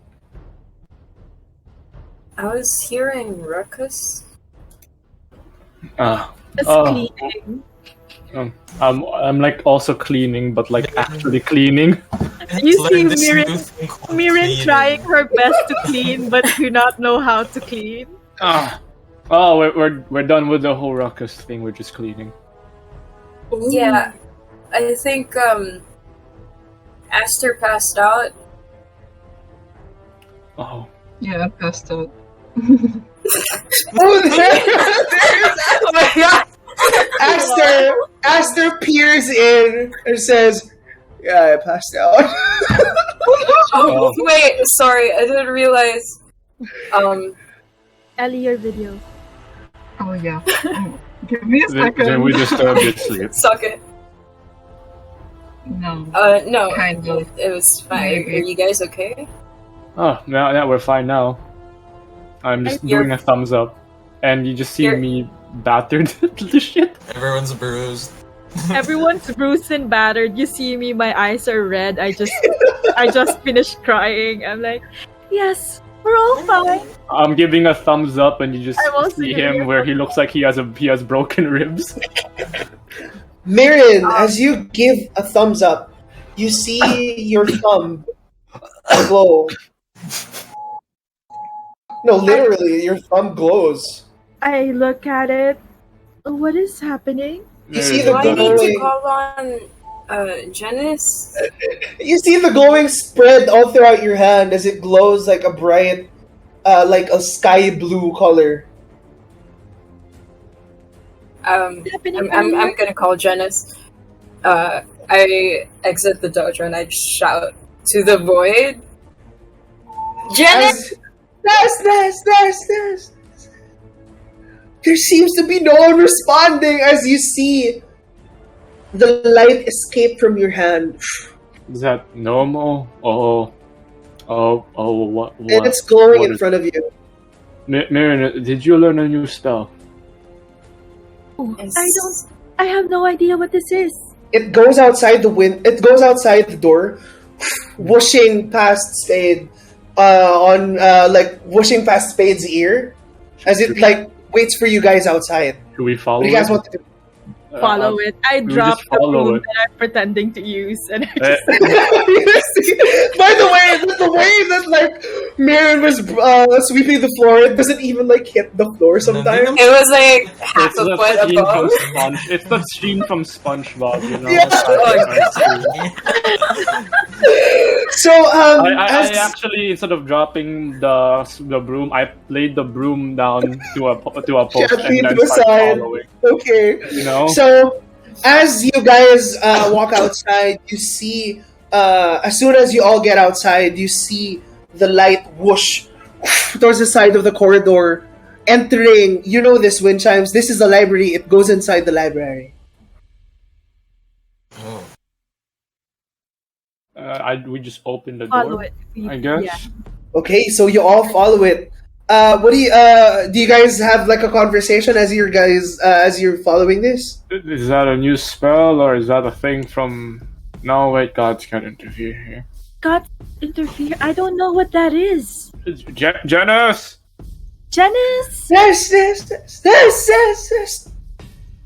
I was hearing ruckus. Just cleaning. I'm like also cleaning, but like actually cleaning. You see Mirin trying her best to clean, but do not know how to clean. Oh, we're done with the whole ruckus thing. We're just cleaning. Yeah, I think Aster passed out. Oh. Yeah, I passed out. Oh, Oh my god! Aster peers in and says, "Yeah, I passed out." Oh, wait, sorry, I didn't realize. Ellie, your video. Oh yeah. Give me a second. Then we disturbed it sleep. Suck it. No. No, Kind of. it was fine. Are you guys okay? Oh, now we're fine now. I'm just doing a thumbs up, and you just see me battered to shit. Everyone's bruised. Everyone's bruised and battered. You see me, my eyes are red. I just finished crying. I'm like, yes, we're all fine. I'm giving a thumbs up, and you just also see giving him a where he looks like he has broken ribs. Mirin, as you give a thumbs up, you see your thumb glow. No, literally, your thumb glows. I look at it. What is happening? You see the Do I need to glowing. call on Janice? You see the glowing spread all throughout your hand as it glows like a bright, like a sky blue color. I'm gonna call Janice. I exit the dojo and I shout to the void. Janice! Nurse! There seems to be no one responding as you see the light escape from your hand. Is that normal? What? And it's glowing what in front of you. Marin, did you learn a new spell? Oh, I have no idea what this is. It goes outside It goes outside the door, whooshing past Spade, whooshing past Spade's ear, as it like waits for you guys outside. Should we follow What do you guys it? want to do? follow it. I we drop just the follow broom it. that I'm pretending to use, and I Eh, just By the way that like Mirren was sweeping the floor, it doesn't even like hit the floor sometimes. It was like half it's a the foot scene from above. Sponge. It's the scene from SpongeBob, you know. Yeah. So I as actually, instead of dropping the broom, I laid the broom down to a post gently and to then the started side. following. Okay. You know. So as you guys walk outside, you see as soon as you all get outside, you see the light whoosh towards the side of the corridor, entering. You know this wind chimes. This is the library. It goes inside the library. Oh. We just opened the follow door. it. I guess. Yeah. Okay, so you all follow it. What do you guys have like a conversation as you're following this? Is that a new spell or is that a thing from? No, wait, gods can't interfere here. God interfere. I don't know what that is. Janice. Janice. Yes.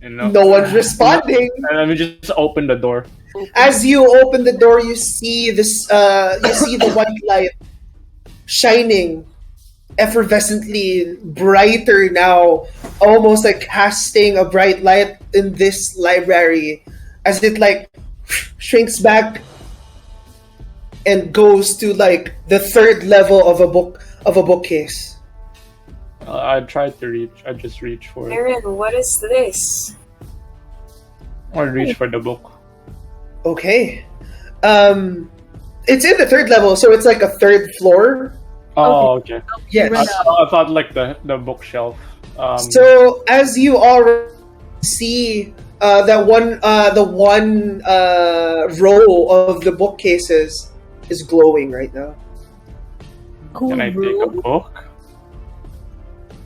You know. No one's responding. And then we just open the door. As you open the door, you see this. You see the white light shining, effervescently brighter now, almost like casting a bright light in this library, as it like shrinks back and goes to like the third level of a bookcase. I tried to reach. I just reached for it. Aaron, what is this? I reached for the book. Okay, it's in the third level, so it's like a third floor. Oh, okay. Yes. I thought like the bookshelf. So as you all see, the one row of the bookcases is glowing right now. Can I take a book?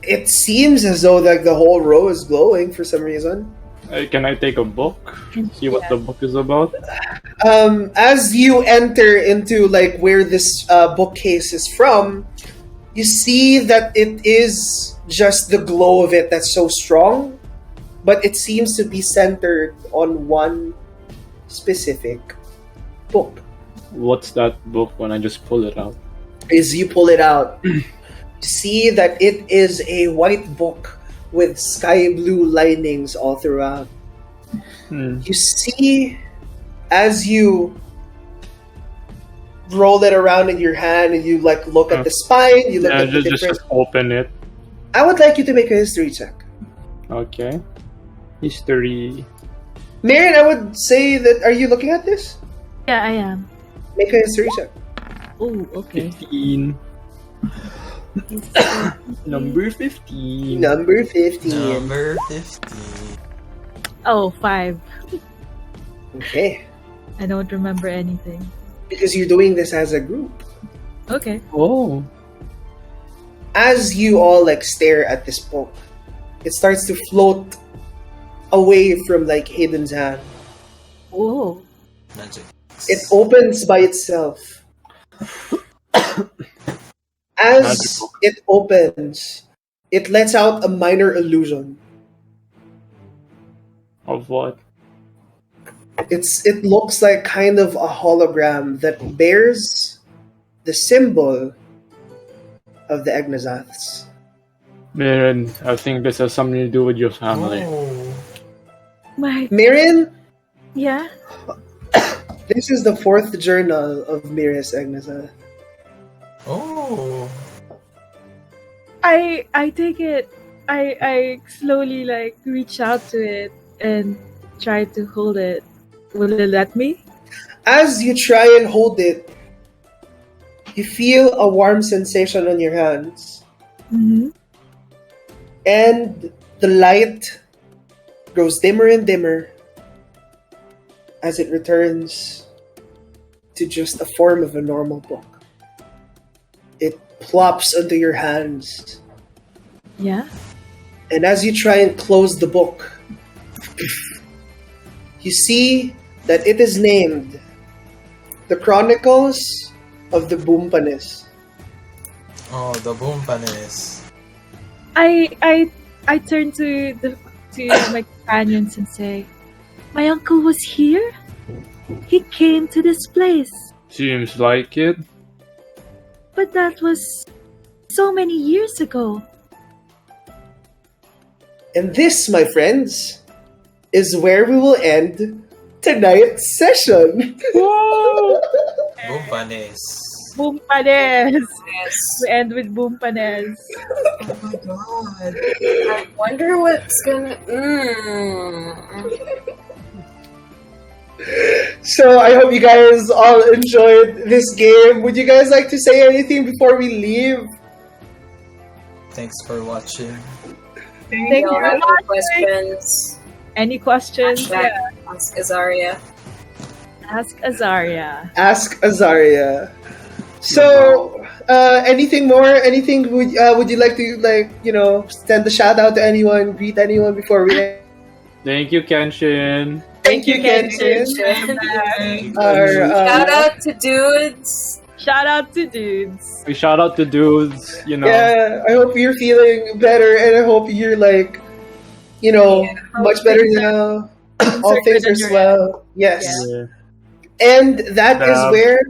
It seems as though like the whole row is glowing for some reason. Can I take a book? See what the book is about? As you enter into like where this bookcase is from, you see that it is just the glow of it that's so strong, but it seems to be centered on one specific book. What's that book when I just pull it out? As you pull it out, you see that it is a white book with sky blue linings all throughout. You see, as you roll it around in your hand and you like look at the spine, you look at the different. Just open it. I would like you to make a history check. Okay. History. Marion, I would say that. Are you looking at this? Yeah, I am. Make a history check. Oh, okay. 15. Number 15. Number 15. Number 50. Oh, 5. Okay. I don't remember anything. Because you're doing this as a group. Okay. Oh. As you all like stare at this book, it starts to float away from like Hayden's hand. Oh. Magic. It opens by itself. As Magical. it opens, it lets out a minor illusion. Of what? It looks like kind of a hologram that bears the symbol of the Egnazaths. Mirren, I think this has something to do with your family. Oh. My. Mirin, Yeah. this is the fourth journal of Miris Egnazath. Oh. I take it. I slowly like reach out to it and try to hold it. Will it let me? As you try and hold it, you feel a warm sensation on your hands. Mm-hmm. And the light grows dimmer and dimmer as it returns to just a form of a normal book. It plops onto your hands. Yeah. And as you try and close the book, you see that it is named The Chronicles of the Boompanis. Oh, the Boompanis. I turn to my companions and say, "My uncle was here? He came to this place, Seems like it. but that was so many years ago." And this, my friends, is where we will end tonight's session. Whoa! Boom panes. Boom panes! Yes. We end with boom panes. Oh my god. I wonder what's gonna. So I hope you guys all enjoyed this game. Would you guys like to say anything before we leave? Thanks for watching. Thank Y'all you. have any questions? Any questions? Hashtag Ask Azaria. Ask Azaria. Ask Azaria. So, anything more? Anything would you like to send a shout out to anyone, greet anyone before we end? Thank you, Kenshin. Thank you, Kenshin. Shout out to dudes. Shout out to dudes. We shout out to dudes, Yeah, I hope you're feeling better, and I hope you're much better now. All things are swell. Yes. Yeah. And that is Dab. where.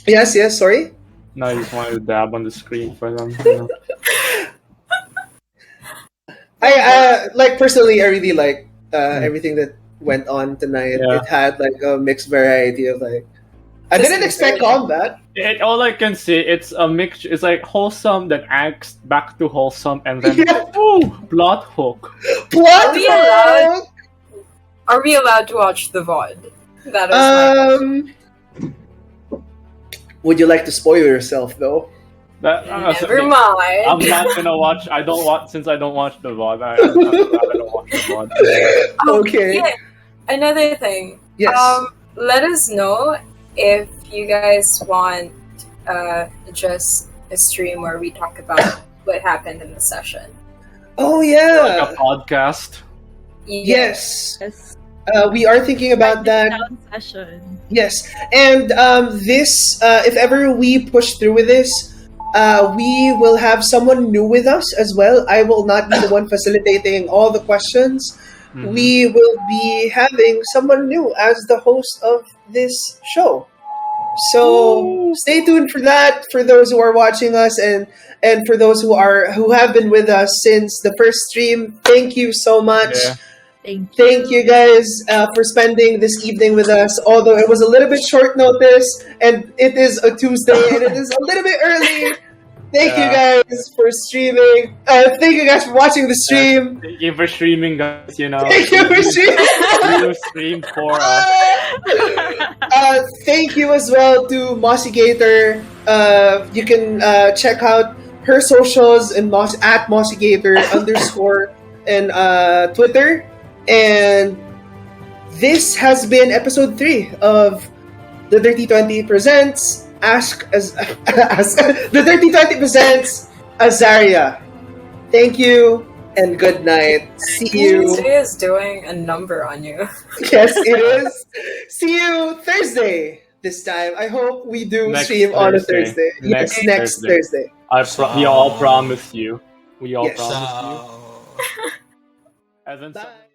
Yes, sorry. No, I just wanted to dab on the screen for them. I personally, I really like everything that went on tonight. Yeah. It had a mixed variety of I didn't expect combat. All I can say, it's a mixture. It's like wholesome, then angst, back to wholesome, and then plot hook. Plot we allowed- hook! Are we allowed to watch the VOD? That is my question. Would you like to spoil yourself though? Never mind. I'm not gonna watch. I don't watch since I don't watch the VOD. I don't watch the VOD. Okay. Yeah. Another thing. Yes. Let us know if you guys want just a stream where we talk about what happened in the session. Oh yeah. Like a podcast. Yes. Yes. We are thinking about that. Down session. Yes, and this, if ever we push through with this, we will have someone new with us as well. I will not be the one facilitating all the questions. Mhm. We will be having someone new as the host of this show. So stay tuned for that. For those who are watching us, and for those who have been with us since the first stream, thank you so much. Yeah. Thank you guys for spending this evening with us. Although it was a little bit short notice, and it is a Tuesday, and it is a little bit early. Thank you guys for streaming. Thank you guys for watching the stream. Thank you for streaming, guys. Thank you for streaming. You streamed for us. Thank you as well to Mossy Gator. You can check out her socials and at Mossy Gator _ and Twitter. And this has been episode 3 of the Dirty 20 presents the Dirty 20 presents Azaria. Thank you and good night. See you. Tuesday is doing a number on you. Yes, it is. See you Thursday this time. I hope we do Next stream on a Thursday. Thursday. Yes, next Thursday. We all promise you. We all Yes. promise you. Ciao. Evan, Bye.